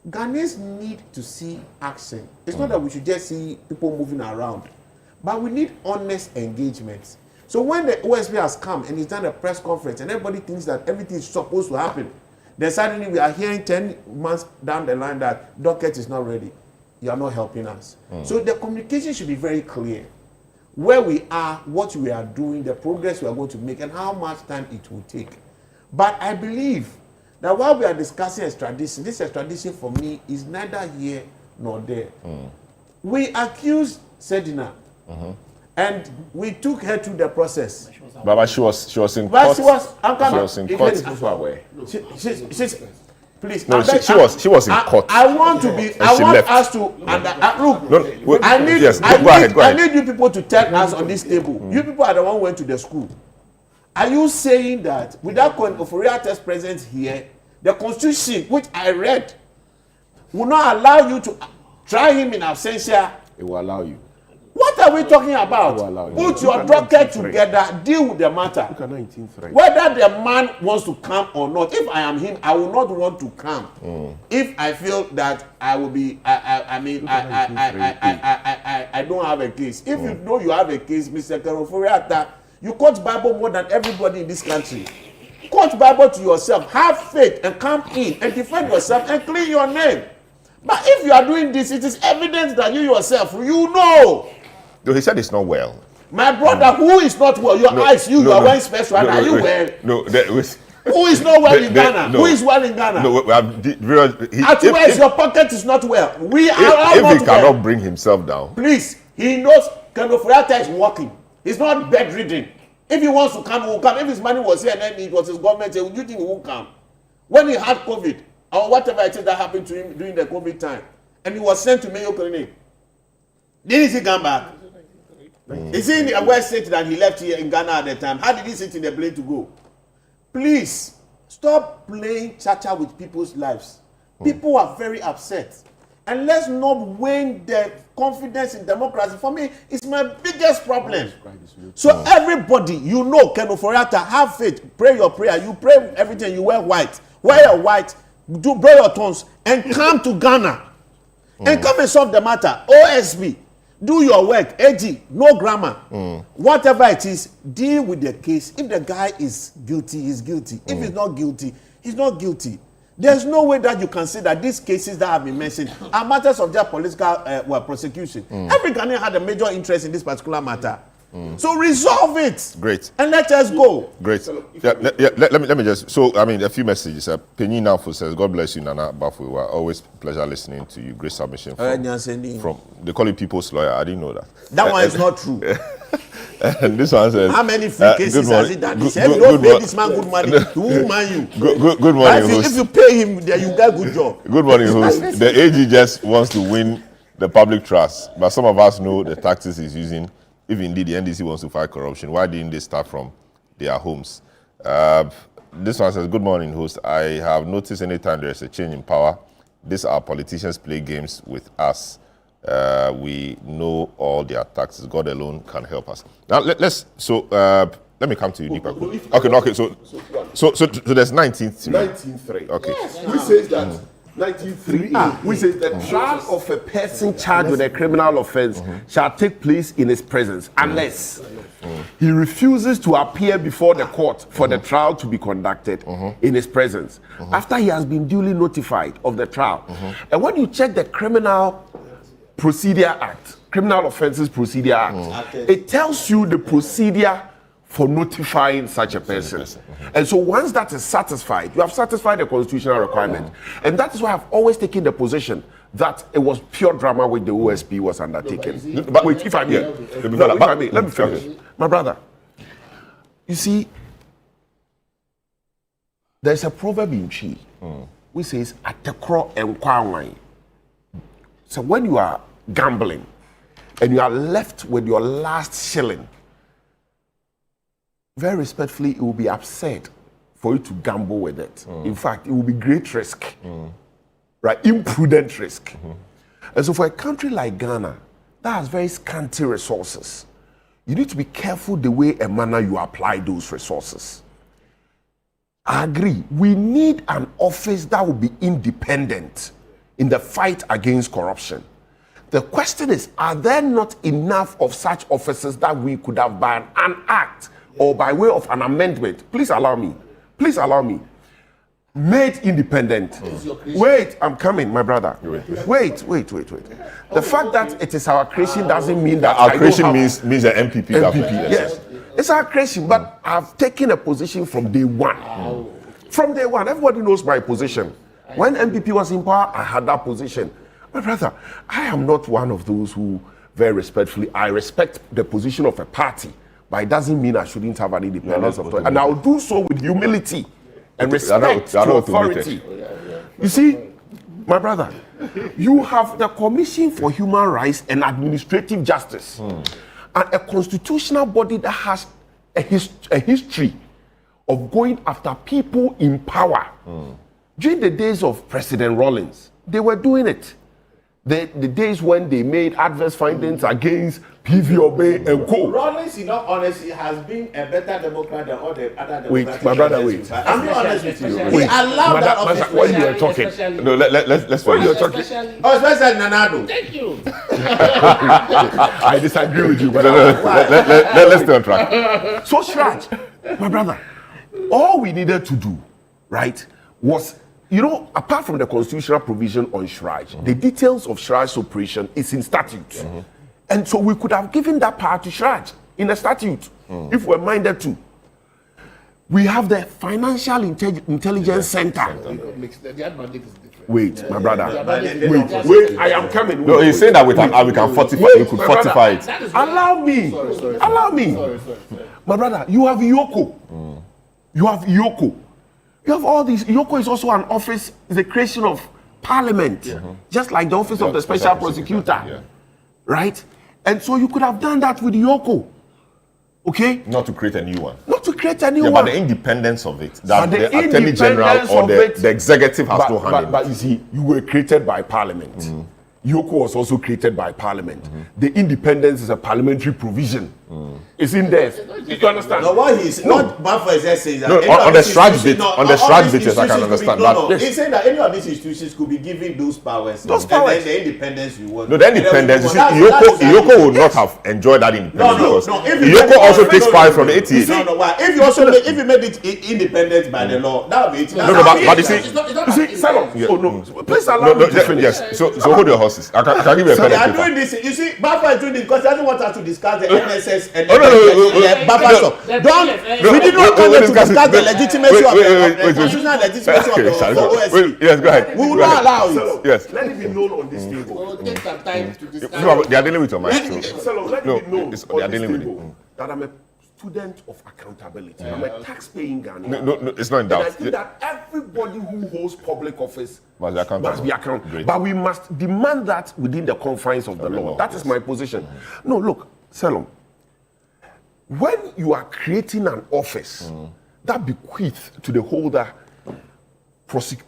Ghanaians need to see action. It's not that we should just see people moving around, but we need honest engagement. So when the OSP has come and he's done a press conference and everybody thinks that everything is supposed to happen, then suddenly we are hearing 10 months down the line that docket is not ready. You are not helping us. So the communication should be very clear. Where we are, what we are doing, the progress we are going to make, and how much time it will take. But I believe that while we are discussing extradition, this extradition for me is neither here nor there. We accused Sedina, and we took her through the process. But she was in court. She was in court. Please. No, she was in court. I want to be. I want us to. Look, I need you people to tell us on this table. You people are the one who went to the school. Are you saying that without Oforiatta's presence here, the Constitution, which I read, will not allow you to try him in absentia? It will allow you. What are we talking about? Put your docket together, deal with the matter. Whether the man wants to come or not, if I am him, I will not want to come. If I feel that I will be, I don't have a case. If you know you have a case, Mr. Kenoforiata, you quote Bible more than everybody in this country. Quote Bible to yourself, have faith and come in and defend yourself and clean your name. But if you are doing this, it is evident that you yourself, you know. No, he said it's not well. My brother, who is not well? Your eyes, you are wearing special. Are you well? No, who is not well in Ghana? Who is well in Ghana? No, if your pocket is not well, we are not well. If he cannot bring himself down. Please, he knows Kenoforiata is working. He's not bedridden. If he wants to come, he will come. If his money was here and then it was his government, do you think he won't come? When he had COVID, or whatever it is that happened to him during the COVID time, and he was sent to Mayo Clinic, didn't he come back? Is he in a West State that he left here in Ghana at the time? How did he sit in the plane to go? Please, stop playing cha-cha with people's lives. People are very upset. And let's not wane the confidence in democracy. For me, it's my biggest problem. So everybody, you know, Kenoforiata, have faith, pray your prayer. You pray everything, you wear white. Wear your white, do blow your tongues, and come to Ghana. And come and solve the matter. OSP. Do your work, AG, no grammar. Whatever it is, deal with the case. If the guy is guilty, he's guilty. If he's not guilty, he's not guilty. There's no way that you can say that these cases that have been mentioned are matters of just political prosecution. Every Ghanaian had a major interest in this particular matter. So resolve it. Great. And let us go. Great. Let me just, so, I mean, a few messages. Penny Namfo says, God bless you, Nana Bafuwa. Always pleasure listening to you. Great submission from they call you people's lawyer. I didn't know that. That one is not true. And this one says, how many free cases has he done? If you don't pay this man good money, he won't mind you. Good morning, host. If you pay him, then you get good job. Good morning, host. The AG just wants to win the public trust, but some of us know the tactics he's using. If indeed the NDC wants to fight corruption, why didn't they start from their homes? This one says, good morning, host. I have noticed anytime there is a change in power, these our politicians play games with us. We know all their tactics. God alone can help us. Now, let me come to you, Deepak. Okay, so there's 19-3. 19-3. Okay. Yes. Who says that? 19-3. Which says the trial of a person charged with a criminal offense shall take place in his presence unless he refuses to appear before the court for the trial to be conducted in his presence after he has been duly notified of the trial. And when you check the Criminal Procedure Act, Criminal Offences Procedure Act, it tells you the procedure for notifying such a person. And so once that is satisfied, you have satisfied the constitutional requirement. And that is why I've always taken the position that it was pure drama which the OSP was undertaking. But wait, if I may, let me finish. My brother, you see, there's a proverb in Chi which says, Atekro enkwanwai. So when you are gambling and you are left with your last shilling, very respectfully, it will be absurd for you to gamble with it. In fact, it will be great risk, right? Imprudent risk. And so for a country like Ghana, that has very scanty resources, you need to be careful the way and manner you apply those resources. I agree. We need an office that will be independent in the fight against corruption. The question is, are there not enough of such officers that we could have by an act or by way of an amendment, please allow me, made independent. Wait, I'm coming, my brother. Wait. The fact that it is our creation doesn't mean that our creation means the MPP. Yes, it's our creation, but I've taken a position from day one. From day one, everybody knows my position. When MPP was in power, I had that position. My brother, I am not one of those who, very respectfully, I respect the position of a party. But it doesn't mean I shouldn't have an independence of thought. And I'll do so with humility and respect to authority. You see, my brother, you have the Commission for Human Rights and Administrative Justice, and a constitutional body that has a history of going after people in power. During the days of President Rawlings, they were doing it. the days when they made adverse findings against PV Obey and co. Rawlings, in all honesty, has been a better Democrat than all the other Democrats. Wait, my brother, wait. I'm being honest with you. Wait, He allowed that Madam, office. what you are talking? No, let's What you are talking? Especially Nanado. Thank you. I disagree with you. But let's stay on track. So Shraj, my brother, all we needed to do, right, was, you know, apart from the constitutional provision on Shraj, the details of Shraj's operation is in statute. And so we could have given that power to Shraj in the statute, if we're minded to. We have the Financial Intelligence Center. Wait, my brother. Wait, I am coming. No, he's saying that we can fortify. We could fortify it. Allow me. Allow me. My brother, you have Yoko. You have Yoko. You have all these. Yoko is also an office, the creation of parliament, just like the office of the special prosecutor, right? And so you could have done that with Yoko, okay? Not to create a new one. Not to create a new one. But the independence of it, that But the Attorney General or the executive has no hand in it. But you see, you were created by parliament. Yoko was also created by parliament. The independence is a parliamentary provision. It's in there. You understand? No, what he's not bad for his essays. No, on the Shraj bit, I can understand that. He's saying that any of these institutions could be given those powers. Those powers. And then the independence we want. No, the independence. You see, Yoko would not have enjoyed that independence No. because Yoko also takes power from the 88. No. Why? If you also if you made it independent by the law, that would be it. No, but you see, Salom. Oh no, please allow me to finish. Yes. So hold your horses. I can give you a pen and paper. Doing this. You see, Bafa is doing this because he doesn't want us to discuss the NSS and no. Bafa stuff. We did not come here to discuss the legitimacy of the constitutional legitimacy of the OSP. Yes, go ahead. We will not allow it. Yes. Let it be known on this table. We'll take some time to discuss. No, they are dealing with your mind. Let it be known They are dealing with it. that I'm a student of accountability. I'm a tax-paying Ghanaian. No, it's not in doubt. And I think that everybody who holds public office must be accountable. Great. But we must demand that within the confines of the law. That is my position. No, look, Salom, when you are creating an office that bequeaths to the holder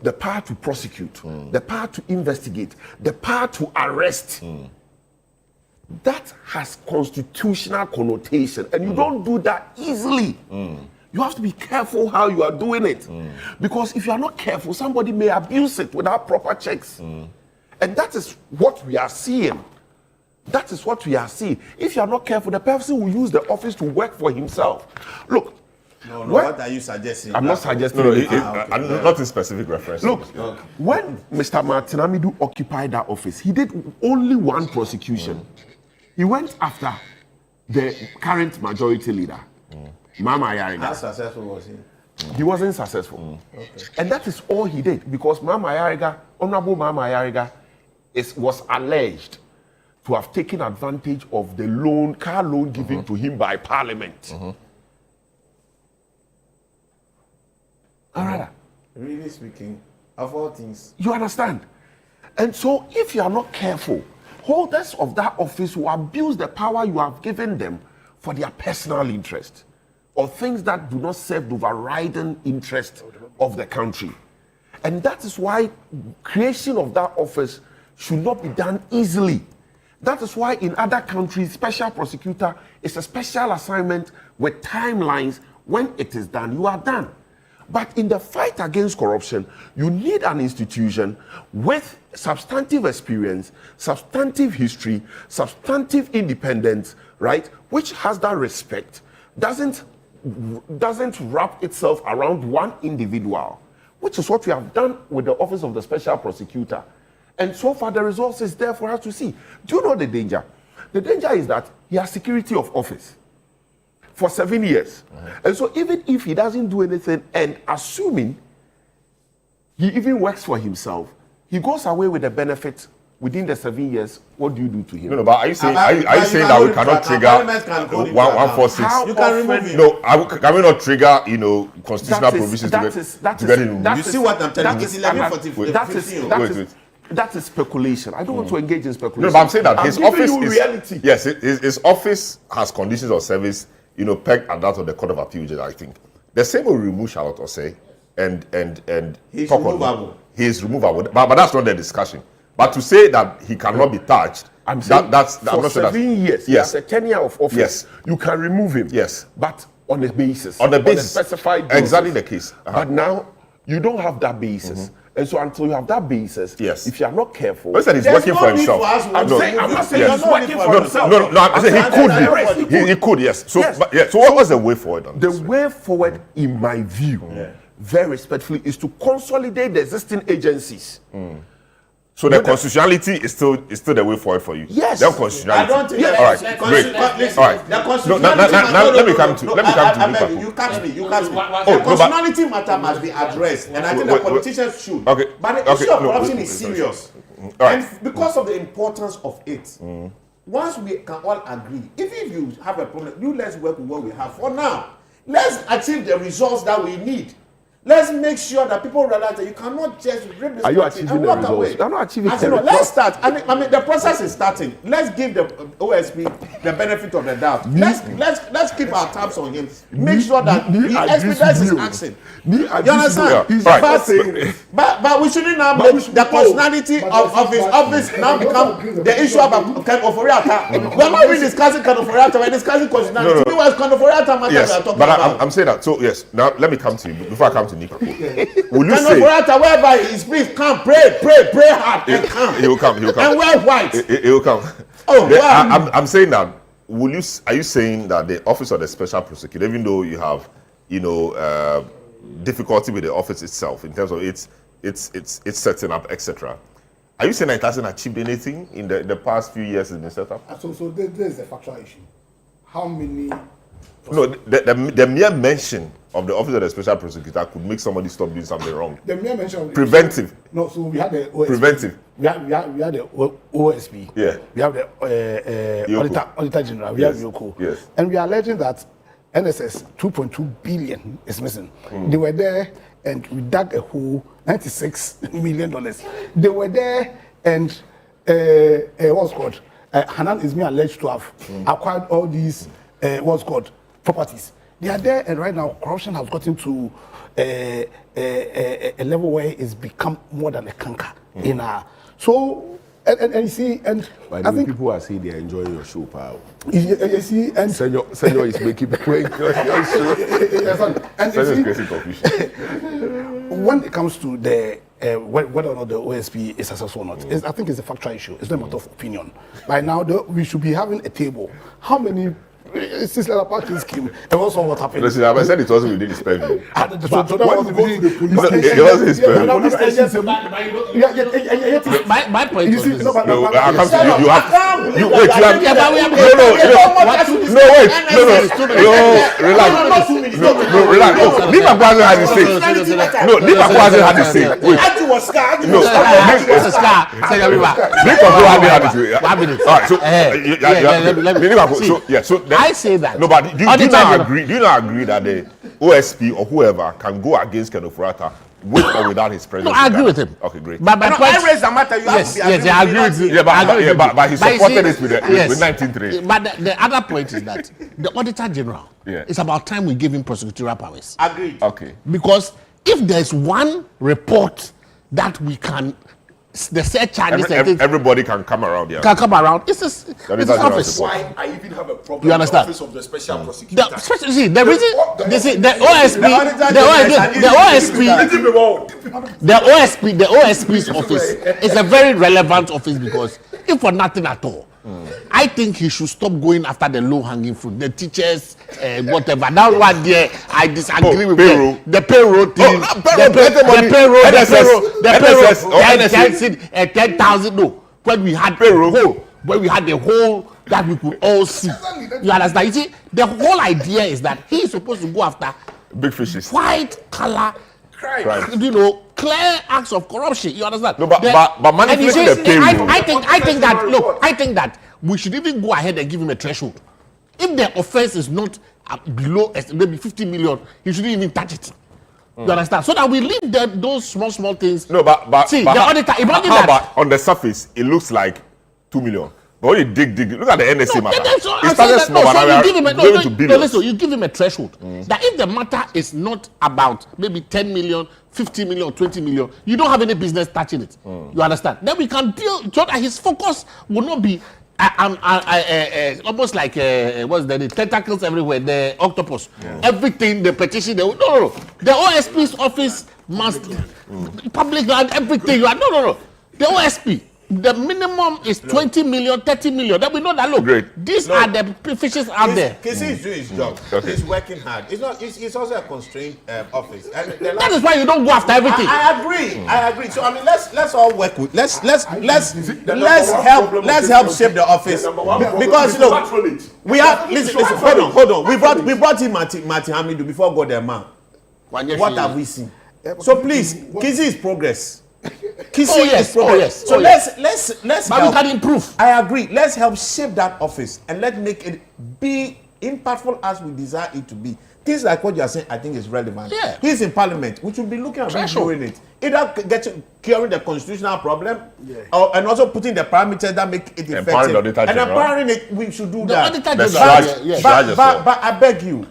the power to prosecute, the power to investigate, the power to arrest, that has constitutional connotation, and you don't do that easily. You have to be careful how you are doing it, because if you are not careful, somebody may abuse it without proper checks, and that is what we are seeing. That is what we are seeing. If you are not careful, the person will use the office to work for himself. Look. No, what are you suggesting? I'm not suggesting. Not in specific reference. Look, when Mr. Martin Amidu occupied that office, he did only one prosecution. He went after the current majority leader, Mama Ayariga. How successful was he? He wasn't successful. And that is all he did, because Mama Ayariga, Honorable Mama Ayariga, was alleged to have taken advantage of the car loan given to him by Parliament. Really speaking, of all things. You understand? And so if you are not careful, holders of that office will abuse the power you have given them for their personal interest or things that do not serve the overriding interest of the country. And that is why creation of that office should not be done easily. That is why in other countries, special prosecutor is a special assignment with timelines. When it is done, you are done. But in the fight against corruption, you need an institution with substantive experience, substantive history, substantive independence, right? Which has that respect, doesn't wrap itself around one individual, which is what we have done with the Office of the Special Prosecutor. And so far, the results is there for us to see. Do you know the danger? The danger is that he has security of office for 7 years. And so even if he doesn't do anything, and assuming he even works for himself, he goes away with the benefit within the 7 years. What do you do to him? No, but are you saying that we cannot trigger 146? You can remove it. No, can we not trigger, constitutional provisions to get him removed? You see what I'm telling you? It's 11:45. That is speculation. I don't want to engage in speculation. No, but I'm saying that his office is reality. Yes, his office has conditions of service, pegged at that of the Court of Appeal, I think. The same will remove Charlotte Osei and he's talk removable. on. He is removable. But that's not the discussion. But to say that he cannot be touched, I'm saying that's for I'm not sure 7 years, yes, he has a tenure of office. Yes. You can remove him. Yes. But on a basis. On the basis. a specified basis. Exactly the case. But now, you don't have that basis. And so until you have that basis, if you are not careful, I said he's working for himself. I'm not saying he's working for himself. No, I'm saying he could be. He could, yes. So, Yes. but, yeah. So what was the way forward on this? The way forward, in my view, very respectfully, is to consolidate the existing agencies. So the constitutionality is still the way forward for you. Yes. The constitutionality. I don't think. All right. Great. All right. The constitutionality. Now let me come to Nipa. You catch me. The constitutionality matter must be addressed, and I think the politicians should. Okay. But the issue of corruption is serious, and because of the importance of it. Once we can all agree, if you have a problem, let's work with what we have. For now, let's achieve the results that we need. Let's make sure that people realize that you cannot just rip this country and walk away. You're not achieving the results. Let's start. I mean, the process is starting. Let's give the OSP the benefit of the doubt. Let's keep our tabs on him. Make sure that he expedites his action. You understand? But we shouldn't now make the personality of his office now become the issue about Ken Ofori-Atta. We're not really discussing Ken Ofori-Atta. We're discussing personality. To me, what's Ken Ofori-Atta matter we are talking about? But I'm saying that. So yes. Now let me come to you before I come to Nipa. Will you Ken say Ofori-Atta, wherever he is, please come, pray hard and come. He will come. And wear white. He will come. Oh, wow. I'm saying that. Are you saying that the office of the special prosecutor, even though you have, difficulty with the office itself in terms of its setting up, etc., are you saying that it hasn't achieved anything in the past few years it's been set up? So there is a factual issue. How many? No, the mere mention of the office of the special prosecutor could make somebody stop doing something wrong. The mere mention of preventive. No, so we had the OSP. Preventive. We had the OSP. Yeah. We have the Auditor General. We have Yoko. Yes. And we are alleging that NSS 2.2 billion is missing. They were there and we dug a hole, $96 million. They were there and what's called Hanan is being alleged to have acquired all these properties. They are there, and right now corruption has gotten to a level where it's become more than a canker in our. So and you see, and by I think people are saying they are enjoying your show, pal. You see, and Senor is making your show. And you see, when it comes to the whether or not the OSP is successful or not, I think it's a factual issue. It's not a matter of opinion. By now, we should be having a table. How many? Since the party scheme, and also what happened. Listen, I said it wasn't within his purview. So that was it wasn't his purview. My point is you have no, wait, relax. Nipa hasn't had the same. No, Nipa hasn't had the same. Wait. So I say that. No, but do you not agree that the OSP or whoever can go against Ken Ofori-Atta with or without his presence? No, I agree with him. Okay, great. But I raised the matter. Yes, I agree with you. But he supported it with 19-3. But the other point is that the Auditor General, it's about time we give him prosecutorial powers. Agreed. Okay. Because if there's one report that we can, the search charges everybody can come around. Yeah. Can come around. It's his office. Why I even have a problem You understand? with the office of the special prosecutor. The reason the OSP's office is a very relevant office because if for nothing at all, I think he should stop going after the low-hanging fruit, the teachers, whatever. That one there, I disagree with the payroll thing. The payroll, 10,000. No, when we had the whole that we could all see. You understand? You see, the whole idea is that he is supposed to go after big fishes, white collar crime. Clear acts of corruption. You understand? No, but manipulating the payroll. I think that we should even go ahead and give him a threshold. If the offense is not below maybe 50 million, he shouldn't even touch it. You understand? So that we leave those small things. No, but see, the auditor. How about on the surface, it looks like 2 million. But when you dig, look at the NSA matter. It started small, but now you give him billions. you give him a threshold that if the matter is not about maybe 10 million, 50 million, 20 million, you don't have any business touching it. You understand? Then we can deal so that his focus will not be almost like what's the tentacles everywhere, the octopus, everything, the petition. No. The OSP's office must public land everything. No. The OSP. The minimum is 20 million, 30 million. Then we know that. Look, these are the fishes out there. Casey is doing his job. Okay. He's working hard. It's also a constrained office. And that is why you don't go after everything. I agree. So I mean, let's all work with. Let's help shape the office because look, we have listen. Hold on. We brought in Mati Hamidu before God the man. What have we seen? So please, Casey is progress. Yes. So let's but we can improve. I agree. Let's help shape that office and let's make it be impactful as we desire it to be. Things like what you are saying, I think is relevant. Yeah. He's in Parliament. We should be looking at doing it. Either curing the constitutional problem, and also putting the parameters that make it effective. And empowering it, we should do that. But I beg you,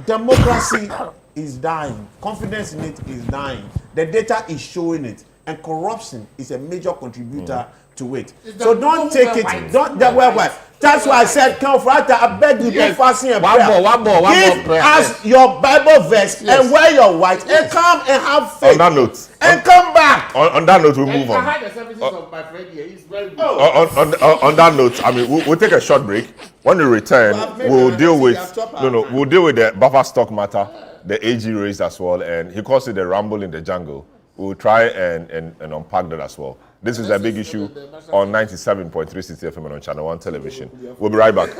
democracy is dying. Confidence in it is dying. The data is showing it, and corruption is a major contributor to it. So don't take it. That's why I said, Frata, I beg you, be fasting and prayer. One more Give us your Bible verse and wear your white and come and have faith. On that note, and come back. On that note, we'll move on. I had the services of my friend here. He's very good. On that note, I mean, we'll take a short break. When we return, we'll deal with the buffer stock matter. The AG raised as well, and he calls it the rumble in the jungle. We'll try and unpack that as well. This is a big issue on 97.3 City FM and on Channel 1 television. We'll be right back.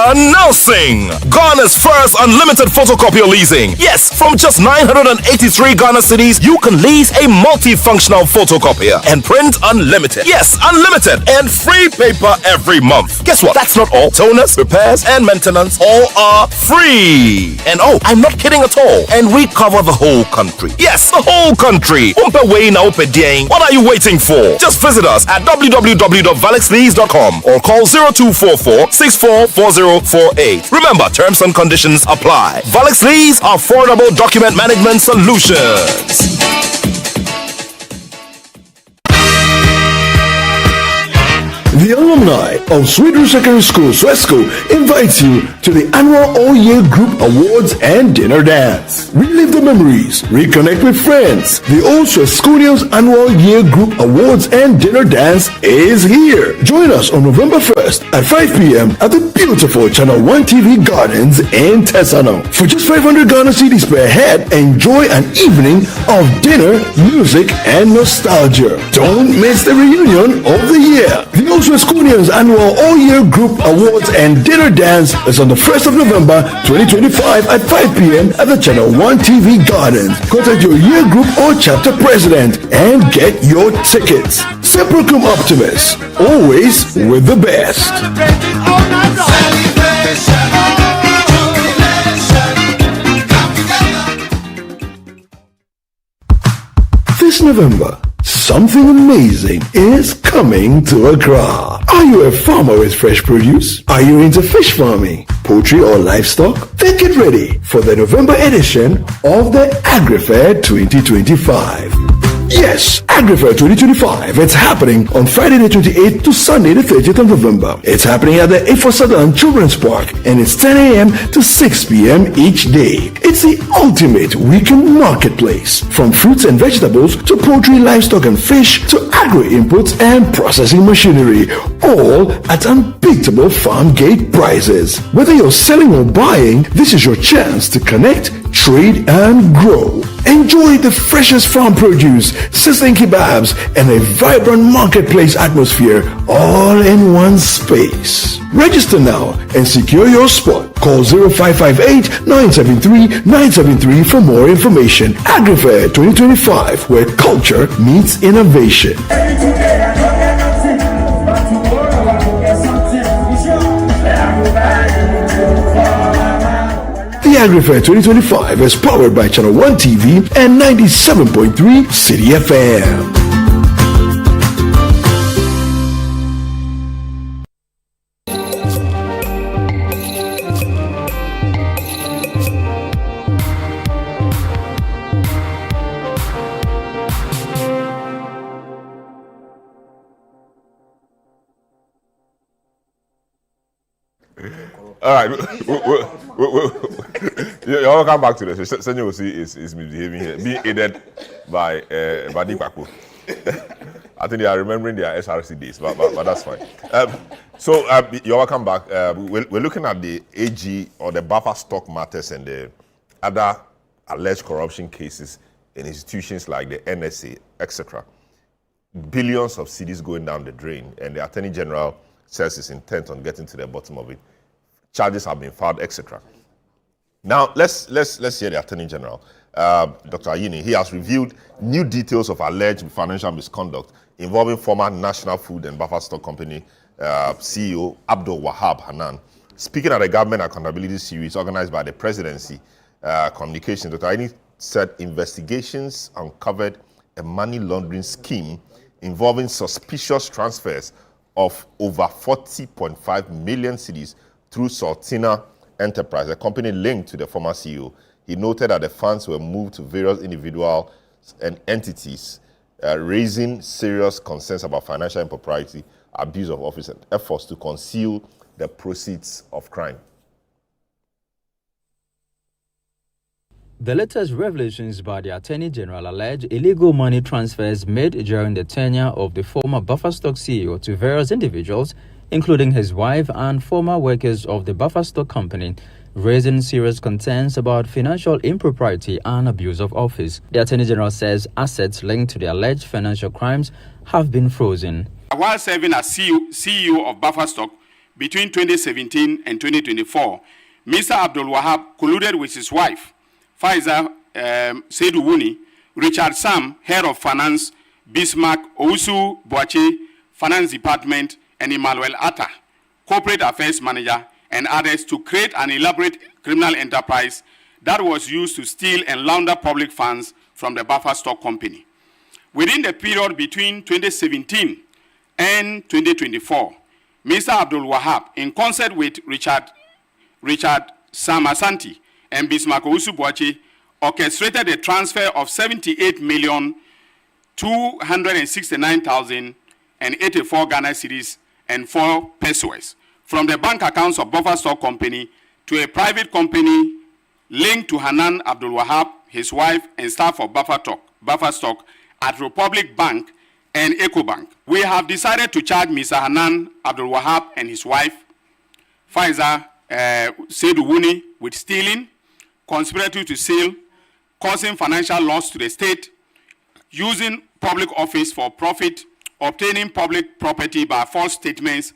Announcing Ghana's first unlimited photocopier leasing. Yes, from just 983 Ghana cedis, you can lease a multifunctional photocopier and print unlimited. Yes, unlimited and free paper every month. Guess what? That's not all. Toners, repairs, and maintenance all are free. And oh, I'm not kidding at all. And we cover the whole country. Yes, the whole country. What are you waiting for? Just visit us at www.valexlease.com or call 0244 644048. Remember, terms and conditions apply. Valix Lease, affordable document management solutions. The alumni of Sweeter Secondary School, SWESCO, invites you to the annual All-Year Group Awards and Dinner Dance. Relive the memories, reconnect with friends. The Old Swesconians Annual Year Group Awards and Dinner Dance is here. Join us on November 1st at 5 p.m. at the beautiful Channel 1 TV Gardens in Tesano. For just 500 Ghana cedis per head, enjoy an evening of dinner, music, and nostalgia. Don't miss the reunion of the year. The Old Swesconians Annual All-Year Group Awards and Dinner Dance is on the 1st of November 2025 at 5 p.m. at the Channel 1 TV Gardens. Contact your year group or chapter president and get your tickets. Sempercum Optimus, always with the best. This November, something amazing is coming to Accra. Are you a farmer with fresh produce? Are you into fish farming, poultry, or livestock? Then get ready for the November edition of the AgriFair 2025. Yes, AgriFair 2025. It's happening on Friday the 28th to Sunday the 30th of November. It's happening at the A4 Children's Park, and it's 10 a.m. to 6 p.m. each day. It's the ultimate weekend marketplace. From fruits and vegetables to poultry, livestock and fish to agri-inputs and processing machinery, all at unbeatable farm gate prices. Whether you're selling or buying, this is your chance to connect, trade and grow. Enjoy the freshest farm produce, sizzling kebabs, and a vibrant marketplace atmosphere all in one space. Register now and secure your spot. Call 0558-973-973 for more information. AgriFair 2025, where culture meets innovation. The AgriFair 2025 is powered by Channel 1 TV and 97.3 City FM. All right, you're welcome back to the show. Senyo will see is misbehaving here, being aided by Nikwaku. I think they are remembering their SRC days, but that's fine. So you're welcome back. We're looking at the AG or the buffer stock matters and the other alleged corruption cases in institutions like the NSA, etc. Billions of cedis going down the drain, and the Attorney General says he's intent on getting to the bottom of it. Charges have been filed, etc. Now, let's hear the Attorney General, Dr. Ayini. He has revealed new details of alleged financial misconduct involving former National Food and Buffer Stock Company CEO Abdul Wahab Hanan. Speaking at a government accountability series organized by the Presidency Communications, Dr. Ayini said investigations uncovered a money laundering scheme involving suspicious transfers of over 40.5 million cedis through Saltina Enterprise, a company linked to the former CEO. He noted that the funds were moved to various individuals and entities, raising serious concerns about financial impropriety, abuse of office, and efforts to conceal the proceeds of crime. The latest revelations by the Attorney General allege illegal money transfers made during the tenure of the former Buffer Stock CEO to various individuals, including his wife and former workers of the Buffer Stock Company, raising serious concerns about financial impropriety and abuse of office. The Attorney General says assets linked to the alleged financial crimes have been frozen. While serving as CEO of Buffer Stock between 2017 and 2024, Mr. Abdul Wahab colluded with his wife, Faiza Seydou Wuni, Richard Sam, Head of Finance, Bismarck Ousu Boache, Finance Department, and Emmanuel Atta, Corporate Affairs Manager, and others to create an elaborate criminal enterprise that was used to steal and launder public funds from the Buffer Stock Company. Within the period between 2017 and 2024, Mr. Abdul Wahab, in concert with Richard Sam Asante and Bismarck Ousu Boache, orchestrated a transfer of 78,269,084 Ghana cedis and 4 pesos from the bank accounts of Buffer Stock Company to a private company linked to Hanan Abdul Wahab, his wife, and staff of Buffer Stock at Republic Bank and EcoBank. We have decided to charge Mr. Hanan Abdul Wahab and his wife, Faiza Seydou Wuni, with stealing, conspiracy to steal, causing financial loss to the state, using public office for profit, obtaining public property by false statements,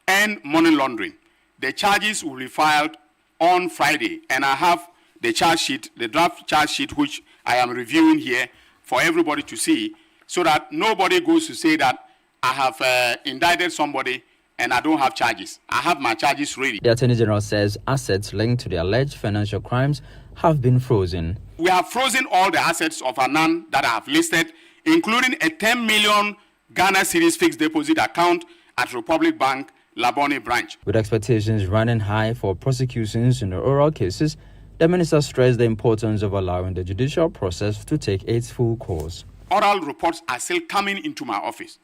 and money laundering. The charges will be filed on Friday, and I have the charge sheet, the draft charge sheet, which I am reviewing here for everybody to see, so that nobody goes to say that I have indicted somebody and I don't have charges. I have my charges ready. The Attorney General says assets linked to the alleged financial crimes have been frozen. We have frozen all the assets of Hanan that I have listed, including a 10 million Ghana cedis fixed deposit account at Republic Bank, Labone branch. With expectations running high for prosecutions in the oral cases, the minister stressed the importance of allowing the judicial process to take its full course. Oral reports are still coming into my office.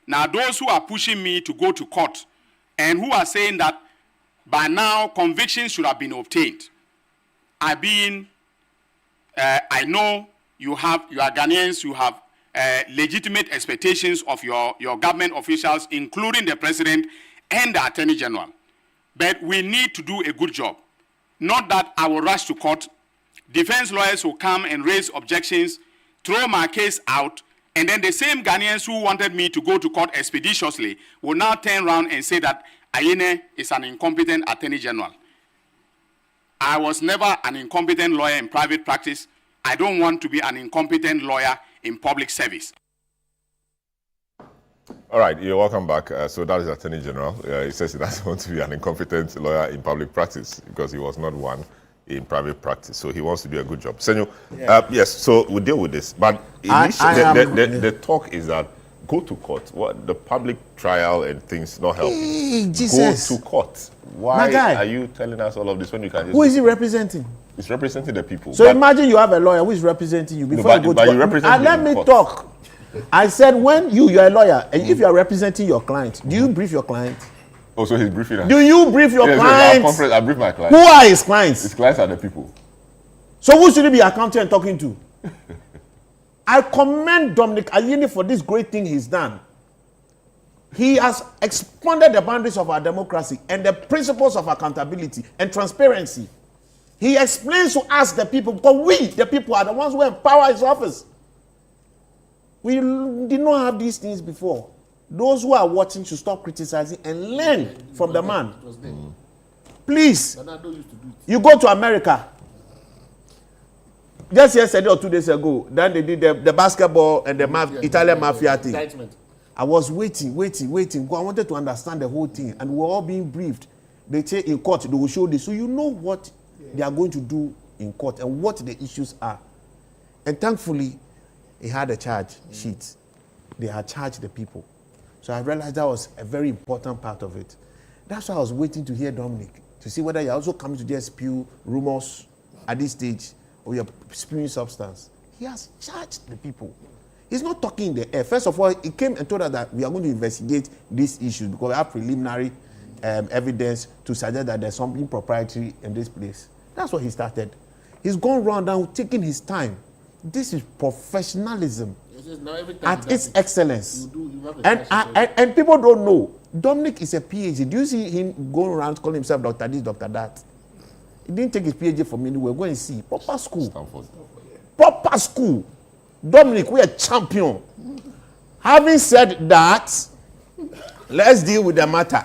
Now, those who are pushing me to go to court and who are saying that by now convictions should have been obtained, I know you are Ghanaians, you have legitimate expectations of your government officials, including the president and the Attorney General. But we need to do a good job. Not that I will rush to court defense lawyers will come and raise objections, throw my case out, and then the same Ghanaians who wanted me to go to court expeditiously will now turn around and say that Ayine is an incompetent attorney general. I was never an incompetent lawyer in private practice. I don't want to be an incompetent lawyer in public service. All right, you're welcome back. So that is Attorney General. He says he doesn't want to be an incompetent lawyer in public practice because he was not one in private practice. So he wants to do a good job. Senor, yes, so we'll deal with this. But the talk is that go to court. What the public trial and things not help. Hey, Jesus. Go to court. Why are you telling us all of this when you can just... Who is he representing? He's representing the people. So imagine you have a lawyer who is representing you before you go to court. You represent and let me talk. I said when you're a lawyer and if you are representing your client, do you brief your client? Oh, so he's briefing us. Do you brief your clients? I brief my clients. Who are his clients? His clients are the people. So who should he be accounting and talking to? I commend Dominic Ayine for this great thing he's done. He has expanded the boundaries of our democracy and the principles of accountability and transparency. He explains to us, the people, because we, the people, are the ones who empower his office. We did not have these things before. Those who are watching should stop criticizing and learn from the man. Please, you go to America. Just yesterday or 2 days ago, then they did the basketball and the Italian mafia thing. I was waiting. I wanted to understand the whole thing, and we were all being briefed. They say in court they will show this, so you know what they are going to do in court and what the issues are. And thankfully, he had a charge sheet. They had charged the people. So I realized that was a very important part of it. That's why I was waiting to hear Dominic, to see whether you're also coming to just spew rumors at this stage or you're spewing substance. He has charged the people. He's not talking in the air. First of all, he came and told us that we are going to investigate this issue because we have preliminary evidence to suggest that there's something proprietary in this place. That's what he started. He's gone round and taking his time. This is professionalism at its excellence. And people don't know. Dominic is a PhD. Do you see him going around calling himself Dr. this, Dr. that? He didn't take his PhD from anywhere. Go and see. Proper school. Stanford. Proper school. Dominic, we are champion. Having said that, let's deal with the matter.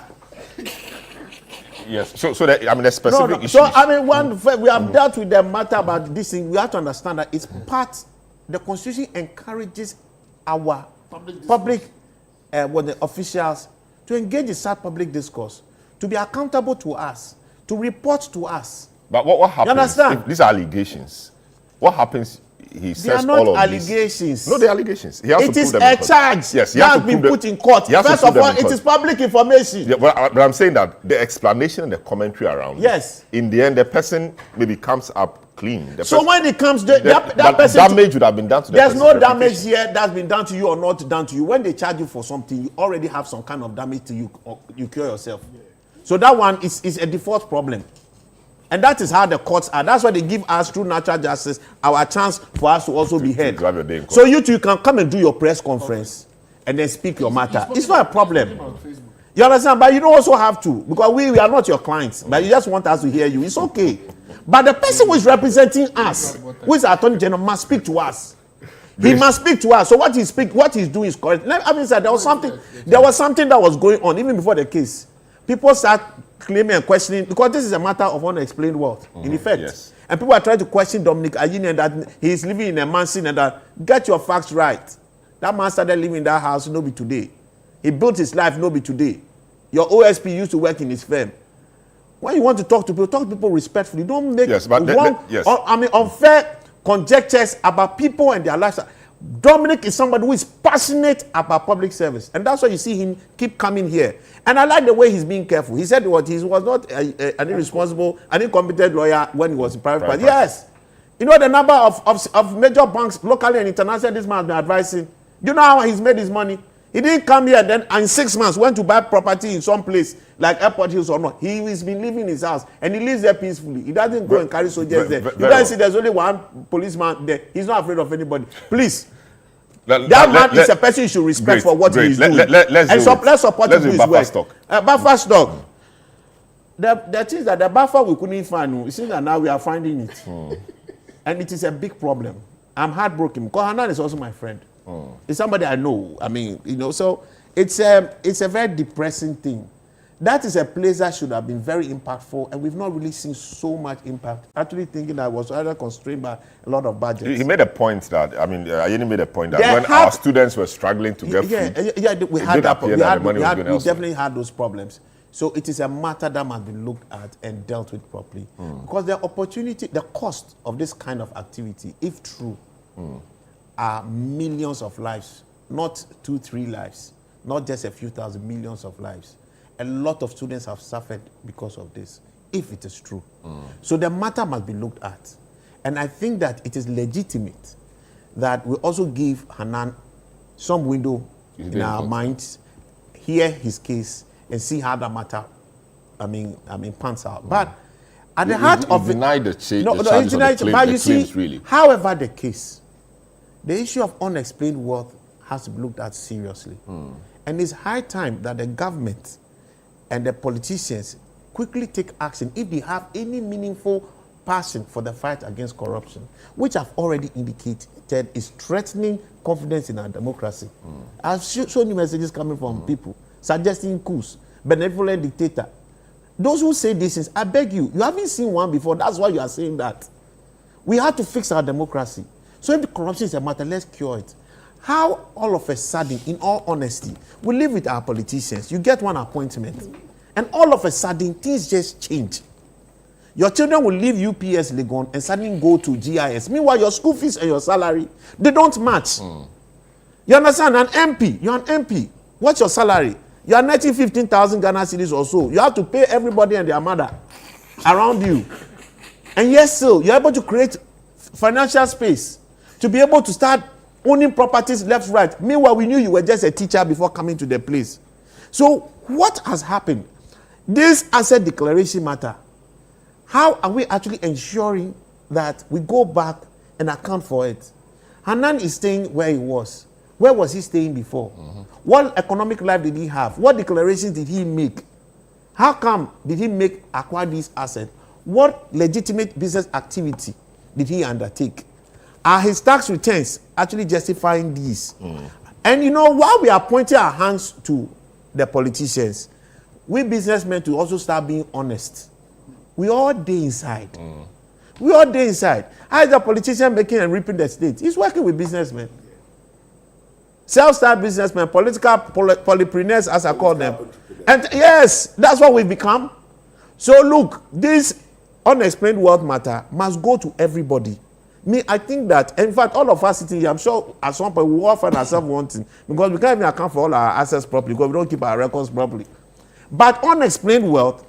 Yes. So the specific issues. So we have dealt with the matter about this thing. We have to understand that it's part. The Constitution encourages our public the officials to engage in such public discourse, to be accountable to us, to report to us. But what happens? You understand? If these are allegations. What happens? He says they are not all of allegations. No, they are allegations. He has it to is prove them a charge yes, that has been put in court. First of all, it is public information. Yeah, but I'm saying that the explanation and the commentary around yes. In the end, the person maybe comes up clean. So when it comes, that person... damage would have been done to the person. There's no damage here that's been done to you or not done to you. When they charge you for something, you already have some kind of damage to you, or you cure yourself. Yeah. So that one is a default problem. And that is how the courts are. That's why they give us, through natural justice, our chance for us to also be heard. So you two can come and do your press conference and then speak your matter. It's not a problem. You understand? But you don't also have to, because we are not your clients. But you just want us to hear you. It's okay. But the person who is representing us, who is Attorney General, must speak to us. He must speak to us. So what he's doing is correct. Having said, there was something that was going on even before the case. People start claiming and questioning, because this is a matter of unexplained wealth, in effect. Yes. And people are trying to question Dominic Ayine and that he's living in a mansion and that. Get your facts right. That man started living in that house, no be today. He built his life, no be today. Your OSP used to work in his firm. When you want to talk to people respectfully. Don't make unfair conjectures about people and their lifestyle. Dominic is somebody who is passionate about public service. And that's why you see him keep coming here. And I like the way he's being careful. He said he was not an irresponsible, an incompetent lawyer when he was in private practice. Yes. You know the number of major banks, locally and internationally, this man has been advising. Do you know how he's made his money? He didn't come here then in 6 months went to buy property in some place like Airport Hills or not. He's been living in his house and he lives there peacefully. He doesn't go and carry soldiers there. You guys see there's only one policeman there. He's not afraid of anybody. Please. That man is a person you should respect for what he's doing. Let's support him his work. Buffer stock. The things that the buffer we couldn't find, it seems that now we are finding it. And it is a big problem. I'm heartbroken because Hanan is also my friend. It's somebody I know. I mean, you know, so it's a very depressing thing. That is a place that should have been very impactful, and we've not really seen so much impact. Actually thinking that I was either constrained by a lot of budgets. He made a point that, I mean, Ayeni made a point that when our students were struggling to get food, we had that problem. We definitely had those problems. So it is a matter that must be looked at and dealt with properly. Because the cost of this kind of activity, if true, are millions of lives, not 2-3 lives, not just a few thousand, millions of lives. A lot of students have suffered because of this, if it is true. So the matter must be looked at. And I think that it is legitimate that we also give Hanan some window in our minds, hear his case, and see how that matter, pans out. But at the heart of it, denied the charges but you see, really. However the case, the issue of unexplained wealth has to be looked at seriously. And it's high time that the government and the politicians quickly take action if they have any meaningful passion for the fight against corruption, which I've already indicated is threatening confidence in our democracy. I've shown you messages coming from people suggesting coups, benevolent dictator. Those who say this is, I beg you, you haven't seen one before, that's why you are saying that. We have to fix our democracy. So if the corruption is a matter, let's cure it. How all of a sudden, in all honesty, we live with our politicians. You get one appointment, and all of a sudden, things just change. Your children will leave UPS Legon and suddenly go to GIS. Meanwhile, your school fees and your salary, they don't match. You understand? You're an MP. What's your salary? You are netting 15,000 Ghana cedis or so. You have to pay everybody and their mother around you. And yes, still, you're able to create financial space to be able to start owning properties left, right. Meanwhile, we knew you were just a teacher before coming to the place. So what has happened? This asset declaration matter. How are we actually ensuring that we go back and account for it? Hanan is staying where he was. Where was he staying before? What economic life did he have? What declarations did he make? How come did he acquire this asset? What legitimate business activity did he undertake? Are his tax returns actually justifying these? And you know, while we are pointing our hands to the politicians, we businessmen to also start being honest. We all day inside. We all day inside. How is the politician making and reaping the state? He's working with businessmen. Self-start businessmen, political polypreneurs, as I call them. And yes, that's what we've become. So look, this unexplained wealth matter must go to everybody. I think that, in fact, all of us sitting here, I'm sure at some point we will all find ourselves wanting, because we can't even account for all our assets properly, because we don't keep our records properly. But unexplained wealth,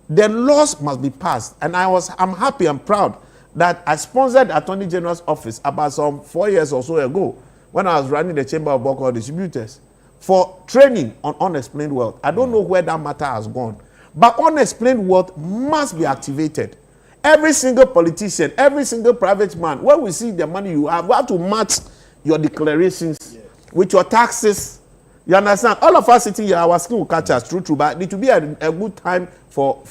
the laws must be passed. And I'm happy and proud that I sponsored the Attorney General's office about some 4 years or so ago, when I was running the Chamber of Bulk Distributors, for training on unexplained wealth. I don't know where that matter has gone. But unexplained wealth must be activated. Every single politician, every single private man, when we see the money you have, we have to match your declarations with your taxes. You understand? All of us sitting here, our skin will catch us, true, but it will be a good time for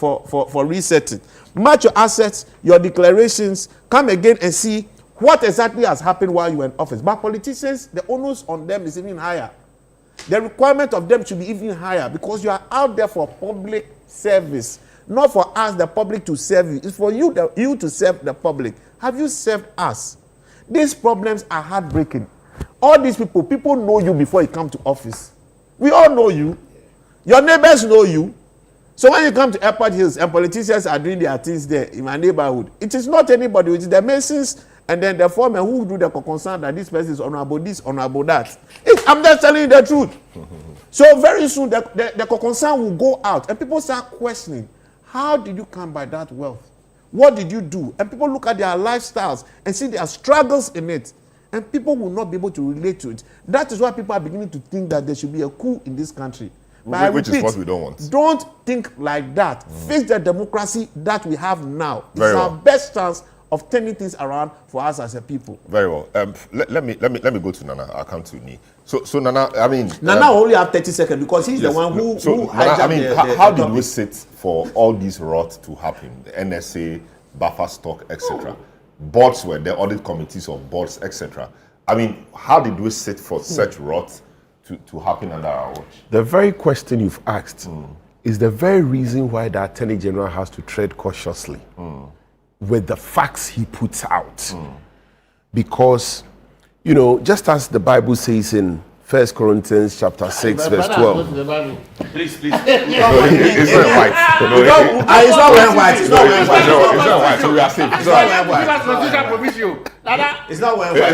resetting. Match your assets, your declarations, come again and see what exactly has happened while you were in office. But politicians, the onus on them is even higher. The requirement of them should be even higher, because you are out there for public service. Not for us, the public, to serve you. It's for you to serve the public. Have you served us? These problems are heartbreaking. All these people know you before you come to office. We all know you. Your neighbors know you. So when you come to Airport Hills and politicians are doing their things there in my neighborhood, it is not anybody. It is the Masons and then the foremen who do the concern that this person is honorable this, honorable that. I'm just telling you the truth. So very soon the concern will go out and people start questioning, how did you come by that wealth? What did you do? And people look at their lifestyles and see their struggles in it. And people will not be able to relate to it. That is why people are beginning to think that there should be a coup in this country. But which is what we don't want. Don't think like that. Fix the democracy that we have now. It's our best chance of turning things around for us as a people. Very well. Let me go to Nana. I'll come to me. So Nana, I mean, Nana only have 30 seconds because he's the one who hijacked how did we sit for all this rot to happen? The NSA, buffer stock, etc. boards were there, audit committees of boards, etc. I mean, how did we sit for such rot to happen under our watch? The very question you've asked is the very reason why the Attorney General has to tread cautiously with the facts he puts out. Because, you know, just as the Bible says in 1 Corinthians chapter 6, verse 12. Please. It's not white. It's not wearing white. It's not wearing white. It's not white. So we are safe. It's not white. It's not wearing white.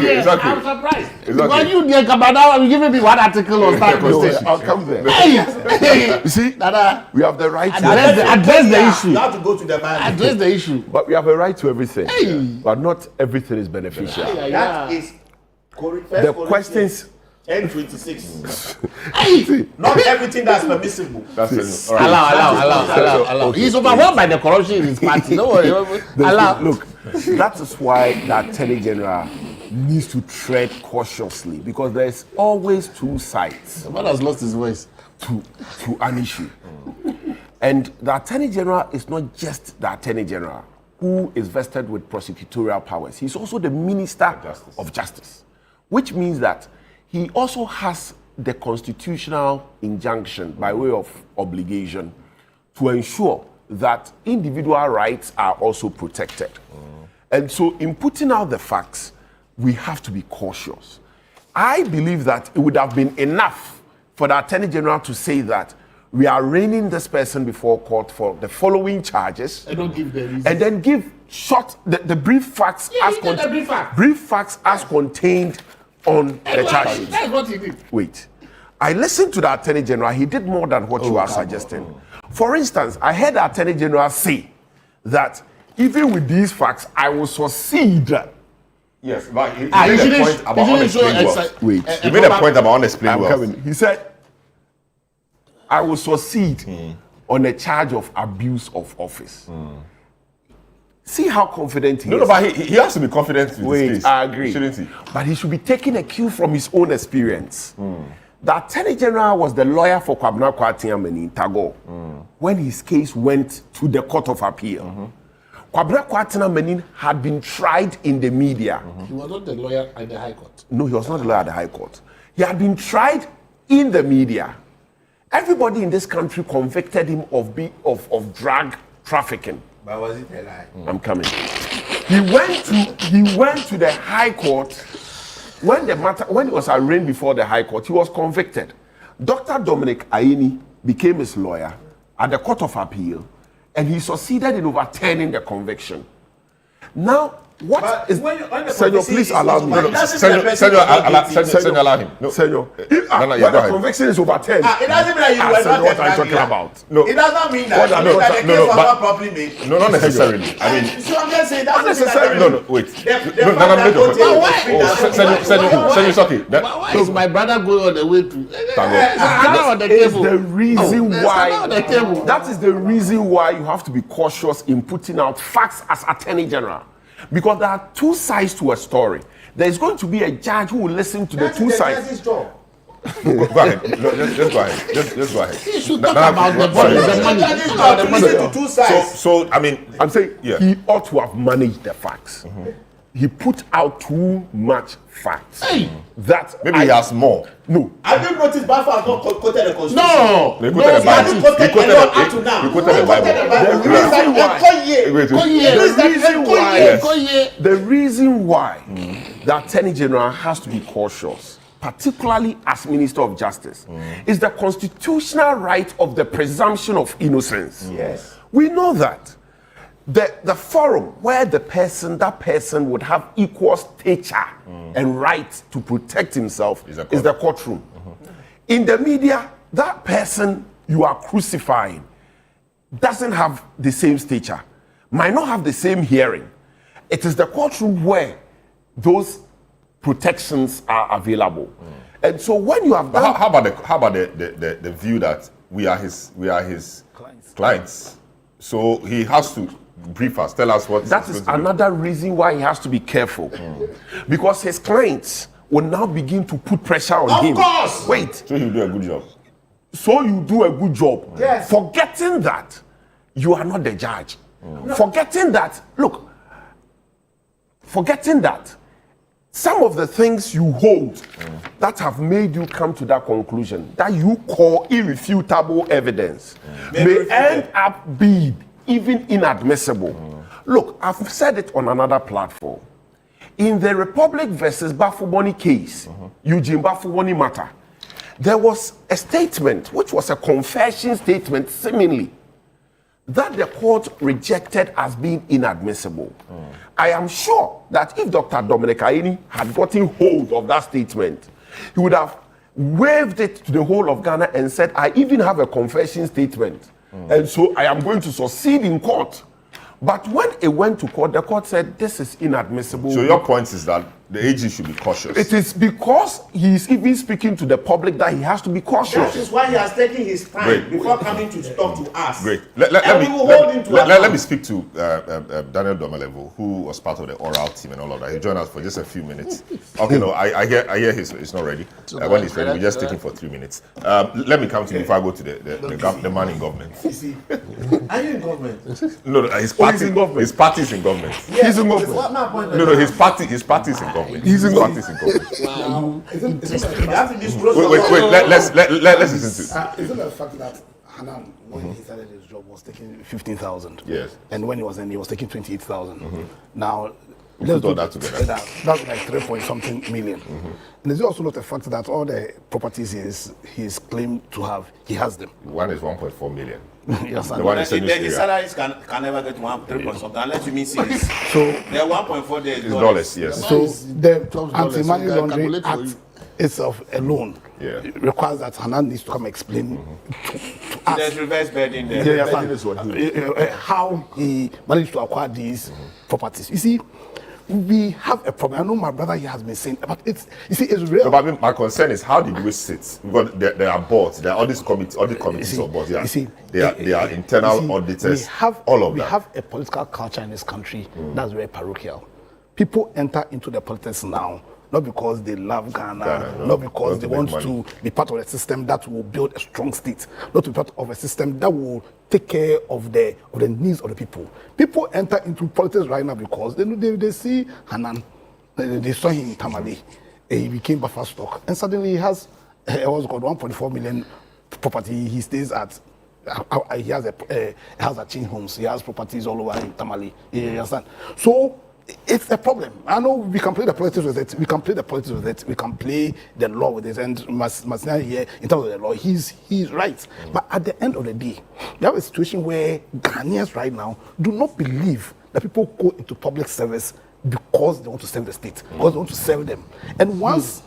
It's okay. I'm surprised. It's okay. When you dear Kabada, you giving me one article on that conversation. I'll come there. Hey, You see, Dada, we have the right to address the issue. You have to go to the man. Address the issue. But we have a right to everything. But not everything is beneficial. That is The questions. 10:26. Not everything that's permissible. That's Right. Allow. He's overwhelmed by the corruption in his party. Don't worry. Allow. Look, that is why the Attorney General needs to tread cautiously, because there's always two sides. The man has lost his voice. To an issue. And the Attorney General is not just the Attorney General who is vested with prosecutorial powers. He's also the Minister of Justice, which means that he also has the constitutional injunction by way of obligation to ensure that individual rights are also protected. And so in putting out the facts, we have to be cautious. I believe that it would have been enough for the Attorney General to say that we are arraigning this person before court for the following charges. I don't give the reason. And then give the brief facts brief facts as contained on the charge sheet. That's what he did. Wait. I listened to the Attorney General. He did more than what you are suggesting. For instance, I heard the Attorney General say that even with these facts, I will succeed. Yes, but he made a point about unexplained wealth. Wait. He made a point about unexplained wealth. He said, I will succeed on a charge of abuse of office. See how confident he is. No, but he has to be confident with his case. I agree. Shouldn't he? But he should be taking a cue from his own experience. The Attorney General was the lawyer for Konadu Agyeman-Rawlings in Tagore when his case went to the Court of Appeal. Konadu Agyeman-Rawlings had been tried in the media. He was not the lawyer at the High Court. No, he was not the lawyer at the High Court. He had been tried in the media. Everybody in this country convicted him of drug trafficking. But was it a lie? I'm coming. He went to the High Court. When it was arraigned before the High Court, he was convicted. Dr. Dominic Aini became his lawyer at the Court of Appeal, and he succeeded in overturning the conviction. Now, Senor, please allow me. Senor, allow him. No. Senor, when the conviction is overturned. It doesn't mean that you were not what I'm talking about. No. It does not mean that. It means that the case was not properly made. No, not necessarily. I mean, so I'm just saying that's necessarily. No, wait. Senor, okay. Why is my brother going on the way to? That is the reason why. That is the reason why you have to be cautious in putting out facts as Attorney General. Because there are two sides to a story. There is going to be a judge who will listen to the two sides. That's job. Go ahead. Just go ahead. Just go ahead. He should talk about the money. So I mean, I'm saying he ought to have managed the facts. He put out too much facts. That maybe he has more. No. Have you noticed Bafa has not quoted the Constitution? No. He quoted the Bible. He quoted the Bible. The reason why the Attorney General has to be cautious, particularly as Minister of Justice, is the constitutional right of the presumption of innocence. Yes. We know that. The forum where that person would have equal stature and right to protect himself is the courtroom. In the media, that person you are crucifying doesn't have the same stature, might not have the same hearing. It is the courtroom where those protections are available. And so when you have done, how about the view that we are his clients? So he has to brief us, tell us what. That is another reason why he has to be careful, because his clients will now begin to put pressure on him. Of course. Wait. So he'll do a good job. So you do a good job. Yes. Forgetting that you are not the judge. Forgetting that, look, forgetting that some of the things you hold that have made you come to that conclusion that you call irrefutable evidence may end up being even inadmissible. Look, I've said it on another platform. In the Republic versus Bafuboni case, Eugene Bafuboni matter, there was a statement which was a confession statement seemingly that the court rejected as being inadmissible. I am sure that if Dr. Dominic Aini had gotten hold of that statement, he would have waved it to the whole of Ghana and said, I even have a confession statement. And so I am going to succeed in court. But when it went to court, the court said, this is inadmissible. So your point is that the AG should be cautious. It is because he is even speaking to the public that he has to be cautious. That is why he has taken his time before coming to talk to us. Great. Let me speak to Daniel Domelevo, who was part of the oral team and all of that. He joined us for just a few minutes. Okay, no, I hear he's not ready. When he's ready, we just take him for 3 minutes. Let me come to you before I go to the man in government. You see, are you in government? No, his party is in government. Yes, he's in government. No, his party is in government. He's in government. Wow. Wait, let's listen to. Isn't the fact that Hanan, when he started his job, was taking 15,000? Yes. And when he was taking 28,000. Now, let's do that together. That's like 3-point-something million. And there's also not the fact that all the properties he's claimed to have, he has them. One is 1.4 million. Yes, the one is his salaries can never get 3-point-something unless you mean cities. So they're 1.4 there is dollars. Yes. So the Anti-Money Laundering Act itself alone requires that Hanan needs to come explain to us. There's reverse bidding there. How he managed to acquire these properties. You see, we have a problem. I know my brother here has been saying, but it's real. No, but I mean, my concern is how did we sit? Because there are boards, there are all these committees of boards. Yeah. They are internal auditors. We have a political culture in this country that's very parochial. People enter into the politics now not because they love Ghana, not because they want to be part of a system that will build a strong state, not to be part of a system that will take care of the needs of the people. People enter into politics right now because they see Hanan, they saw him in Tamale, he became buffer stock, and suddenly he has what's called 1.4 million property. He stays at. He has a house at Chin Homes. He has properties all over in Tamale. You understand? So it's a problem. I know we can play the politics with it. We can play the law with it. And Masina here, in terms of the law, he's right. But at the end of the day, we have a situation where Ghanaians right now do not believe that people go into public service because they want to serve the state, because they want to serve them. And once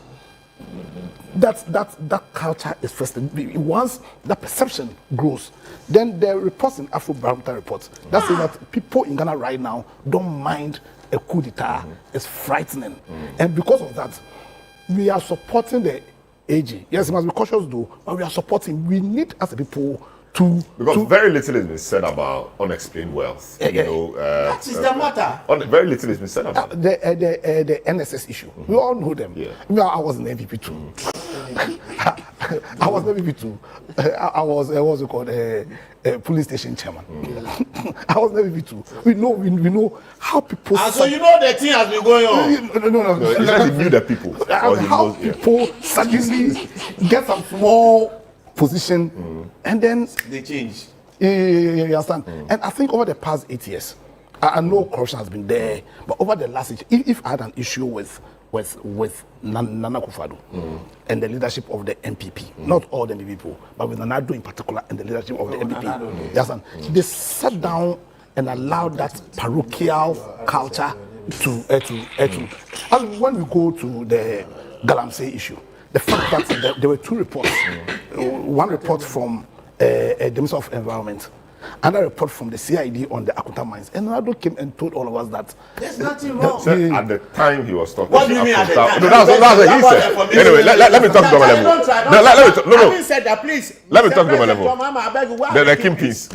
that culture is first, once that perception grows, then the reports in Afrobarometer reports that says that people in Ghana right now don't mind a coup d'etat. It's frightening, and because of that, we are supporting the AG. Yes, it must be cautious though, but we are supporting. We need as a people because very little has been said about unexplained wealth. That is the matter. Very little has been said about the NSS issue. We all know them. I was in MVP too. I was in MVP too. I was what's it called a police station chairman. I was in MVP too. We know how people. And so you know the thing has been going on. No. He said he knew the people. How people suddenly get some small position and then they change. You understand? And I think over the past 8 years, I know corruption has been there, but over the last, if I had an issue with Nana Akufo-Addo and the leadership of the MPP, not all the people, but with Nana Addo in particular and the leadership of the MPP, you understand? They sat down and allowed that parochial culture to when we go to the Galamsey issue, the fact that there were two reports, one report from the Minister of Environment, another report from the CID on the Akuta mines, and Ronaldo came and told all of us that there's nothing wrong. At the time he was talking. What do you mean at the time? No, that's what he said. Anyway, let me talk to my level. No. Having said that, please. Let me talk to my level. The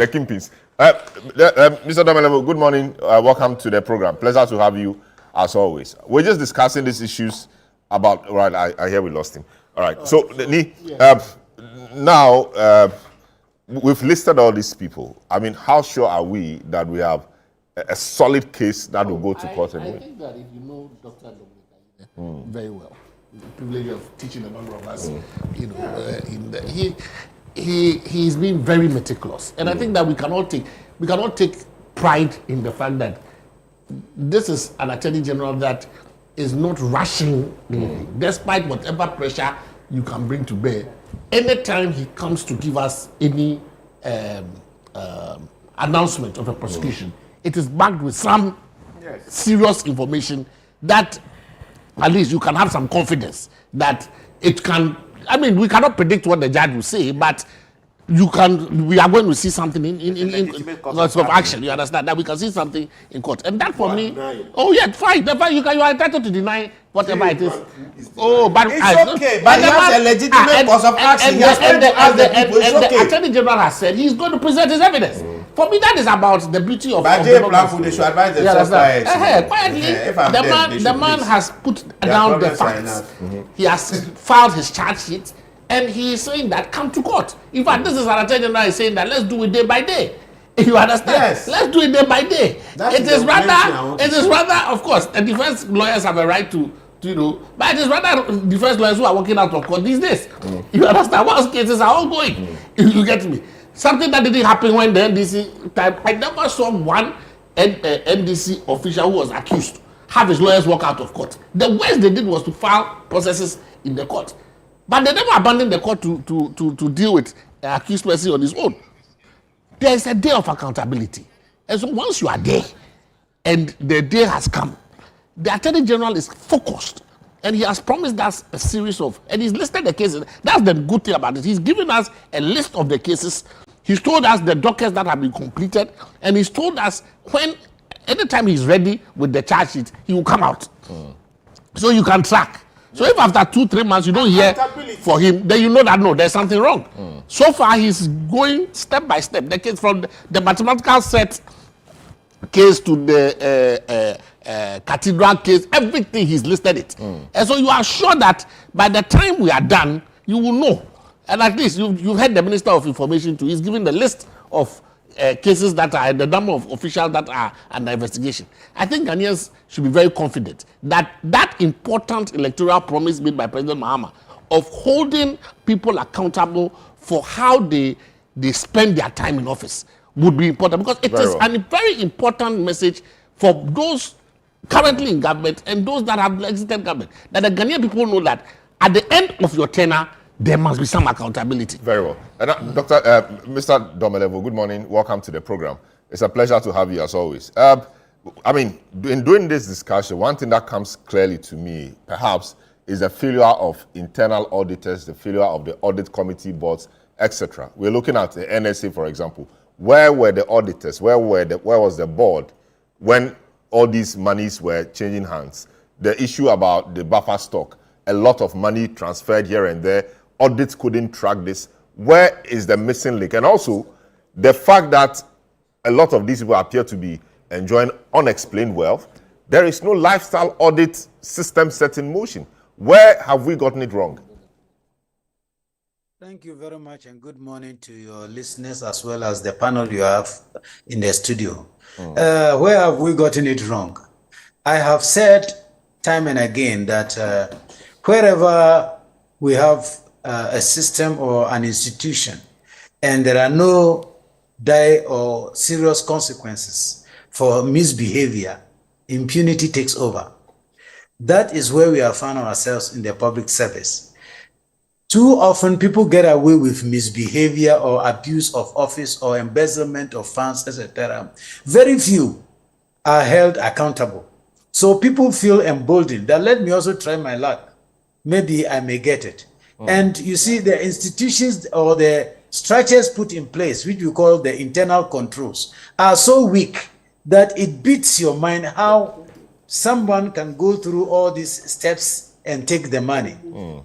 kingpins. Mr. Domelevo, good morning. Welcome to the program. Pleasure to have you as always. We're just discussing these issues about. Right, I hear we lost him. All right. So now we've listed all these people. I mean, how sure are we that we have a solid case that will go to court I anyway. think that if you know Dr. Dominic very well, the privilege of teaching a number of us, you know, he's been very meticulous, and I think that we cannot take pride in the fact that this is an attorney general that is not rushing, despite whatever pressure you can bring to bear. Anytime he comes to give us any announcement of a prosecution, it is backed with some serious information that at least you can have some confidence that it can. I mean, we cannot predict what the judge will say, but we are going to see something in course of action. You understand that we can see something in court, and that for me, oh yeah, fine. You are entitled to deny whatever it is. Oh, but it's okay. But he has a legitimate cause of action. And the Attorney General has said he's going to present his evidence. For me, that is about the beauty of. But they should advise themselves quietly. The man has put down the facts. He has filed his charge sheet. And he is saying that come to court. In fact, this is an attorney general is saying that let's do it day by day. You understand? Yes. Let's do it day by day. It is rather, of course, the defense lawyers have a right to but it is rather defense lawyers who are working out of court these days. You understand? Once cases are ongoing, you get me. Something that didn't happen when the NDC time. I never saw one NDC official who was accused have his lawyers walk out of court. The worst they did was to file processes in the court. But they never abandoned the court to deal with the accused person on his own. There is a day of accountability. And so once you are there and the day has come, the Attorney General is focused. And he has promised us a series of, and he's listed the cases. That's the good thing about it. He's given us a list of the cases. He's told us the dockets that have been completed. And he's told us anytime he's ready with the charge sheet, he will come out. So you can track. So if after 2-3 months you don't hear for him, then you know that no, there's something wrong. So far he's going step by step. The case from the mathematical set case to the cathedral case, everything he's listed it. And so you are sure that by the time we are done, you will know. And at least you've heard the Minister of Information too. He's given the list of cases that are, the number of officials that are under investigation. I think Ghanaians should be very confident that that important electoral promise made by President Mahama of holding people accountable for how they spend their time in office would be important, because it is a very important message for those currently in government and those that have exited government, that the Ghanaian people know that at the end of your tenure, there must be some accountability. Very well. Mr. Domelevo, good morning. Welcome to the program. It's a pleasure to have you as always. I mean, in doing this discussion, one thing that comes clearly to me, perhaps, is the failure of internal auditors, the failure of the audit committee boards, etc. We're looking at the NSA, for example. Where were the auditors? Where was the board when all these monies were changing hands? The issue about the buffer stock, a lot of money transferred here and there. Audits couldn't track this. Where is the missing link? And also, the fact that a lot of these people appear to be enjoying unexplained wealth. There is no lifestyle audit system set in motion. Where have we gotten it wrong? Thank you very much, and good morning to your listeners as well as the panel you have in the studio. Where have we gotten it wrong? I have said time and again that wherever we have a system or an institution and there are no dire or serious consequences for misbehavior, impunity takes over. That is where we have found ourselves in the public service. Too often people get away with misbehavior or abuse of office or embezzlement of funds, etc. Very few are held accountable. So people feel emboldened that let me also try my luck. Maybe I may get it. And you see, the institutions or the structures put in place, which we call the internal controls, are so weak that it beats your mind how someone can go through all these steps and take the money.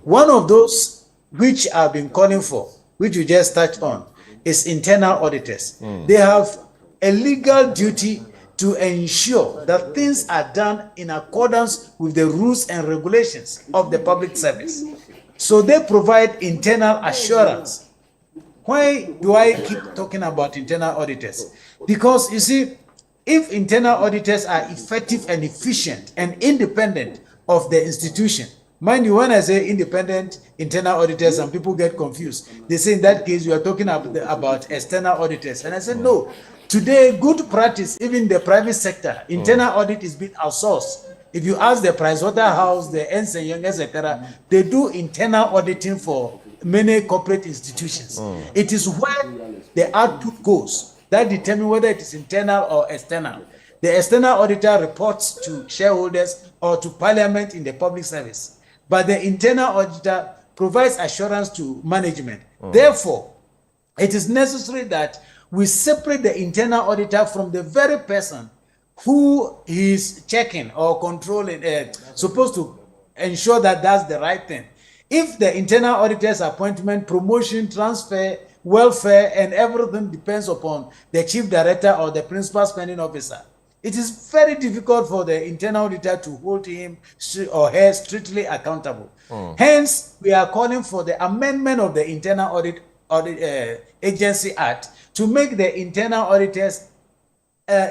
One of those which I've been calling for, which you just touched on, is internal auditors. They have a legal duty to ensure that things are done in accordance with the rules and regulations of the public service. So they provide internal assurance. Why do I keep talking about internal auditors? Because you see, if internal auditors are effective and efficient and independent of the institution, mind you, when I say independent internal auditors, some people get confused. They say in that case, you are talking about external auditors. And I said, no. Today, good practice, even in the private sector, internal audit is being outsourced. If you ask the Pricewaterhouse, the Ernst & Young, etc., they do internal auditing for many corporate institutions. It is where the output goes that determine whether it is internal or external. The external auditor reports to shareholders or to parliament in the public service, but the internal auditor provides assurance to management. Therefore, it is necessary that we separate the internal auditor from the very person who is checking or controlling, supposed to ensure that that's the right thing. If the internal auditor's appointment, promotion, transfer, welfare, and everything depends upon the chief director or the principal spending officer, it is very difficult for the internal auditor to hold him or her strictly accountable. Hence, we are calling for the amendment of the Internal Audit Agency Act to make the internal auditors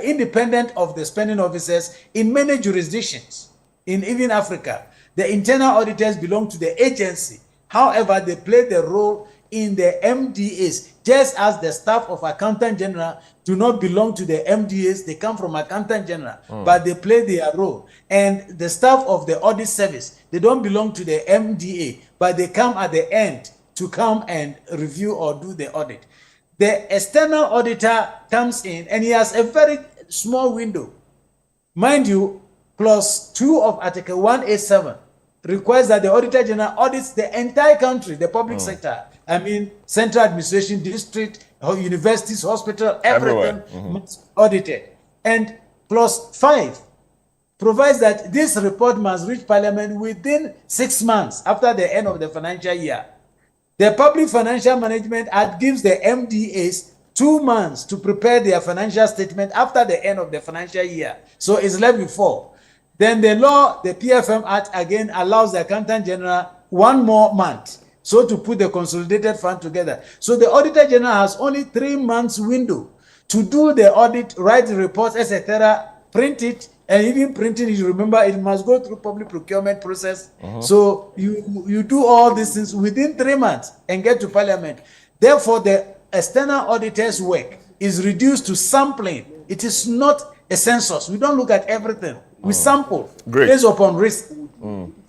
independent of the spending officers in many jurisdictions, in even Africa. The internal auditors belong to the agency. However, they play the role in the MDAs, just as the staff of Accountant General do not belong to the MDAs, they come from Accountant General, but they play their role. And the staff of the audit service, they don't belong to the MDA, but they come at the end to come and review or do the audit. The external auditor comes in and he has a very small window. Mind you, clause 2 of Article 187 requires that the Auditor General audits the entire country, the public sector. I mean, central administration, district, universities, hospital, everything must be audited. And clause 5 provides that this report must reach Parliament within 6 months after the end of the financial year. The Public Financial Management Act gives the MDAs 2 months to prepare their financial statement after the end of the financial year. So it's left with 4. Then the law, the PFM Act, again allows the Accountant General 1 more month, so to put the consolidated fund together. So the Auditor General has only 3 months window to do the audit, write the reports, etc., print it, and even printing it, you remember, it must go through public procurement process. So you do all these things within 3 months and get to Parliament. Therefore, the external auditor's work is reduced to sampling. It is not a census. We don't look at everything. We sample based upon risk.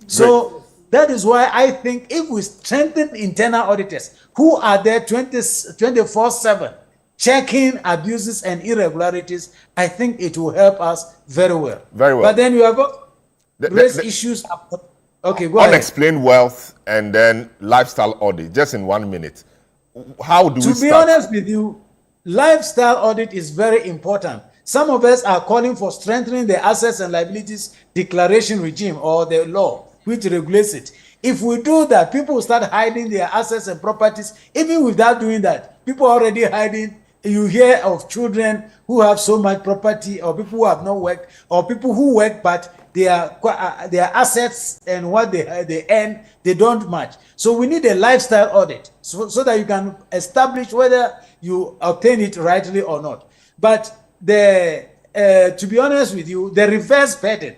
So that is why I think if we strengthen internal auditors who are there 24/7, checking abuses and irregularities, I think it will help us very well. Very well. But then you have got raise issues. Okay, go ahead. Unexplained wealth and then lifestyle audit, just in 1 minute. How do we start? To be honest with you, lifestyle audit is very important. Some of us are calling for strengthening the assets and liabilities declaration regime or the law which regulates it. If we do that, people will start hiding their assets and properties. Even without doing that, people are already hiding. You hear of children who have so much property, or people who have not worked, or people who work but their assets and what they earn, they don't match. So we need a lifestyle audit so that you can establish whether you obtain it rightly or not. But to be honest with you, the reverse pattern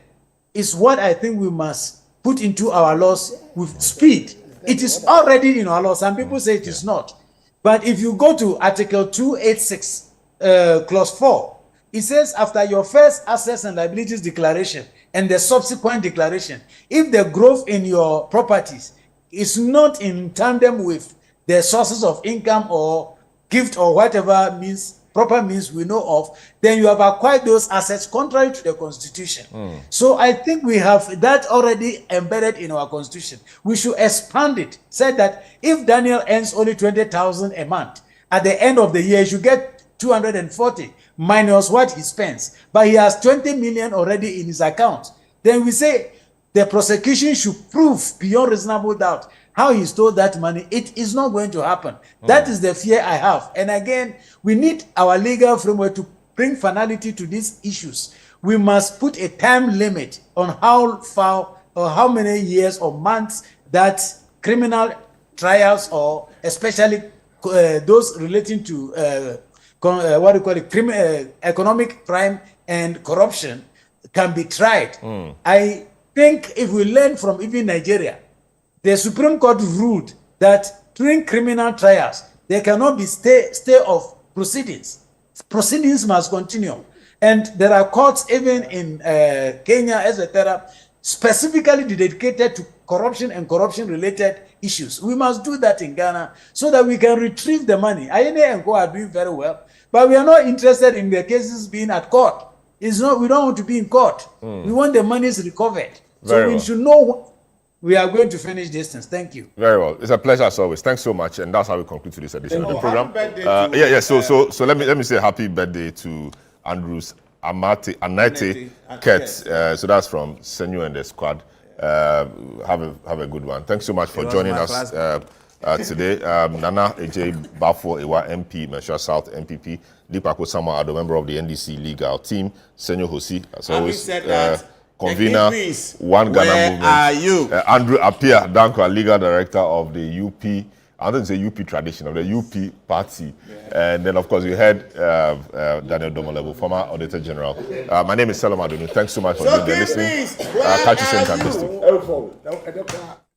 is what I think we must put into our laws with speed. It is already in our laws. Some people say it is not. But if you go to Article 286, Clause 4, it says after your first assets and liabilities declaration and the subsequent declaration, if the growth in your properties is not in tandem with the sources of income or gift or whatever means, proper means we know of, then you have acquired those assets contrary to the Constitution. So I think we have that already embedded in our Constitution. We should expand it. Said that if Daniel earns only 20,000 a month, at the end of the year, he should get 240 minus what he spends. But he has 20 million already in his account. Then we say the prosecution should prove beyond reasonable doubt how he stole that money. It is not going to happen. That is the fear I have. And again, we need our legal framework to bring finality to these issues. We must put a time limit on how far or how many years or months that criminal trials, or especially those relating to economic crime, and corruption can be tried. I think if we learn from even Nigeria, the Supreme Court ruled that during criminal trials, there cannot be stay of proceedings. Proceedings must continue. And there are courts even in Kenya, etc., specifically dedicated to corruption and corruption-related issues. We must do that in Ghana so that we can retrieve the money. INA and Co are doing very well, but we are not interested in the cases being at court. It's not. We don't want to be in court. We want the monies recovered. So we should know we are going to finish this thing. Thank you. Very well. It's a pleasure as always. Thanks so much, and that's how we conclude today's edition of the program. So let me say happy birthday to Andrews Anate Ket. So that's from Senyo and the squad. Have a good one. Thanks so much for joining us today. Nana AJ Bafo Ewa MP, Mesha South MPP, Deepako Sama Ado, member of the NDC legal team, Senyo Hosi, as always, convener, One Ghana Movement. Are you? Andrew Apia Dankwa, legal director of the UP. I don't say UP tradition of the UP party, and then of course we had Daniel Domolebo, former Auditor General. My name is Salam Adonu. Thanks so much for being there listening. Catch you soon.